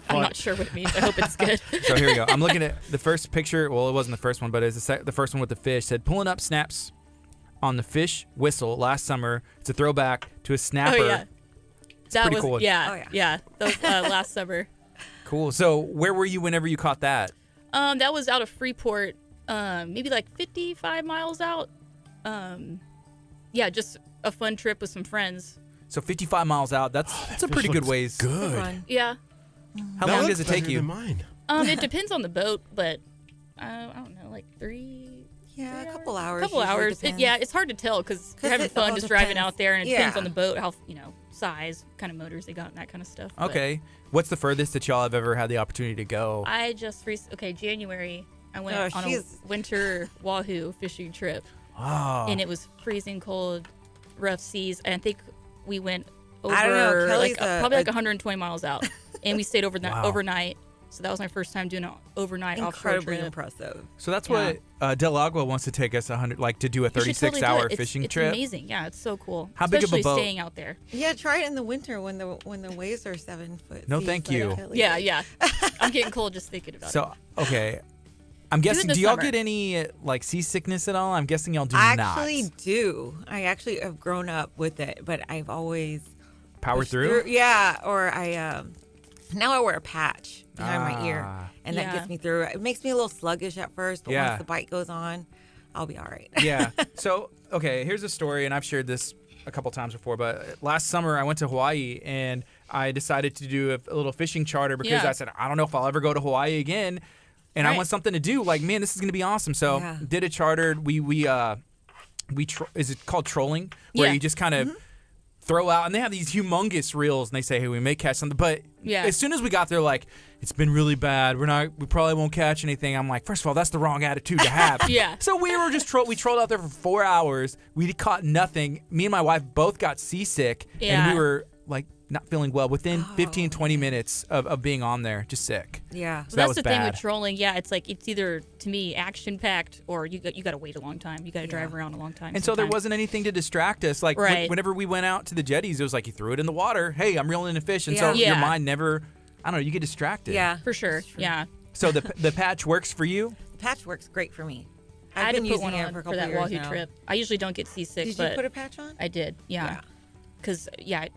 I'm not sure what it means. I hope it's good. So here we go. I'm looking at the first picture. Well, it wasn't the first one, but it's the first one with the fish. Said pulling up snaps on the fish whistle last summer. It's a throwback to a snapper. Oh yeah, that pretty was cool. yeah, Oh, yeah. yeah. That was last summer. Cool. So where were you whenever you caught that? That was out of Freeport, maybe like 55 miles out. Yeah, just a fun trip with some friends. So 55 miles out. That's a pretty good ways. Good. Fun. Yeah. How long does it take you? Mine. It depends on the boat, but I don't know, like 3. Yeah, a couple hours. Couple usually hours. depends. It's hard to tell because you're having it fun all just driving depends. out there, and it depends Yeah. on the boat, how size, kind of motors they got, and that kind of stuff. But Okay. What's the furthest that y'all have ever had the opportunity to go? I just January I went Oh, on a she's- winter wahoo fishing trip, Oh. and it was freezing cold, rough seas, and I think we went over I don't know, like Kelly's probably like 120 miles out, and we stayed Wow. overnight. So that was my first time doing an overnight offshore Incredibly trip. impressive. So that's what Del Agua wants to take us 100, like to do a You should 36 totally do hour it. fishing it's trip. amazing. Yeah, it's so cool. How big of a Especially boat? staying out there. Yeah, try it in the winter when the waves are 7 foot. No, seas, thank like you. Kelly. Yeah. I'm getting cold just thinking about it. So okay, I'm guessing. this Do y'all summer. get any like seasickness at all? I'm guessing y'all do I not. actually do. I actually have grown up with it, but I've always Power pushed through. Yeah, or I now I wear a patch behind my ear, Ah. and that Yeah. gets me through. It makes me a little sluggish at first, but Yeah. once the bite goes on, I'll be all right. Yeah. So okay, here's a story, and I've shared this a couple times before. But last summer I went to Hawaii, and I decided to do a little fishing charter because Yeah. I said I don't know if I'll ever go to Hawaii again, and I Right. want something to do. Like, man, this is gonna be awesome. So Yeah. did a charter. Is it called trolling? Where Yeah. you just kind of throw out, and they have these humongous reels, and they say, hey, we may catch something. But Yeah. as soon as we got there, like, it's been really bad. We probably won't catch anything. I'm like, first of all, that's the wrong attitude to have. Yeah. So we were just we trolled out there for 4 hours. We caught nothing. Me and my wife both got seasick, and Yeah. we were like not feeling well within 15, 20 minutes of being on there, just sick. Yeah. So Well, that that's was the thing bad. with trolling. Yeah, it's like it's either to me action packed or you got to wait a long time. You got to drive around a long time. And so there sometimes. wasn't anything to distract us. Like Right. whenever we went out to the jetties, it was like you threw it in the water. Hey, I'm reeling in a fish, and so Yeah. your Yeah. mind never. I don't know. You get distracted. Yeah. for sure. That's true. Yeah, So the patch works for you. The patch works great for me. I I've had to been put using one it on for a for couple that years wahoo now. trip. I usually don't get seasick, Did you but put a patch on? I did. Yeah. Yeah, because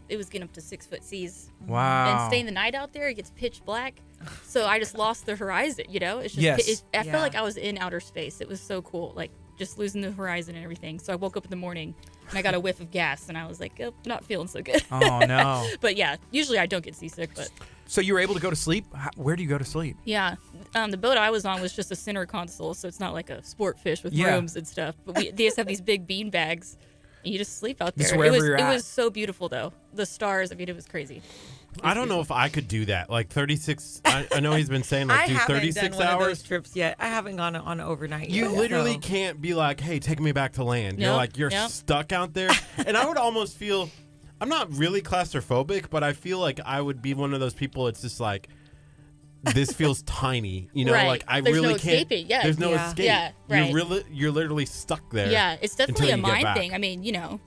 it was getting up to 6 foot seas. Wow. And staying the night out there, it gets pitch black. So I just lost the horizon, It's just, Yes. I Yeah. felt like I was in outer space. It was so cool, like just losing the horizon and everything. So I woke up in the morning and I got a whiff of gas and I was like, oh, not feeling so good. Oh no. But yeah, usually I don't get seasick, but So you were able to go to sleep? Where do you go to sleep? yeah. The boat I was on was just a center console, so it's not like a sport fish with Yeah. rooms and stuff. But they just have these big bean bags. And you just sleep out there. Just wherever you're it at. was so beautiful though. The stars, I mean, it was crazy. I don't know if I could do that. Like 36. I know he's been saying like I do haven't 36 done one of hours. those trips yet. I haven't gone on an overnight. You yet, literally so. can't be like, hey, take me back to land. You're Nope, like, you're yep. stuck out there. And I would almost feel, I'm not really claustrophobic, but I feel like I would be one of those people. It's just like, this feels tiny. Right. Like I There's really no can't. escaping, yeah. There's no Yeah. escape. Yeah, right. You're literally stuck there. Yeah, it's definitely a until you get mind back. thing. I mean,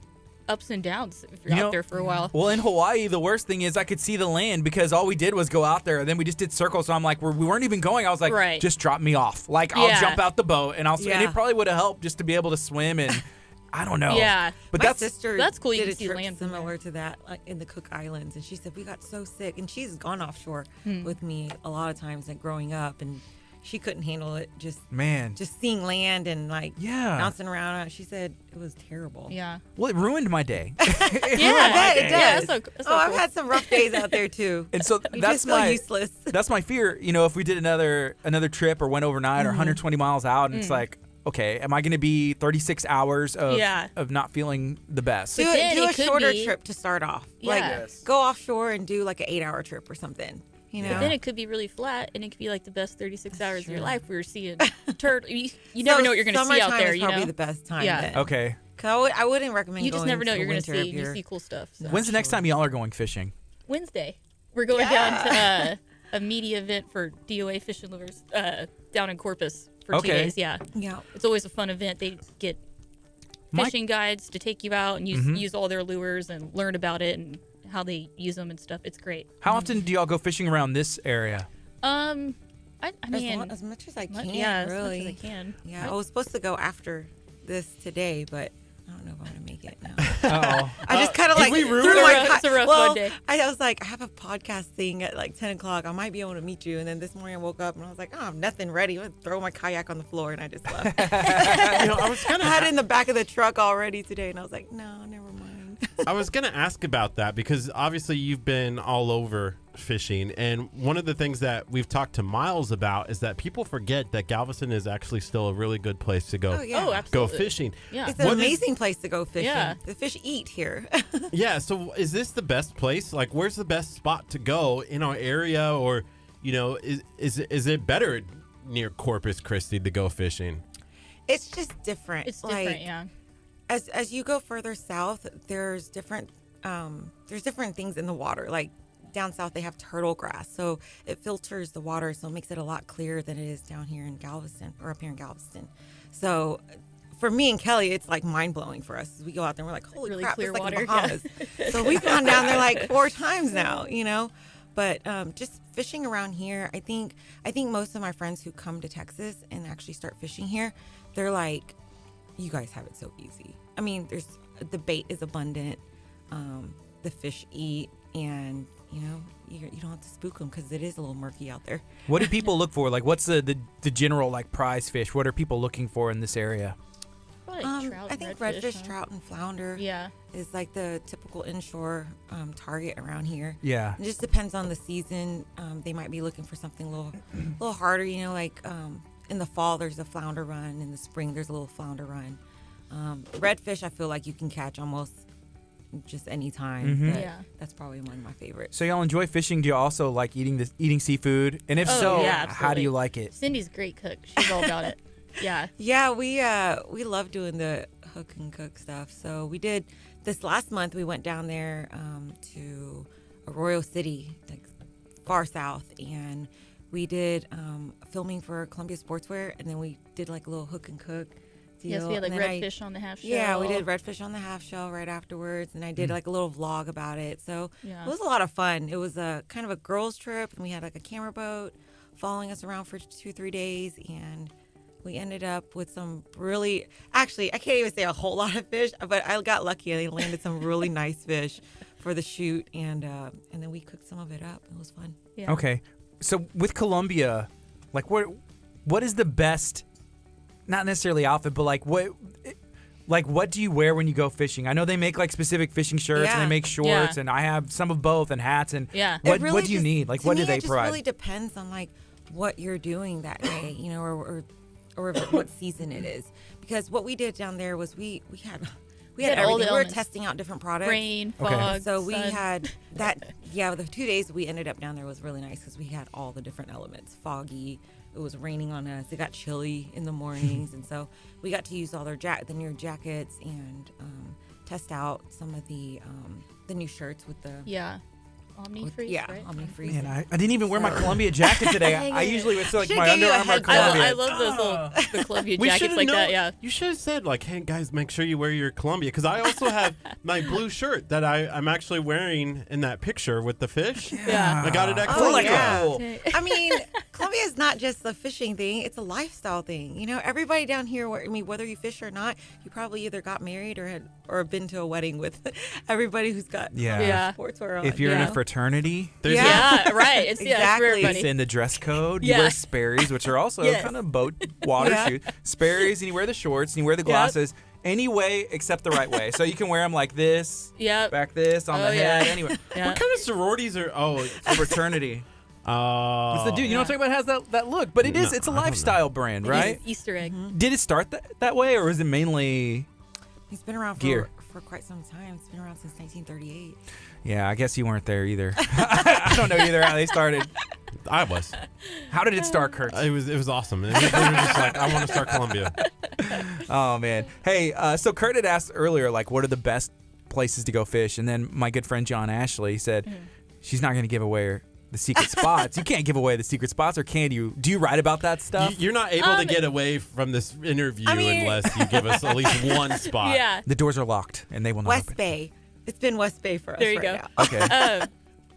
ups and downs if you're You know- out there for a while. Well, in Hawaii, the worst thing is I could see the land because all we did was go out there, and then we just did circles. So I'm like, we weren't even going. I was like, Right. just drop me off. Like I'll Yeah. jump out the boat, and and Yeah. it probably would have helped just to be able to swim. And I don't know. Yeah. But My that's sister that's cool, you did can a see trip land from similar to that in the Cook Islands, and she said we got so sick, and she's gone offshore Hmm. with me a lot of times, like growing up, and she couldn't handle it. Just seeing land and like bouncing around. She said it was terrible. Yeah. Well, it ruined my day. I bet it does. Yeah, that's so I've cool. had some rough days out there too. And so You that's just feel my useless. that's my fear. You know, if we did another trip or went overnight or 120 miles out, and it's like, okay, am I going to be 36 hours of not feeling the best? Do then a it could shorter be- trip to start off. Yeah. Like Yes. go offshore and do like an 8-hour trip or something. You know. But then it could be really flat, and it could be like the best 36 hours of your true. life. We were seeing turtle. You never know what you're going to see out Summertime there. is You probably know, the best time. Yeah. Then. Okay. 'Cause I wouldn't recommend. you just going never know what into you're going to winter see. if You you're- see cool stuff. So. When's the next time y'all are going fishing? Wednesday, we're going down to a media event for DOA fishing lures down in Corpus for 2 Okay. days. Yeah, Yeah. it's always a fun event. They get fishing guides to take you out and use all their lures and learn about it and how they use them and stuff. It's great. How often do y'all go fishing around this area? I mean, as much as I can. yeah, really. as much as I can. Yeah, I was supposed to go after this today, but I don't know if I'm gonna make it now. Uh-oh. I just kind of like we threw ruin my It's a rough well, one day. I was like, I have a podcast thing at like 10 o'clock. I might be able to meet you. And then this morning I woke up and I was like, oh, I have nothing ready. I'm gonna throw my kayak on the floor, and I just left. I was I had it in the back of the truck already today, and I was like, no, never mind. I was going to ask about that because obviously you've been all over fishing. And one of the things that we've talked to Miles about is that people forget that Galveston is actually still a really good place to go, Oh, yeah. Oh, go absolutely. fishing. Yeah. It's an What is- amazing place to go fishing. Yeah. The fish eat here. Yeah. So is this the best place? Like, where's the best spot to go in our area? Or, is it better near Corpus Christi to go fishing? It's just different. It's different, Like, yeah. As you go further south, there's different things in the water. Like down south, they have turtle grass, so it filters the water, so it makes it a lot clearer than it is down here in Galveston or up here in Galveston. So for me and Kelly, it's like mind blowing for us. We go out there and we're like, holy Really crap, clear it's like water, the Bahamas. So we've gone down there like 4 times now, But just fishing around here, I think most of my friends who come to Texas and actually start fishing here, they're like, you guys have it so easy. I mean, the bait is abundant, the fish eat, and you don't have to spook them because it is a little murky out there. What do people look for? Like, what's the general like prize fish? What are people looking for in this area? Probably trout I and think redfish, redfish, huh? trout, and flounder Yeah. is like the typical inshore target around here. Yeah. It just depends on the season. They might be looking for something a little harder. Like in the fall, there's a flounder run. In the spring, there's a little flounder run. Redfish, I feel like you can catch almost just any time. But Yeah. that's probably one of my favorites. So y'all enjoy fishing? Do you also like eating seafood? And if Oh, so, yeah, how do absolutely. you like it? Cindy's a great cook. She's all about it. Yeah. Yeah, we love doing the hook and cook stuff. So we did this last month. We went down there to Arroyo City, like far south, and we did filming for Columbia Sportswear, and then we did like a little hook and cook deal. Yes, we had like And then redfish on the half shell. Yeah, we did redfish on the half shell right afterwards, and I did like a little vlog about it. So Yeah. it was a lot of fun. It was a kind of a girls' trip, and we had like a camera boat following us around for 2-3 days, and we ended up with some really, actually, I can't even say a whole lot of fish, but I got lucky. I landed some really nice fish for the shoot, and then we cooked some of it up. It was fun. Yeah. Okay. So with Columbia, like what is the best, not necessarily outfit, but like what do you wear when you go fishing? I know they make like specific fishing shirts and Yeah. they make shorts, Yeah. and I have some of both and hats and Yeah. What It really what do you just- need? Like to what do me, they it just provide? really depends on like what you're doing that day, or what season it is. Because what we did down there was we had had all everything. the We were elements. testing out different products. Rain, Okay. fog, So we sun. had that. Yeah, the 2 days we ended up down there was really nice because we had all the different elements. Foggy. It was raining on us. It got chilly in the mornings, and so we got to use all their the new jackets and test out some of the new shirts with the Yeah. Omni freeze, right? Omni Freeze. Man, I didn't even wear my Columbia jacket today. I usually it's like Should've my gave you Under a Armour heads up. Columbia. I love those little the Columbia We jackets should've like known- that. Yeah. You should have said, like, hey, guys, make sure you wear your Columbia. Because I also have my blue shirt that I'm actually wearing in that picture with the fish. Yeah. I got it at Oh, Columbia. yeah. I mean, Columbia is not just a fishing thing; it's a lifestyle thing. Everybody down here, whether you fish or not, you probably either got married or had or been to a wedding with everybody who's got Yeah. sportswear on. If you're in you a know? fraternity, Yeah, right. It's, yeah, it's for Exactly. everybody. it's in the dress code. You Yeah. wear Sperry's, which are also Yes. kind of boat water Yeah. shoes. Sperry's, and you wear the shorts, and you wear the glasses. Any way except the right way. So you can wear them like this, Yep. back this, on Oh, the head. yeah. Anyway, Yeah. What kind of sororities are? Oh, a fraternity. oh, It's the dude. You know what I'm talking about? It has that look. But it is. No, It's a I don't know. lifestyle brand, right? It's Easter egg. Did it start that way, or was it mainly? He's been around Gear. for quite some time. It's been around since 1938. Yeah, I guess you weren't there either. I don't know either how they started. I was. How did it start, Kurt? It was awesome. And we were just like, I want to start Columbia. Oh man. Hey, so Kurt had asked earlier, like, what are the best places to go fish? And then my good friend John Ashley said, she's not going to give away the secret spots. You can't give away the secret spots, or can you? Do you write about that stuff? You're not able to get away from this interview I mean- unless you give us at least one spot. Yeah. The doors are locked, and they will not West open. Bay. It's been West Bay for us There you right go. now. Okay.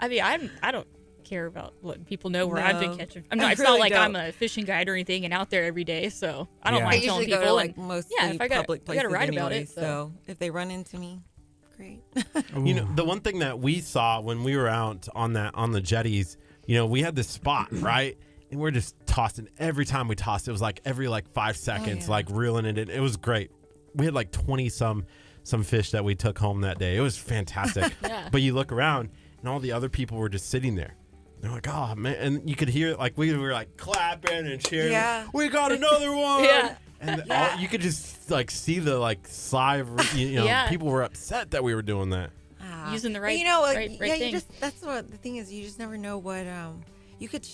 I mean, I don't care about letting people know where I've been No. catching. I'm not, I it's really not like don't. I'm a fishing guide or anything and out there every day, so I don't Yeah. I mind telling usually go people. to like and mostly yeah, if I got public I places got to write about anyway, it. So if they run into me, great. You know, the one thing that we saw when we were out on the jetties, you know, we had this spot, right? And we're just tossing. Every time we tossed, it was like every 5 seconds, yeah. like reeling it in. It was great. We had like 20 some fish that we took home that day. It was fantastic. Yeah. But you look around and all the other people were just sitting there. They're like, oh man, and you could hear like we were like clapping and cheering. Yeah. We got another one. Yeah. And Yeah. you could just like see the sigh of you know Yeah. people were upset that we were doing that. Using the But right- you know, right yeah, thing. you just that's what the thing is. You just never know what you could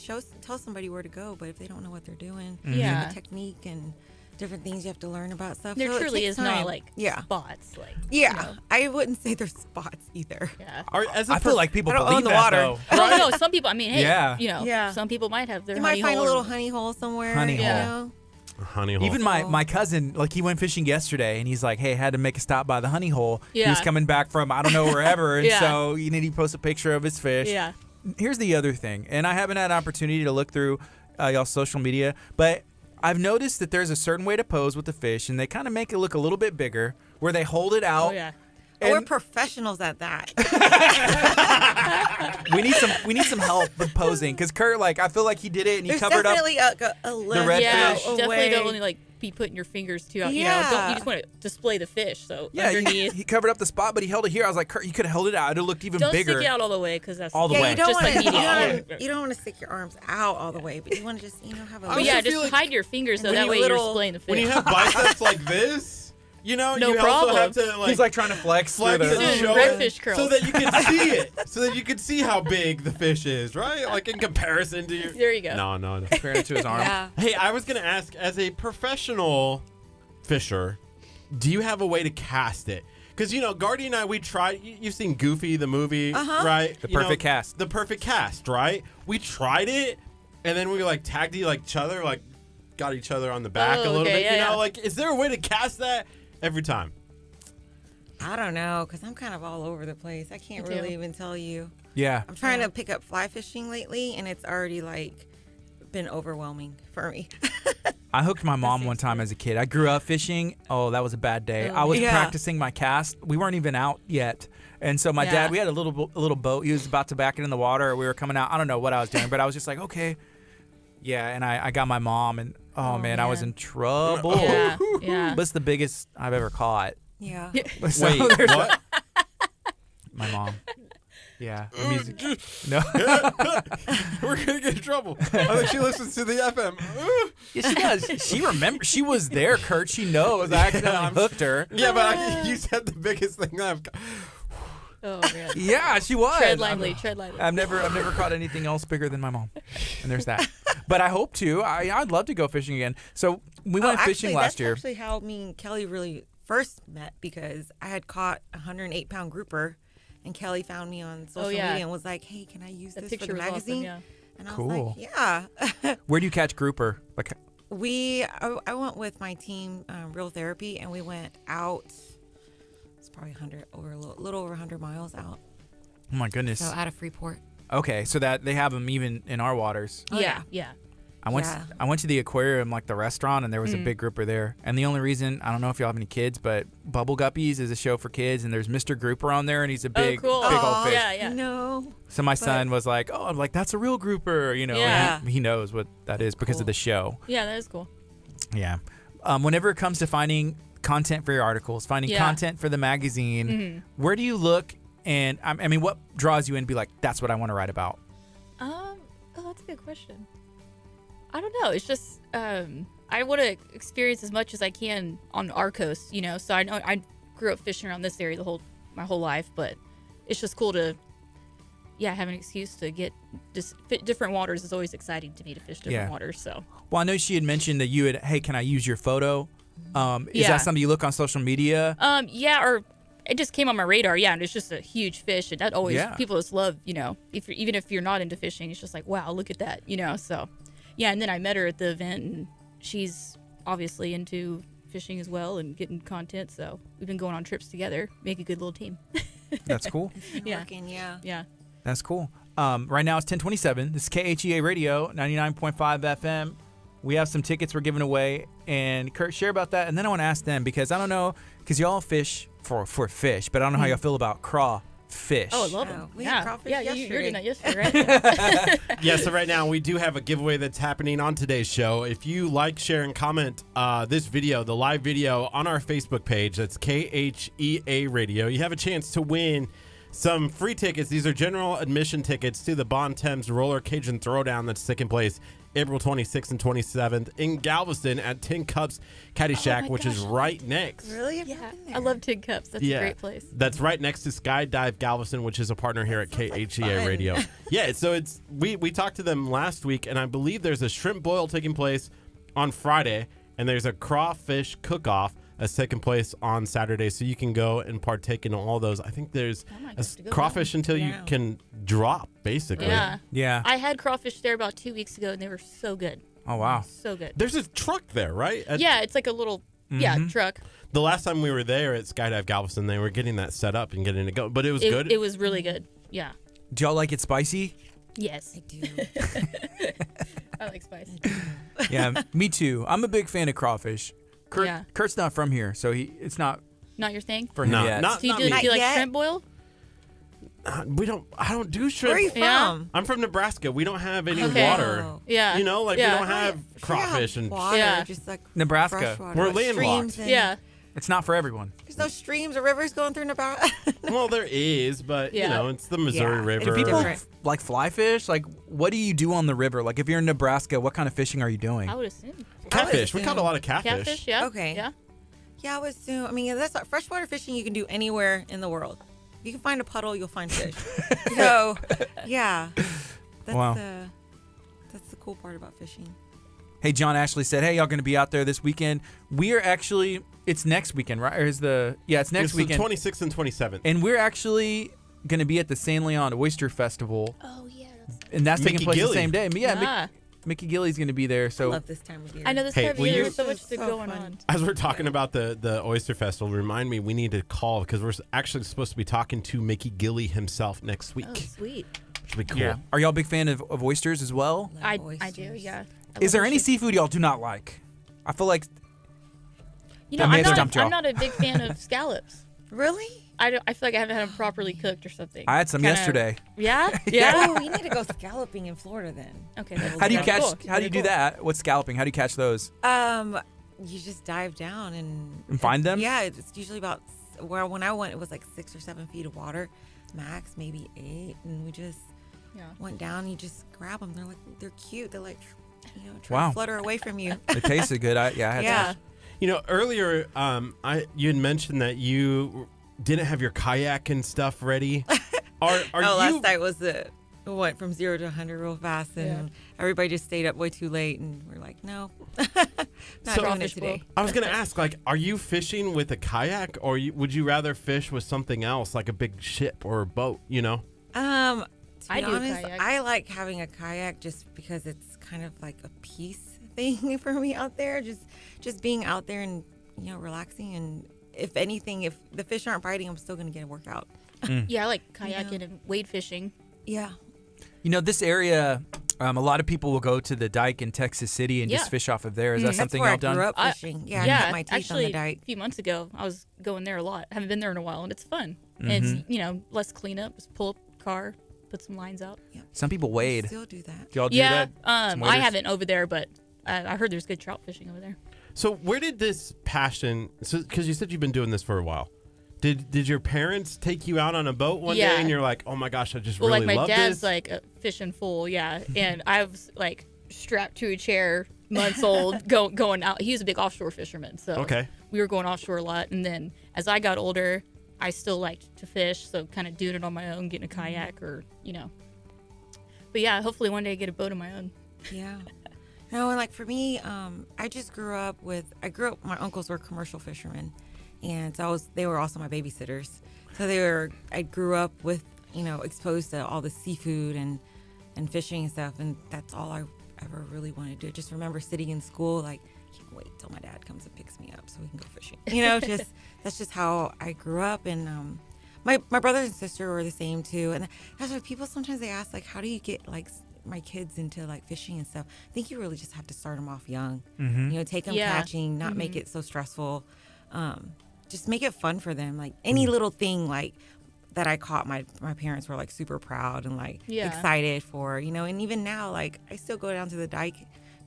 tell somebody where to go, but if they don't know what they're doing, Yeah. the technique and different things you have to learn about stuff. there so it truly takes is time. not like yeah, spots. Like yeah. you know. I wouldn't say there's spots either. Yeah. I feel like people I don't believe own the that water. though. Oh no, some people. I mean, hey, Yeah. you know, Yeah. some people might have their You honey might find a hole little and- honey hole somewhere. Honey you hole. know? Honey hole. Even my cousin, like he went fishing yesterday, and he's like, "Hey, had to make a stop by the honey hole." He was Yeah. coming back from I don't know wherever, and Yeah. so he posts a picture of his fish. Yeah. Here's the other thing, and I haven't had an opportunity to look through y'all's social media, but I've noticed that there's a certain way to pose with the fish, and they kind of make it look a little bit bigger, where they hold it out. Oh yeah. Oh, we're And professionals at that. we need some help with posing, because Kurt, like, I feel like he did it, and he There's covered up. definitely a list red Yeah, fish. definitely away. don't want to like be putting your fingers too out. You know, Yeah. you just want to display the fish. So Yeah, underneath, he covered up the spot, but he held it here. I was like, Kurt, you could have held it out. It would have looked even don't bigger. stick it out all the way because that's All the Yeah, way. you don't Just want like to. medium. You don't want to stick your arms out all the way, but you want to just have a. I But yeah, also just feel like hide your fingers so when that you way you're little- displaying the fish. when you have biceps like this, you know, No you problem. also have to like He's like trying to flex flex through and the. Doing show redfish it curls. so that you can see it, so that you can see how big the fish is, right? Like in comparison to your. There you go. No. Comparing it to his arm. Yeah. Hey, I was gonna ask, as a professional fisher, do you have a way to cast it? Because you know, Gardy and I, we tried. You've seen Goofy the movie, right? The You know, perfect cast. The perfect cast, right? We tried it, and then we like tagged each other, like got each other on the back a Oh, little okay, bit. yeah, You know, yeah. like is there a way to cast that every time? I don't know, because I'm kind of all over the place. I can't Me too. really even tell you. Yeah. I'm trying to pick up fly fishing lately, and it's already like been overwhelming for me. I hooked my mom one time as a kid. I grew up fishing. Oh, that was a bad day. Oh, I was yeah. practicing my cast. We weren't even out yet. And so my Yeah. dad, we had a little boat. He was about to back it in the water. We were coming out. I don't know what I was doing, but I was just like, okay. Yeah, and I got my mom, and oh, man, I was man. in trouble. Yeah, yeah. But it's the biggest I've ever caught. Yeah. So Wait, there's what? my mom. Yeah. the music. No. We're gonna get in trouble. I think she listens to the FM. Yeah, she does. She remembers. She was there, Kurt. She knows. I accidentally hooked her. Yeah, but you said the biggest thing that I've got. Oh man. Yeah, she was. Tread lightly. Tread lightly. I've never caught anything else bigger than my mom, and there's that. But I hope to. I'd love to go fishing again. So we went fishing actually, last that's year. actually how me and Kelly really first met, because I had caught a 108-pound grouper, and Kelly found me on social yeah. media and was like, "Hey, can I use That this for picture the was awesome, magazine?" yeah. And I was Cool. like, "Yeah." Where do you catch grouper? Like, I went with my team, Real Therapy, and we went out. It's probably a little over 100 miles out. oh my goodness. So out of Freeport. Okay, so that they have them even in our waters. Oh, yeah, yeah. I went to the aquarium, like the restaurant, and there was a big grouper there. And the only reason, I don't know if y'all have any kids, but Bubble Guppies is a show for kids, and there's Mr. Grouper on there, and he's a big, cool. big old fish. Yeah. No. So my son was like, "Oh, I'm like, that's a real grouper," you know. Yeah. And he knows what that is because of the show. Yeah, that is cool. Yeah. Whenever it comes to finding content for your articles, finding content for the magazine, where do you look? And I mean, what draws you in? Be like, that's what I want to write about. Oh, that's a good question. I don't know. It's just I want to experience as much as I can on our coast, you know. So I know I grew up fishing around this area my whole life, but it's just cool to have an excuse to get just different waters. Is always exciting to me to fish different waters. So well, I know she had mentioned that you had, hey, can I use your photo? Is that something you look on social media? Or it just came on my radar. Yeah, and it's just a huge fish, and that always people just love, you know. Even if you're not into fishing, it's just like, wow, look at that, you know. So yeah, and then I met her at the event, and she's obviously into fishing as well and getting content. So we've been going on trips together, make a good little team. That's cool. Working, yeah. That's cool. Right now it's 10:27. This is KHEA Radio, 99.5 FM. We have some tickets we're giving away, and Curt, share about that. And then I want to ask them, because I don't know, because y'all fish for fish, but I don't know how y'all feel about crawfish. Oh, I love them. We had crawfish yesterday. You're doing that yesterday, right? Yeah, so right now we do have a giveaway that's happening on today's show. If you like, share, and comment this video, the live video on our Facebook page, that's KHEA Radio, you have a chance to win some free tickets. These are general admission tickets to the Bon Thames Roller Cajun Throwdown that's taking place April 26th and 27th in Galveston at Tin Cups Caddy Shack, which is right next. Really? I love Tin Cups. That's a great place. That's right next to Skydive Galveston, which is a partner here at KHEA Radio. Yeah, so it's we talked to them last week, and I believe there's a shrimp boil taking place on Friday, and there's a crawfish cook-off that's taking place on Saturday, so you can go and partake in all those. I think there's crawfish until you can drop, basically. Yeah. I had crawfish there about 2 weeks ago, and they were so good. Oh, wow. So good. There's a truck there, right? It's like a little truck. The last time we were there at Skydive Galveston, they were getting that set up and getting it going, but it was good. It was really good. Yeah. Do y'all like it spicy? Yes. I do. I like spice. Yeah, me too. I'm a big fan of crawfish. Kurt's not from here, so it's not your thing for him yet. Do you like shrimp boil? I don't do shrimp. Where are you from? I'm from Nebraska. We don't have any Okay. water. Yeah. You know, like we don't have crawfish and water, just like Nebraska. fresh water, We're like landlocked. streams and- Yeah. It's not for everyone. There's no streams or rivers going through Nebraska. Well, there is, but you know, it's the Missouri Yeah. River. And people Different. like fly fish. Like, what do you do on the river? Like, if you're in Nebraska, what kind of fishing are you doing? I would assume. Catfish. We caught a lot of catfish. Catfish, yeah. Okay. Yeah. Yeah, I would assume. I mean, that's like freshwater fishing you can do anywhere in the world. If you can find a puddle, you'll find fish. So, yeah, that's Wow. that's the cool part about fishing. Hey, John Ashley said, hey, y'all going to be out there this weekend? We are actually, it's next weekend, right? Or it's next It's weekend. the 26th and 27th. And we're actually going to be at the San Leon Oyster Festival. Oh yeah. And that's taking Mickey place Gilly. the same day. Yeah, Yeah. Mickey Gilly's going to be there. I So love this time of year. I know this Hey, time of will year. you- There's so much So going fun. on. As we're talking about the Oyster Festival, remind me we need to call because we're actually supposed to be talking to Mickey Gilly himself next week. Oh, sweet. Which will be cool. yeah. Are y'all a big fan of oysters as well? Love I oysters. do. Yeah. I Is love there any oysters. seafood y'all do not like? I feel like You know, I may I'm have stumped y'all. not a big fan of scallops. Really? I feel like I haven't had them properly cooked or something. I had some Kinda- yesterday. Yeah. Yeah. Oh, we need to go scalloping in Florida then. Okay. That's How do you pretty catch? cool. How do you do that? What's scalloping? How do you catch those? You just dive down and find them? Yeah, it's usually about. Well, when I went, it was like 6 or 7 feet of water, max maybe 8, and we just went down. You just grab them. They're cute. They're like, trying Wow. to flutter away from you. It tasted good. I had Yeah. some. You know, earlier you had mentioned that you didn't have your kayak and stuff ready. Are you? Last night was went from 0 to 100 real fast, and everybody just stayed up way too late, and we're like, no, not doing it today. I was gonna ask, like, are you fishing with a kayak, or would you rather fish with something else, like a big ship or a boat? You know. To I be do honest, kayak. I like having a kayak just because it's kind of like a peace thing for me out there. Just being out there and relaxing, and if anything, if the fish aren't biting, I'm still gonna get a workout. Yeah, I like kayaking and wade fishing. Yeah. This area, A lot of people will go to the dike in Texas City and just Yeah. fish off of there. Is that That's something where y'all I done? grew up fishing. Yeah, I cut my teeth actually, on the dike. a few months ago, I was going there a lot. Haven't been there in a while, and it's fun. And it's, less cleanup. Just pull up car, put some lines out. Some people wade. Still do that. Do y'all do Yeah, that? Some I waders? haven't over there, but I heard there's good trout fishing over there. So where did this passion? Because you said you've been doing this for a while. Did your parents take you out on a boat one day Yeah. and you're like, oh my gosh, I just Well, really like my love dad's this? like a fishing fool, and I was like strapped to a chair, months old, going out. He was a big offshore fisherman, so Okay. we were going offshore a lot. And then as I got older, I still liked to fish, so kind of doing it on my own, getting a kayak or But yeah, hopefully one day I get a boat of my own. Yeah. No, and like for me, I just grew up. My uncles were commercial fishermen, and so they were also my babysitters. So I grew up with, exposed to all the seafood and fishing and stuff, and that's all I ever really wanted to do. Just remember sitting in school, like, can't wait till my dad comes and picks me up so we can go fishing. That's just how I grew up, and my brothers and sister were the same too. And that's why people sometimes they ask, like, how do you get like my kids into like fishing and stuff? I think you really just have to start them off young. Take them catching, not make it so stressful. Just make it fun for them. Like any little thing like that I caught, my parents were like super proud and like excited for, and even now, like I still go down to the dike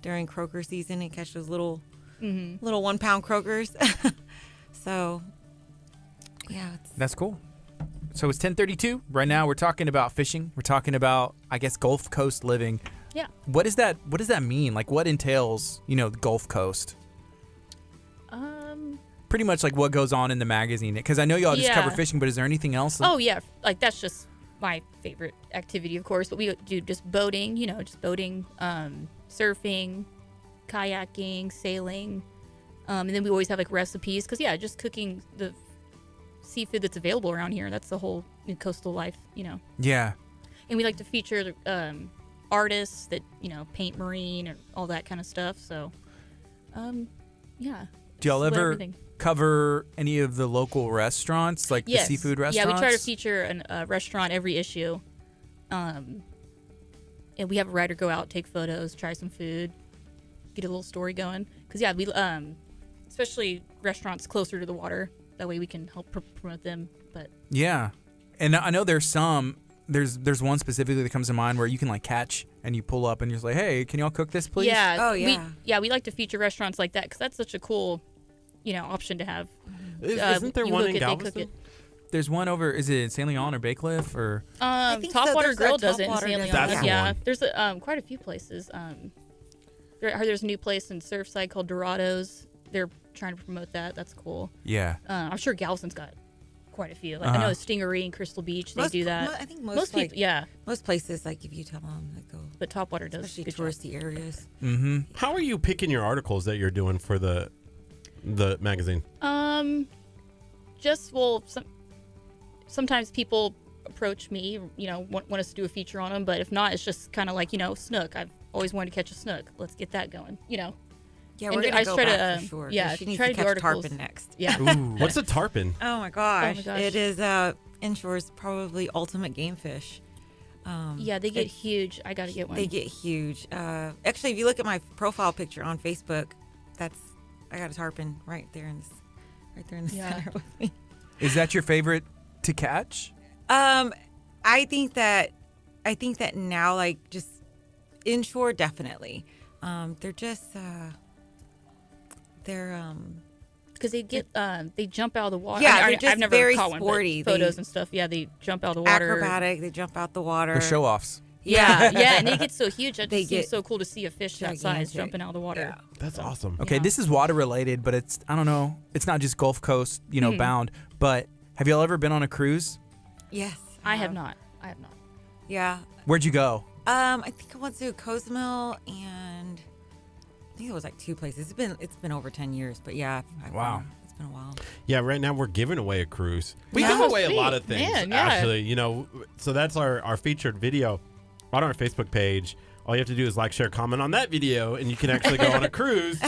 during croaker season and catch those little 1 pound croakers. So yeah. That's cool. So it's 10:32. Right now we're talking about fishing. We're talking about, I guess, Gulf Coast living. Yeah. What does that mean? Like what entails, the Gulf Coast? Pretty much like what goes on in the magazine. Because I know y'all just cover fishing, but is there anything else? Oh yeah, like that's just my favorite activity, of course. But we do just boating, surfing, kayaking, sailing, and then we always have like recipes. Because just cooking the seafood that's available around here. That's the whole coastal life, Yeah. And we like to feature artists that paint marine and all that kind of stuff. So, yeah. Do y'all Split ever everything. cover any of the local restaurants, like the seafood restaurants? Yeah, we try to feature a restaurant every issue. And we have a writer go out, take photos, try some food, get a little story going. Because, we especially restaurants closer to the water. That way we can help promote them. But Yeah. And I know there's one specifically that comes to mind where you can like catch and you pull up and you're just like, hey, can y'all cook this, please? yeah, Oh, yeah. we like to feature restaurants like that because that's such a cool, option to have. Isn't there you one hook in it, they cook Galveston? it. There's one over, is it San Leon or Bay Cliff or? think so. Topwater There's Grill that does it in Topwater San does Leon. it. That's the one. There's quite a few places. There's a new place in Surfside called Dorados. They're trying to promote that. That's cool. Yeah. I'm sure Galveston's got quite a few. Like I know Stingery and Crystal Beach, they do that. I think most people, yeah. Most places, like if you tell them, like go, But Topwater does especially good job. touristy areas. Mm-hmm. How are you picking your articles that you're doing for the magazine? Sometimes people approach me, want us to do a feature on them. But if not, it's just kind of like snook. I've always wanted to catch a snook. Let's get that going. Yeah, And we're gonna I go try back to, for sure. yeah, she needs try to to do catch articles. tarpon next. Yeah. Ooh. What's a tarpon? Oh my gosh, gosh. it is inshore's probably ultimate game fish. Yeah, they get huge. I gotta get one. They get huge. Actually, if you look at my profile picture on Facebook, I got a tarpon right there in the center with me. Is that your favorite to catch? I think that now, like just inshore, definitely. They're just because they get they jump out of the water. Yeah, I mean, they're just I've never very caught one, but sporty. photos and stuff. Yeah, they jump out of the water. acrobatic. They jump out the water. They're show-offs. Yeah, and they get so huge. It They just seems get so cool to see a fish that size gigantic. jumping out of the water. Yeah. That's awesome. Okay, Yeah. this is water related, but it's, I don't know, it's not just Gulf Coast, bound. But have y'all ever been on a cruise? Yes, I have not. Yeah. Where'd you go? I think I went to Cozumel and I think it was like 2 places. It's been over 10 years, but yeah. Wow. It's been a while. Yeah, right now we're giving away a cruise. We Yeah. give away a Sweet. lot of things, Man, yeah. actually. So that's our featured video on our Facebook page. All you have to do is like, share, comment on that video, and you can actually go on a cruise,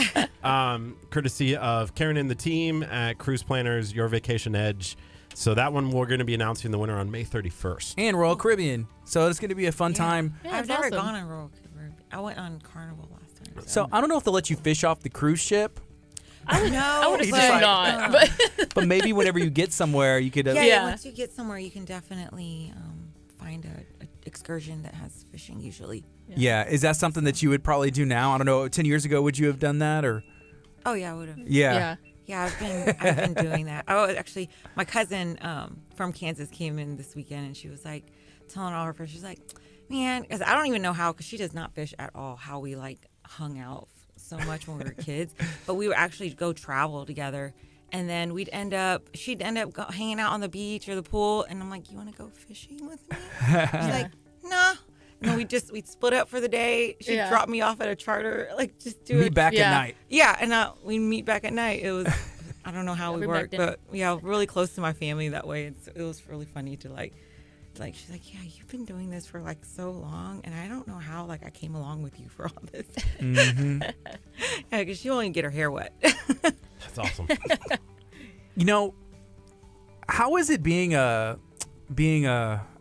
courtesy of Karen and the team at Cruise Planners, Your Vacation Edge. So that one we're going to be announcing the winner on May 31st. And Royal Caribbean. So it's going to be a fun time. Yeah, I've it's never awesome. gone on Royal I went on Carnival last time. So I don't know if they'll let you fish off the cruise ship, I would I would You assume just like- not. But but maybe whenever you get somewhere, you could. yeah, Yeah. once you get somewhere, you can definitely find a excursion that has fishing usually. Yeah, is that something that you would probably do now? I don't know. 10 years ago, would you have done that or? Oh yeah, I would have. Yeah. Yeah, I've been doing that. Oh, actually, my cousin from Kansas came in this weekend, and she was like telling all her friends, she's like, man, 'cause I don't even know how, because she does not fish at all, how we like hung out so much when we were kids. But we would actually go travel together, and then she'd end up hanging out on the beach or the pool, and I'm like, you want to go fishing with me? She's like, nah. And then we'd split up for the day. She'd Yeah. drop me off at a charter, like just do Meet it. back at Yeah. night. Yeah, and we meet back at night. It was, I don't know how we bring back worked, dinner. but yeah, really close to my family that way. It was really funny to like she's like, yeah, you've been doing this for like so long, and I don't know how like I came along with you for all this. Yeah, because she won't even get her hair wet. That's awesome. You know, how is it being a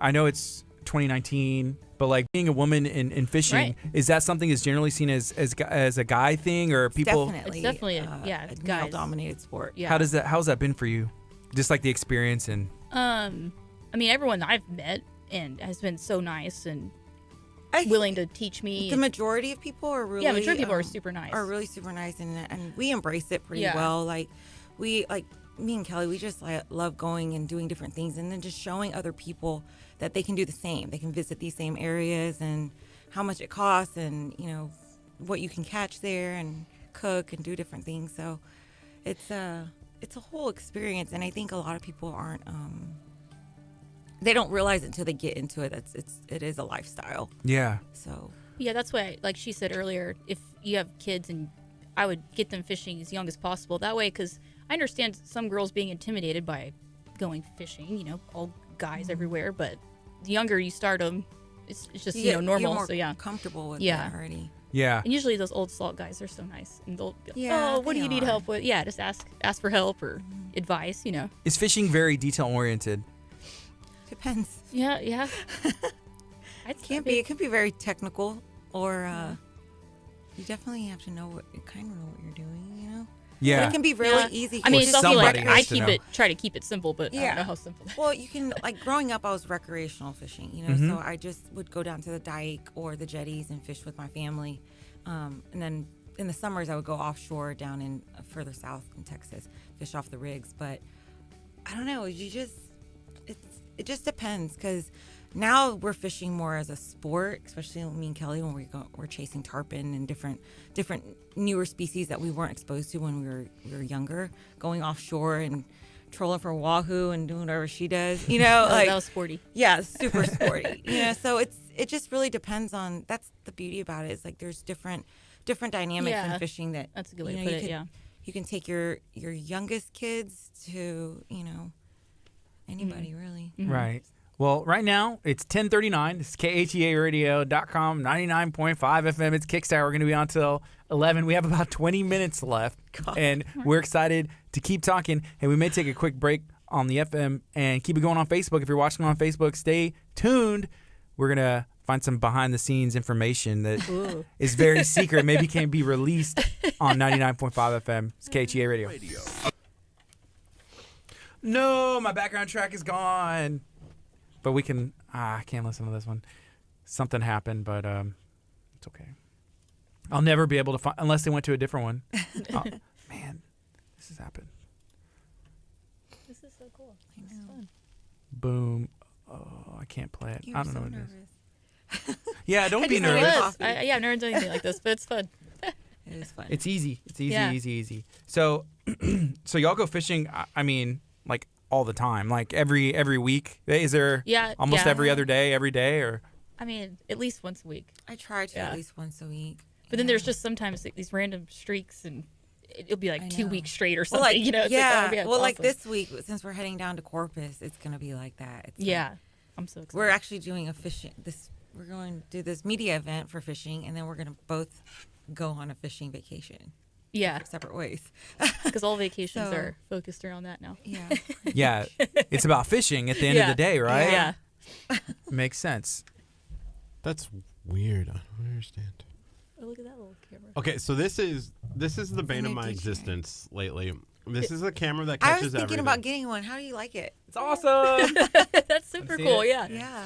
I know it's 2019, but like being a woman in fishing, Right. is that something that's generally seen as a guy thing, or people? Definitely, It's definitely a guys. male-dominated sport. Yeah. How's that been for you? Just like the experience and I mean, everyone I've met and has been so nice and I think willing to teach me. The majority of people are really majority of people are super nice. Are really super nice, and we embrace it pretty Yeah. well. Like me and Kelly, we just love going and doing different things, and then just showing other people that they can do the same. They can visit these same areas, and how much it costs, and what you can catch there, and cook and do different things. So it's a whole experience, and I think a lot of people aren't. They don't realize it until they get into it. It is a lifestyle. yeah. So Yeah, that's why, like she said earlier, if you have kids, and I would get them fishing as young as possible. That way, because I understand some girls being intimidated by going fishing, all guys everywhere. But the younger you start them, it's just, normal. You're more So, yeah. comfortable with Yeah. it already. Yeah. And usually those old salt guys are so nice. And they'll be like, Yeah, oh, what do they you need are. help with? Yeah, just ask for help or advice, Is fishing very detail oriented? Depends. Yeah, yeah. It can be very technical, or you definitely have to know what you're doing. Yeah. But it can be really Yeah. easy. I mean, Well, it's also like somebody I has to know. try to keep it simple, but I Yeah. don't know how simple. Well, you can, like, growing up, I was recreational fishing, Mm-hmm. so I just would go down to the dike or the jetties and fish with my family. And then in the summers, I would go offshore down in further south in Texas, fish off the rigs. But I don't know, it just depends, because now we're fishing more as a sport, especially me and Kelly, when we're chasing tarpon and different newer species that we weren't exposed to when we were younger, going offshore and trolling for wahoo and doing whatever she does, That was sporty. yeah, super sporty. So it just really depends on. That's the beauty about it. Is like there's different dynamics Yeah. in fishing that That's a good way to you put it, could- yeah. You can take your youngest kids to anybody really. Right. Well, right now it's 10:39. It's KHEARadio.com, 99.5 FM. It's Kickstart. We're going to be on till 11. We have about 20 minutes left, and we're excited to keep talking. And we may take a quick break on the FM and keep it going on Facebook. If you're watching on Facebook, stay tuned. We're going to find some behind-the-scenes information that is very secret. Maybe can't be released on 99.5 FM. It's KHEA Radio. No, my background track is gone. But we can. I can't listen to this one. Something happened, but it's okay. I'll never be able to find unless they went to a different one. Oh, man, this has happened. This is so cool. This is fun. Boom. Oh, I can't play it. You I were don't so know what it nervous. is. Yeah, don't be just wanted nervous. to- It is. I've never done anything like this, but it's fun. It is fun. It's easy. It's easy, Yeah. easy. So, so y'all go fishing. I mean, like all the time, like every week. Is there? Yeah, Almost yeah. every other day, every day, or? I mean, at least once a week. I try to Yeah. at least once a week. But then there's just sometimes like, these random streaks, and it'll be like I 2 know. weeks straight or Well, something. like, It's yeah. like, oh, it's Well, like awesome. this week, since we're heading down to Corpus, it's gonna be like that. It's Yeah, I'm so excited. we're actually doing we're going to do this media event for fishing, and then we're going to both go on a fishing vacation Yeah, separate ways. because all vacations So- are focused around that now. Yeah. Yeah, it's about fishing at the end of Yeah. the day, right? Yeah. Makes sense. That's weird. I don't understand. Oh, look at that little camera. Okay, so this is the bane of new my DJI. existence lately. This is a camera that I catches was thinking everything. about getting one. How do you like it? It's awesome. That's super see cool. it? Yeah. Yeah.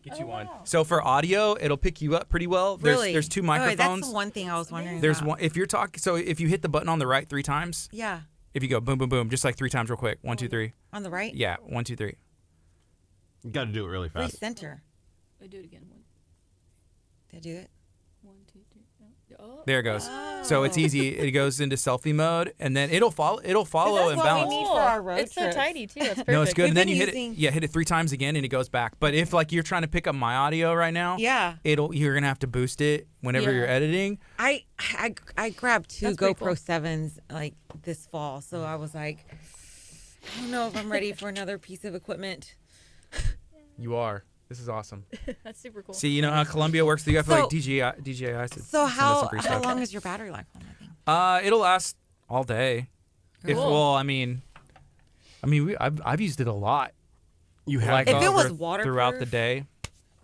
Get you Oh, one. wow. So for audio, it'll pick you up pretty well. Really? There's 2 Oh, microphones. that's the one thing I was wondering There's about. one. If you're talking, so if you hit the button on the right 3 times, Yeah. if you go boom, boom, boom, just like 3 times real quick. 1, 2, 3. On the right? Yeah, 1, 2, 3. You got to do it really fast. Recenter. I do it again. Did I do it? 1, 2, 3. Oh. There it goes. So it's easy. It goes into selfie mode, and then it'll follow. It'll follow That's and what balance. we need for our road It's so trips. tiny too. That's perfect. No, it's good. We've And then been you hit using- it. Yeah, hit it 3 times again, and it goes back. But if like you're trying to pick up my audio right now, Yeah. you're gonna have to boost it whenever Yeah. you're editing. I grabbed 2 That's pretty GoPro cool. 7s like this fall, so I was like, I don't know if I'm ready for another piece of equipment. You are. This is awesome. That's super cool. See, you know how Columbia works. You got So- like DJI. To So send us how some free stuff. long is your battery life on that thing? It'll last all day. If Cool. well, I mean, I've used it a lot. You have Like If it was over throughout the waterproof- day.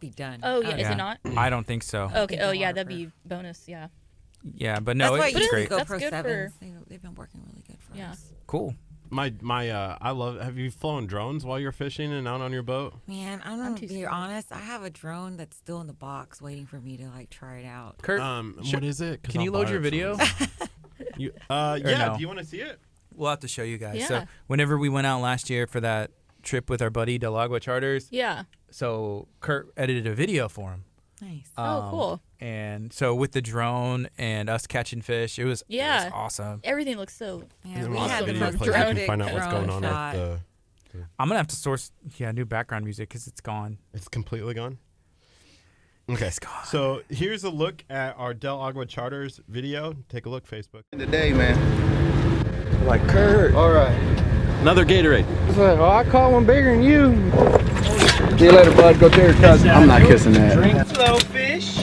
Be done. Oh yeah, is Yeah. it not? I don't think so. Okay. Oh They're yeah, that'd waterproof. be bonus. Yeah. Yeah, but no, That's why it's you use great. the That's GoPro good 7s. for- They've been working really good for Yeah. us. Cool. I love. Have you flown drones while you're fishing and out on your boat? Man, I'm I'm gonna too be scared. honest. I have a drone that's still in the box waiting for me to like try it out. Kurt, What is it? 'Cause can you I'll load buy your it from video? you. Yeah. no? Do you want to see it? We'll have to show you guys. So Yeah. whenever we went out last year for that trip with our buddy Del Agua Charters, Yeah. so Kurt edited a video for him. Nice. Oh, cool. And so with the drone and us catching fish, it was Yeah. awesome. Everything looks so. Yeah, Then we we'll had have the video most clips. You can dramatic find out what's going drone on shot. with I'm gonna have to source new background music because it's gone. It's completely gone. Okay. It's gone. So here's a look at our Del Agua Charters video. Take a look, Facebook. Today, man. Like Kurt. All right. Another Gatorade. Oh, I caught one bigger than you. See you later, bud. Go tell your cousin. I'm not kissing that. Slow fish.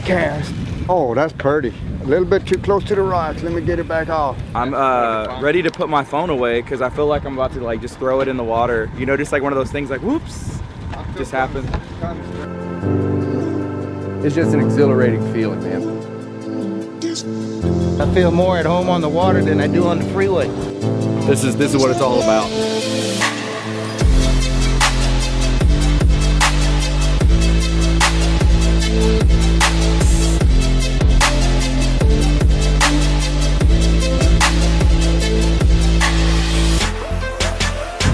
Cast. Oh, that's pretty. A little bit too close to the rocks. Let me get it back off. I'm ready to put my phone away because I feel like I'm about to like just throw it in the water. You know, just like one of those things like whoops, just happened. It's just an exhilarating feeling, man. I feel more at home on the water than I do on the freeway. This is what it's all about.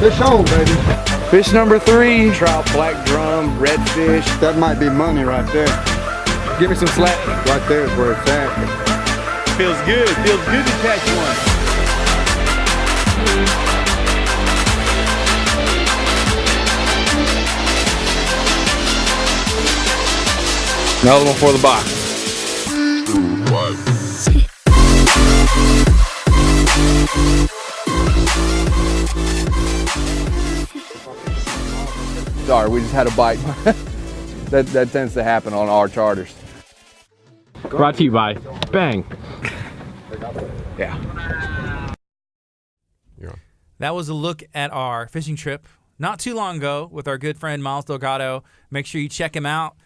Fish on, baby. Fish number 3. Trout, black drum, redfish. That might be money right there. Give me some slack. Right there is where it's at. Feels good. Feels good to catch one. Another one for the box. Sorry, we just had a bite. that tends to happen on our charters. Brought to you by Bang. Yeah. You're on. That was a look at our fishing trip not too long ago with our good friend Miles Delgado. Make sure you check him out.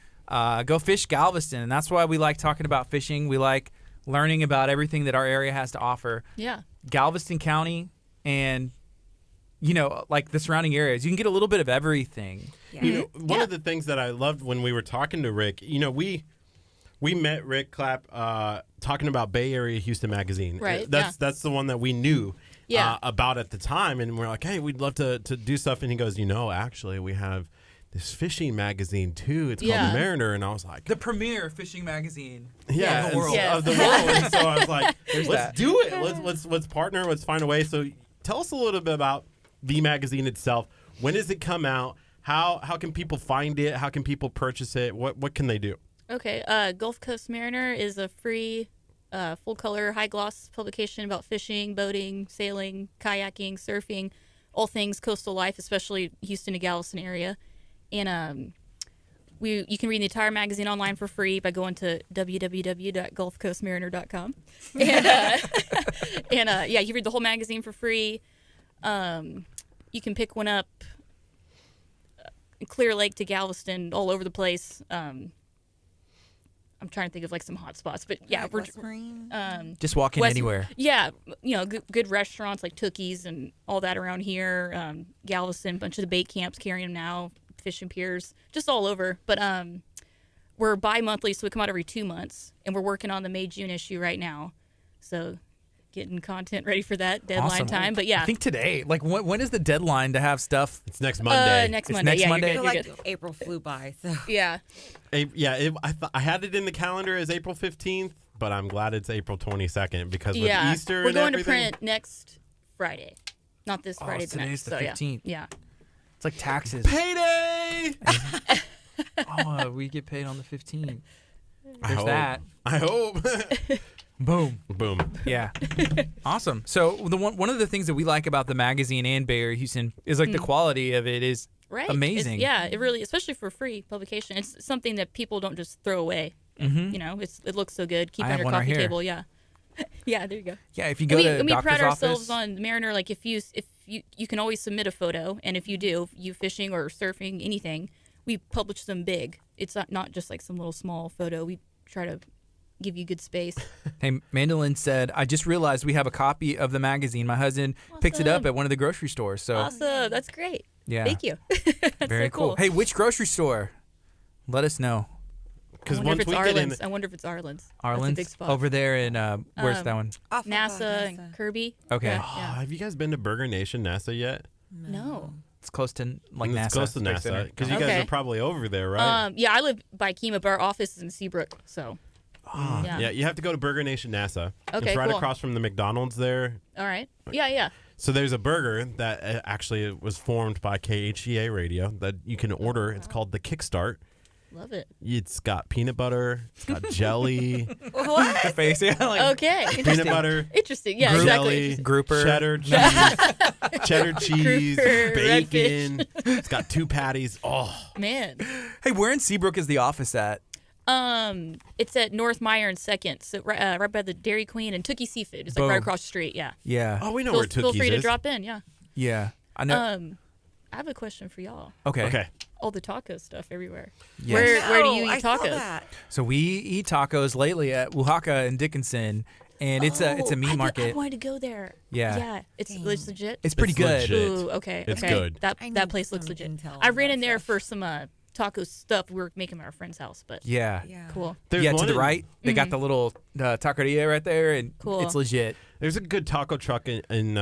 Go fish Galveston. And that's why we like talking about fishing. We like learning about everything that our area has to offer. Yeah. Galveston County and, you know, like the surrounding areas. You can get a little bit of everything. Yeah. You know, one of the things that I loved when we were talking to Rick, you know, we met Rick Clapp talking about Bay Area Houston Magazine. Right, That's the one that we knew Yeah. about at the time, and we're like, hey, we'd love to do stuff. And he goes, you know, actually, we have this fishing magazine too. It's called Yeah. The Mariner, and I was like, The premier fishing magazine. yeah, of the and world. so- Yes. of the world. And so I was like, let's that. do it. Let's partner. Let's find a way. So tell us a little bit about the magazine itself. When does it come out? How can people find it? How can people purchase it? What can they do? Okay. Gulf Coast Mariner is a free, full color, high gloss publication about fishing, boating, sailing, kayaking, surfing, all things coastal life, especially Houston to Galveston area. And you can read the entire magazine online for free by going to www.gulfcoastmariner.com. And yeah, you read the whole magazine for free. You can pick one up in Clear Lake to Galveston, all over the place. I'm trying to think of like some hot spots, but yeah, Like we're West Marine? Just walk in West- anywhere. Yeah, good restaurants like Tookies and all that around here. Galveston, bunch of the bait camps carrying them now, fishing piers, just all over. But we're bi-monthly, so we come out every 2 months, and we're working on the May-June issue right now. So getting content ready for that deadline Awesome. time. But yeah, I think today, like when is the deadline to have stuff? It's next Monday. next It's Monday. next Yeah, Monday? You're I good. feel You're like April flew by. So good. Yeah. I had it in the calendar as April 15th, but I'm glad it's April 22nd because with Yeah. Easter We're and going to everything. print next Friday. Not this Friday, the today's next. the So, 15th. Yeah. It's like taxes. Payday! Oh, we get paid on the 15th. I There's hope. that. I hope. Boom. Boom. Yeah. Awesome. So one of the things that we like about the magazine and Bay Area Houston is like the quality of it is Right. amazing. Yeah, it really, especially for free publication, it's something that people don't just throw away. Mm-hmm. it looks so good. Keep I it on have your one right coffee here. table. Yeah. Yeah, there you go. Yeah, if you go we, to and we doctor's pride ourselves office, on Mariner. Like if you can always submit a photo, and if you do, you fishing or surfing, anything, we publish them big. It's not just like some little small photo. We try to give you good space. hey, Mandolin said, I just realized we have a copy of the magazine. My husband picked it up Awesome. at one of the grocery stores. So Awesome, that's great. yeah. Thank you. That's Very so cool. Hey, which grocery store? Let us know. Because I wonder once if we it's get in, Arlen's. I wonder if it's Arlen's. That's a Arlen's big spot. over there in where's that one? off of, NASA and Kirby. Okay. Yeah, Oh, yeah. have you guys been to Burger Nation NASA yet? No. It's close to like It's NASA. close to Space NASA Center. because you guys Okay. are probably over there, right? Yeah, I live by KHEA, but our office is in Seabrook, so. Yeah. Yeah, you have to go to Burger Nation NASA. Okay, it's right cool. across from the McDonald's there. All right. Yeah. So there's a burger that actually was formed by KHEA Radio that you can order. It's called the Kickstart. Love it. It's got peanut butter. It's got jelly, What? The face, yeah. Like Okay. peanut butter, Interesting. Yeah, jelly, exactly. Grouper. cheddar cheese, cheddar cheese, Grouper, bacon. It's got 2 patties. Oh, Man. Hey, where in Seabrook is the office at? It's at North Meyer and Second, so right by the Dairy Queen and Tookie Seafood. It's like Boom. right across the street. Yeah. Yeah. oh, we know Feel, where feel Tookie's free to is. drop in. Yeah. Yeah. I know. I have a question for y'all. okay. Okay. All the taco stuff everywhere. Yes. Where do you I eat saw tacos? that. So we eat tacos lately at Oaxaca and Dickinson, and it's a meat I market. wanted to go there. Yeah. Yeah. It's legit. It's pretty It's good. legit. Ooh, okay. It's okay. good. That I need place looks some legit. intel I on ran that in there stuff. for some taco stuff we were making at our friend's house, but Yeah. Yeah. cool. There's yeah, to one the in- right, they got the little taqueria right there, and Cool. it's legit. There's a good taco truck in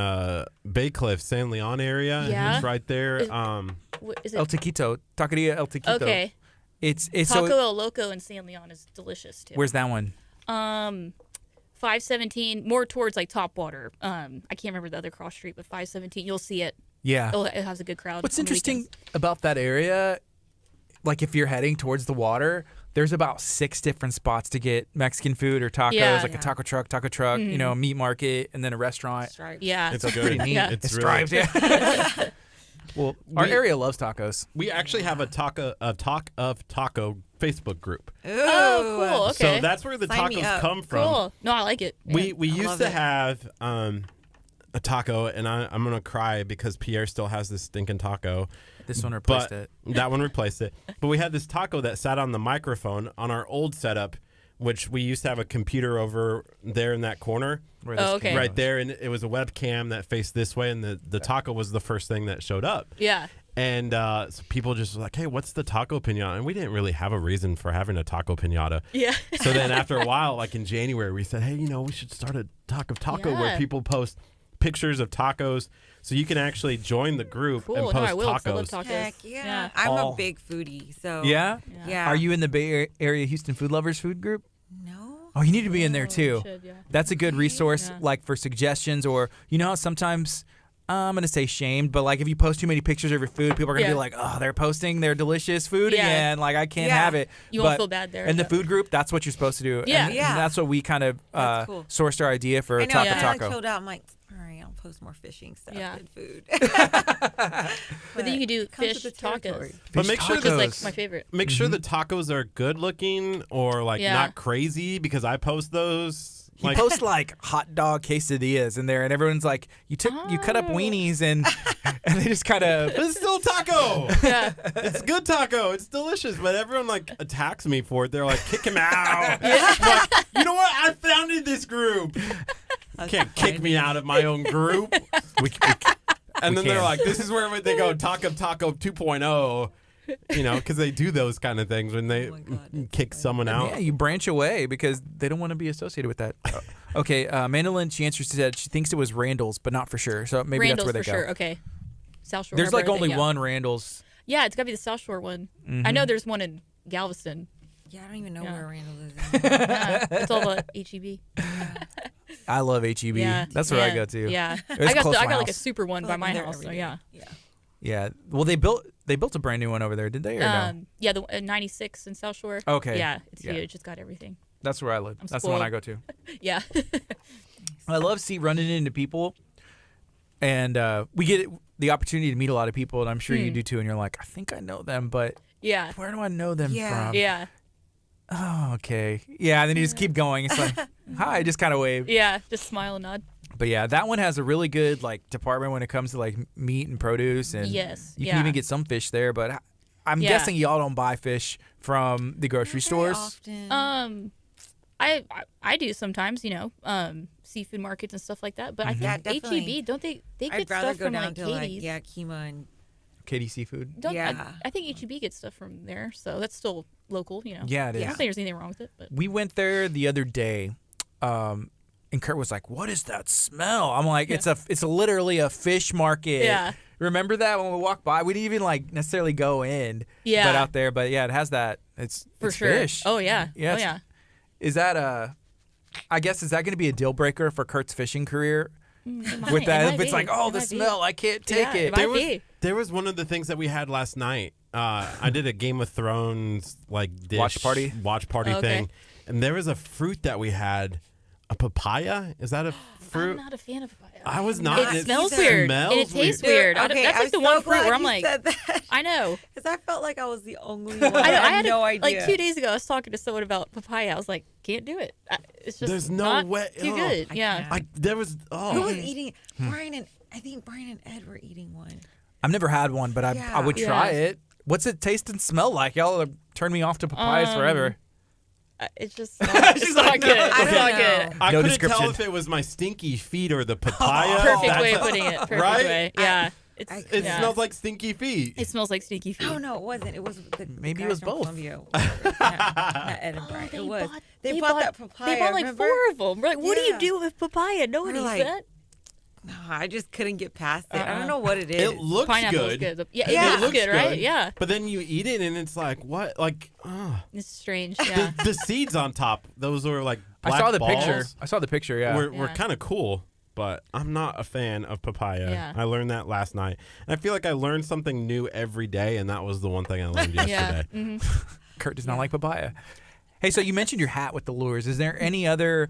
Bay Cliff, San Leon area. Yeah? It's right there. Is- What is El it? Taquito, taqueria El Taquito. Okay. It's Taco so. El Loco in San Leon is delicious too. Where's that one? 517, more towards like Topwater. I can't remember the other cross street, but 517, you'll see it. Yeah. It has a good crowd. What's on the interesting weekends. about that area, like if you're heading towards the water, there's about 6 different spots to get Mexican food or tacos, Yeah. like a taco truck, you know, a meat market, and then a restaurant. Stripes. Yeah. It's It's good. pretty neat. Yeah. It's really- stripes, yeah. Well, our area loves tacos. We actually have a Talk of Taco Facebook group. Ooh. Oh, cool. Okay. So that's where the Sign me tacos up. come from. cool. No, I like it. We I used love to it. have a taco, and I'm gonna cry because Pierre still has this stinking taco. This one replaced But it. that one replaced it. But we had this taco that sat on the microphone on our old setup, which we used to have a computer over there in that corner. Where this okay. came Right from. there, and it was a webcam that faced this way, and the taco was the first thing that showed up. Yeah. And so people just were like, hey, what's the taco pinata? And we didn't really have a reason for having a taco pinata. Yeah. So then after a while, like in January, we said, hey, we should start a Talk of Taco where Yeah. people post pictures of tacos. So you can actually join the group Cool. and No, post I will. 'cause I love tacos. tacos. Heck yeah. Yeah. I'm All- a big foodie, so Yeah? yeah. Are you in the Bay Area Houston Food Lovers food group? No. Oh, you need to be in there too. should, yeah. That's a good resource, Yeah. like for suggestions, or you know how sometimes I'm gonna say shamed, but like if you post too many pictures of your food, people are gonna Yeah. be like, oh, they're posting their delicious food Yeah. again. Like I can't Yeah. have it. You won't But feel bad there, In the yeah. food group, that's what you're supposed to do. Yeah. And Yeah. that's what we kind of That's cool. sourced our idea for I know. Taco I Taco. chilled out. I'm like, all right, I'll post more fishing stuff Yeah. and food. But then you can do Comes fish with the tacos. territory. But make sure Which is that like my favorite. make sure the tacos are good looking or like Yeah. not crazy because I post those He posts like hot dog quesadillas in there, and everyone's like, you cut up weenies and they just kind of. It's still taco. Yeah. It's good taco. It's delicious, but everyone like attacks me for it. They're like, kick him out. I'm like, you know what? I founded this group. Can't kick me out of my own group. And then they're like, this is where they go, Taco 2.0. You know, because they do those kind of things when they kick someone out. Yeah, you branch away because they don't want to be associated with that. Okay, Mandolin, she answers, said she thinks it was Randall's, but not for sure. So maybe Randall's that's where they for go. sure. Okay. South Shore. There's like wherever only they- one Randall's. Yeah, it's got to be the South Shore one. I know there's one in Galveston. Yeah, I don't even know Yeah. where Randall is. Yeah, it's all the HEB. I love HEB. Yeah, That's where I yeah, go to. Yeah, It's I got close to my like a house. super one by my house. So yeah. Yeah. Well, they built a brand new one over there, did they? Or no? Yeah, the 96 in South Shore. Okay. Yeah, it's Yeah. huge. It's got everything. That's where I live. I'm That's the one spoiled. I go to. Yeah. I love running into people, and we get the opportunity to meet a lot of people, and I'm sure you do too. And you're like, I think I know them, but Yeah. where do I know them from? Yeah. Oh, okay. Yeah, and then you just keep going. It's like, hi, just kind of wave. Yeah. Just smile and nod. But yeah, that one has a really good like department when it comes to like meat and produce, and Yes, you can yeah. even get some fish there. But I'm Yeah. guessing y'all don't buy fish from the grocery stores. Often. I do sometimes, seafood markets and stuff like that. But I Yeah, think definitely. HEB, don't they get I'd rather stuff go from down like to Katie's? KHEA and Katie Seafood. Yeah. I think HEB gets stuff from there, so that's still local, Yeah, it is. I don't think there's anything wrong with it, but We went there the other day, and Kurt was like, "What is that smell?" I'm like, "It's literally a fish market." Yeah. Remember that when we walked by? We didn't even like necessarily go in. Yeah. But out there, but yeah, it has that. It's sure. fish. Oh yeah. Yeah, Oh it's- yeah. Is that I guess is that going to be a deal breaker for Kurt's fishing career? With It that, might if it's be. like, oh, It the might be. smell, I can't take Yeah, it. it might be. There was one of the things that we had last night. I did a Game of Thrones like dish, Watch party Okay. thing, and there was a fruit that we had, a papaya. Is that a fruit? I'm not a fan of papaya. I was not. It and smells weird. Smells And it tastes weird. weird. I don't- Okay, that's like I'm the one so fruit glad where I'm you like, said that. I know. Because I felt like I was the only one. I, I had no idea. Like 2 days ago, I was talking to someone about papaya. I was like, can't do it. It's just There's no not way- too oh. good. I Yeah. can't. There was. Who Oh, was eating? I think Brian and Ed were eating one. I've never had one, but I Yeah. would try Yeah. it. What's it taste and smell like? Y'all have turned me off to papayas forever. It's just not, She's it's not like, good. no. It's I not don't good. know. I No couldn't description. tell if it was my stinky feet or the papaya. Perfect That's- way of putting it. Perfect Right? way. Yeah. It yeah. smells like stinky feet. It smells like stinky feet. Oh no, it wasn't. It was the Maybe it guys was from both. Columbia. not Ed and Brian. it was. They bought that papaya. They bought like remember? 4 of them. We're like, what do you Yeah. do with papaya? No one We're eats like, that. No, I just couldn't get past it. I don't know what it is. It looks Pineapple is good. good. Yeah, Yeah. it looks good, right? Yeah. But then you eat it and it's like what? Like It's strange. Yeah. the seeds on top. Those were like I black saw the balls. picture. I saw the picture. Yeah. Were Yeah. kind of cool, but I'm not a fan of papaya. Yeah. I learned that last night, and I feel like I learned something new every day, and that was the one thing I learned yeah. yesterday. Mhm. Kurt does not like papaya. Hey, so you mentioned your hat with the lures. Is there any other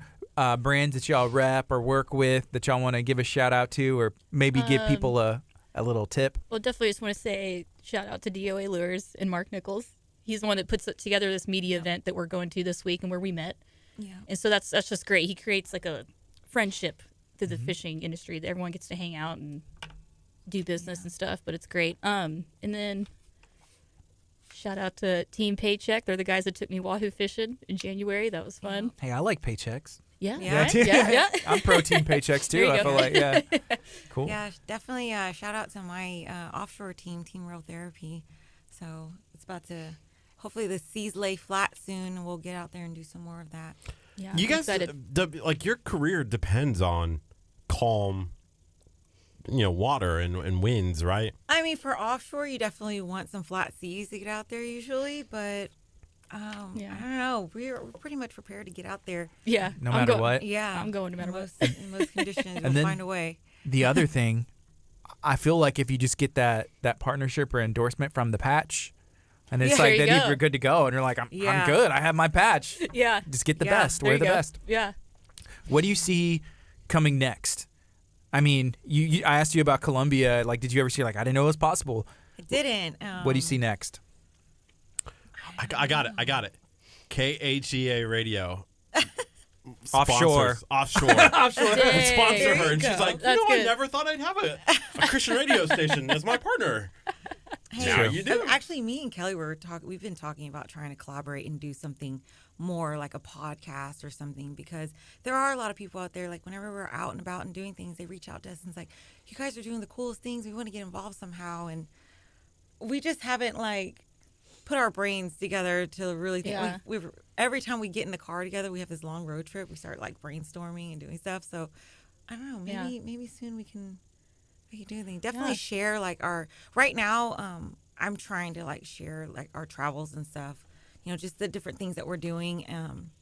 brands that y'all rep or work with that y'all want to give a shout out to, or maybe give people a little tip? Well, definitely just want to say shout out to DOA Lures and Mark Nichols. He's the one that puts together this media event that we're going to this week and where we met. Yeah. And so that's just great. He creates like a friendship through the fishing industry that everyone gets to hang out and do business and stuff, but it's great. And then shout out to Team Paycheck. They're the guys that took me wahoo fishing in January. That was fun. Hey, I like paychecks. Yeah. Yeah. Right? Yeah. I'm pro team paychecks There too. you I go. feel like, yeah. Cool. Yeah, definitely. Shout out to my offshore team, Team Real Therapy. So it's about to. Hopefully the seas lay flat soon, and we'll get out there and do some more of that. Yeah. You I'm guys, excited. like your career depends on calm, water and winds, right? I mean, for offshore, you definitely want some flat seas to get out there usually, but I don't know. We're pretty much prepared to get out there. Yeah. No I'm matter go- what. Yeah, I'm going no matter what. In most conditions, we'll then- find a way. The other thing, I feel like if you just get that partnership or endorsement from the patch, and it's Yeah, like there you then go. you're good to go, and you're like, I'm Yeah. good. I have my patch. Yeah. Just get the Yeah, best. There Wear you the go. best. Yeah. What do you see coming next? I mean, I asked you about Columbia. Like, did you ever see I didn't know it was possible? I didn't. What do you see next? I got it. KHEA radio. Offshore. Offshore. Offshore. And sponsor her. And go. she's like, That's I good. never thought I'd have a Christian radio station as my partner. Hey, Now you do. Actually, me and Kelly we've been talking about trying to collaborate and do something more like a podcast or something, because there are a lot of people out there, like whenever we're out and about and doing things, they reach out to us and it's like, you guys are doing the coolest things. We want to get involved somehow. And we just haven't like put our brains together to really think. Yeah. We've every time we get in the car together, we have this long road trip. We start like brainstorming and doing stuff. So I don't know, maybe soon we can do things. Definitely share like our right now. I'm trying to like share like our travels and stuff. You know, just the different things that we're doing.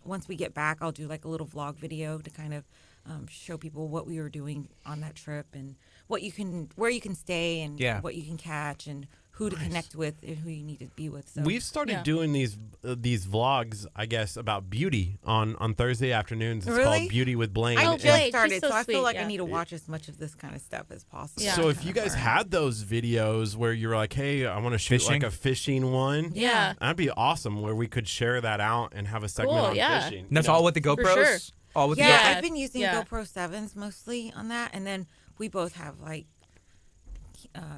Once we get back, I'll do like a little vlog video to kind of show people what we were doing on that trip and where you can stay and what you can catch and who to connect with and who you need to be with. So We've started doing these vlogs, I guess, about beauty on Thursday afternoons. It's called Beauty with Blaine. I Oh, just Blake, started, she's so I feel sweet, like yeah. I need to watch as much of this kind of stuff as possible. Yeah. So if you guys had those videos where you're like, hey, I want to shoot Fishing? like a fishing one. Yeah. That'd be awesome where we could share that out and have a segment Cool, on yeah. fishing. And that's you know? all with the GoPros? sure. All with the Yeah, GoPros? I've been using Yeah. GoPro 7s mostly on that, and then we both have like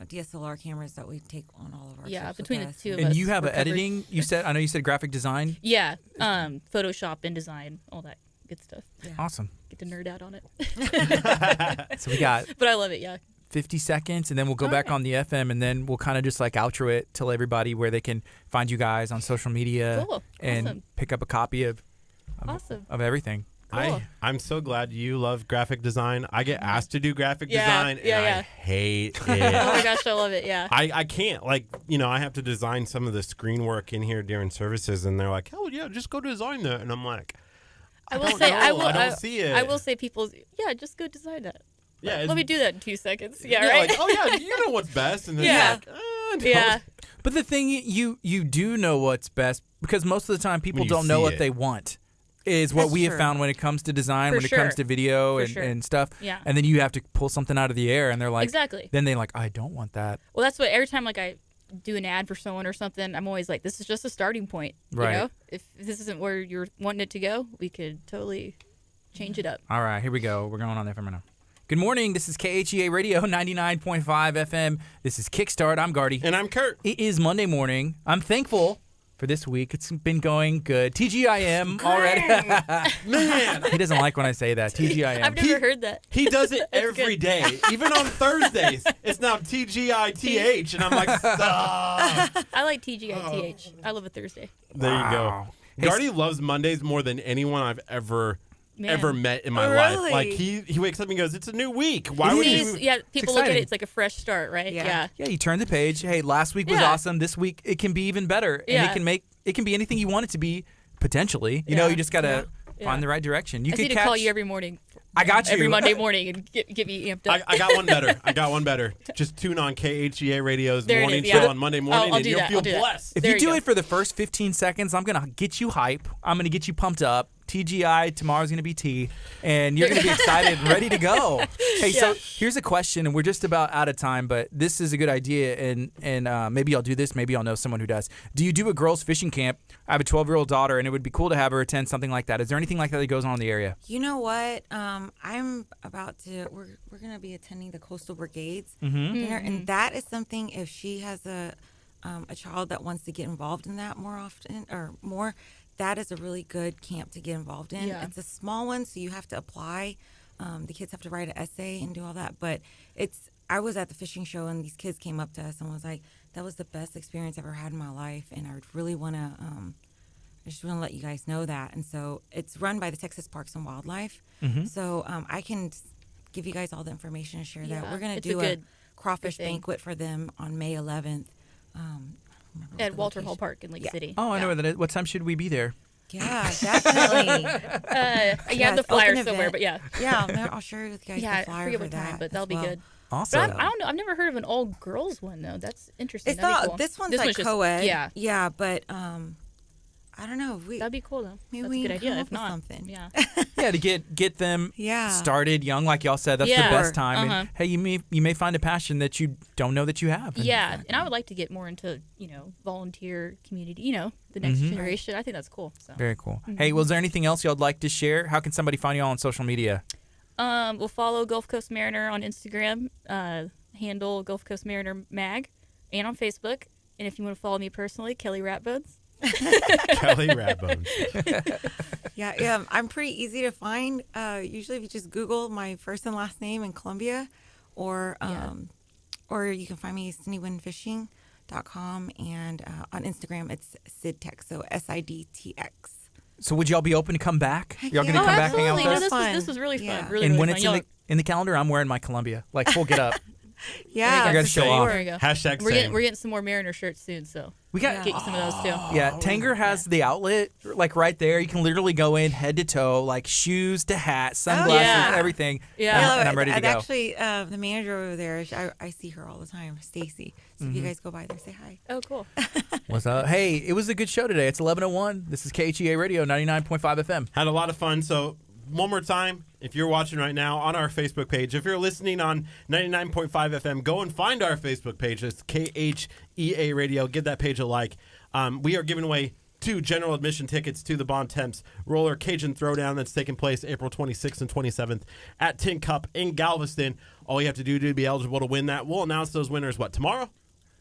DSLR cameras that we take on all of our trips between with the us. two of And us, you have we're an covered. editing, I know you said graphic design. Yeah, Photoshop, InDesign, all that good stuff. Awesome. Get to nerd out on it. So we got But I love it, yeah. 50 seconds, and then we'll go back on the FM, and then we'll kind of just like outro it, tell everybody where they can find you guys on social media Cool. and Awesome. pick up a copy of Awesome. everything. Cool. I'm so glad you love graphic design. I get asked to do graphic Yeah, design, and yeah, yeah. I hate Oh it. my gosh, I love it, yeah. I can't, like, you know, I have to design some of the screen work in here during services, and they're like, oh, yeah, just go design that. And I'm like, I will don't say, know. I don't see it. I will say people, just go design that. Yeah, Let me do that in 2 seconds. Yeah, yeah, right? like, oh, yeah, you know what's best. And then Yeah. you're like, no. yeah. But the thing, you do know what's best, because most of the time people When you don't know see what it. they want, is what That's we have true. found when it comes to design, For when it sure. comes to video For and, sure. and stuff. Yeah. And then you have to pull something out of the air, and they're like, Exactly. Then they're like, I don't want that. Well, that's what every time like I do an ad for someone or something, I'm always like, this is just a starting point. Right. You know? If this isn't where you're wanting it to go, we could totally change it up. All right, here we go. We're going on FM right now. Good morning. This is KHEA Radio 99.5 FM. This is Kickstart. I'm Gardy. And I'm Curt. It is Monday morning. I'm thankful for this week. It's been going good. TGIM already. Man, He doesn't like when I say that. TGIM. I've never heard that. he does it That's every good. day. Even on Thursdays, it's now TGITH. And I'm like, stop. I like TGITH. I love a Thursday. There you go. Wow. Gardy loves Mondays more than anyone I've ever met in my Really? life. Like he wakes up and goes, "It's a new week. Why would you?" People look at exciting. it. It's like a fresh start, right? Yeah. Yeah, you turn the page. Hey, last week was Yeah. awesome. This week it can be even better. And Yeah. it can be anything you want it to be, potentially. You know, Yeah. you just gotta Yeah. find the right direction. You I could need to catch call you every morning. I got you. Every Monday morning and get me amped up. I got one better. Just tune on KHEA Radio's There it morning is, show yeah. on Monday morning, I'll and do you'll that, feel I'll do that. blessed. If There you you do go. it for the first 15 seconds, I'm going to get you hype. I'm going to get you pumped up. TGI, tomorrow's going to be T, and you're going to be excited and ready to go. Hey, so here's a question, and we're just about out of time, but this is a good idea, and maybe I'll do this. Maybe I'll know someone who does. Do you do a girls' fishing camp? I have a 12-year-old daughter, and it would be cool to have her attend something like that. Is there anything like that goes on in the area? You know what? I'm about to. We're going to be attending the Coastal Brigades Mm-hmm. dinner, and that is something. If she has a child that wants to get involved in that more often or more, that is a really good camp to get involved in. Yeah. It's a small one, so you have to apply. The kids have to write an essay and do all that. But I was at the fishing show, and these kids came up to us and was like, "That was the best experience I've ever had in my life," and I would really want to. I just want to let you guys know that. And so it's run by the Texas Parks and Wildlife. Mm-hmm. So I can give you guys all the information and share that. Yeah, We're going to it's do a a good crawfish thing. banquet for them on May 11th. At Walter Hall Park in Lake City. Oh, I know where that is. What time should we be there? Yeah, definitely. You have the it's flyer open somewhere, event. but yeah. Yeah, I'll share with you guys Yeah, the flyer I forget for what that. time, but as that'll be well. good. Awesome. But I don't know. I've never heard of an all-girls one, though. That's interesting. It's That'd be not. cool. This one's like just- co-ed. Yeah. Yeah, but I don't know. That'd be cool though. Maybe That's we a good can come idea. up If with not, something. yeah. Yeah, to get them started young, like y'all said. That's the best time. And, hey, you may find a passion that you don't know that you have. Yeah, and I would like to get more into volunteer community. The next generation. I think that's cool. So. Very cool. Hey, was there anything else y'all'd like to share? How can somebody find y'all on social media? We'll follow Gulf Coast Mariner on Instagram, handle Gulf Coast Mariner Mag, and on Facebook. And if you want to follow me personally, Kelly Ratbones. Kelly Ratbones. Yeah, I'm pretty easy to find. Usually, if you just Google my first and last name in Columbia, or you can find me at SydneyWindFishing.com, and on Instagram it's SidTech, so SIDTX. So would y'all be open to come back? Y'all yeah. gonna come back, hang out with us? This was really fun. Yeah. Really, And really when fun. it's in the calendar, I'm wearing my Columbia, like full get up. Yeah, I gotta show off. There we go. Hashtag we're same. getting some more Mariner shirts soon, so We got get you some of those too. Yeah, Tanger has the outlet like right there. You can literally go in head to toe, like shoes to hat, sunglasses, yeah. everything. Yeah. And I'm ready to go. Actually, the manager over there, I see her all the time, Stacy. So if you guys go by there, say hi. Oh, cool. What's up? Hey, it was a good show today. It's 11:01. This is KHEA Radio 99.5 FM. Had a lot of fun. So one more time, if you're watching right now on our Facebook page, if you're listening on 99.5 FM, go and find our Facebook page. It's KHEA Radio. Give that page a like. We are giving away 2 general admission tickets to the Bon Temps Roller Cajun Throwdown that's taking place April 26th and 27th at Tin Cup in Galveston. All you have to do to be eligible to win that, we'll announce those winners, tomorrow?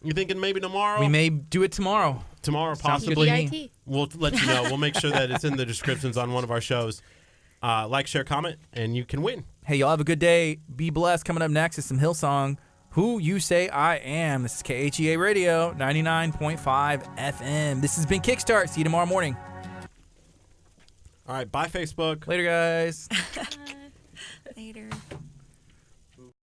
You thinking maybe tomorrow? We may do it tomorrow. Tomorrow, Sounds good possibly. to me. We'll let you know. We'll make sure that it's in the descriptions on one of our shows. Like, share, comment, and you can win. Hey, y'all have a good day. Be blessed. Coming up next is some Hillsong. Who You Say I Am. This is KHEA Radio 99.5 FM. This has been Kickstart. See you tomorrow morning. All right, bye, Facebook. Later, guys. Later.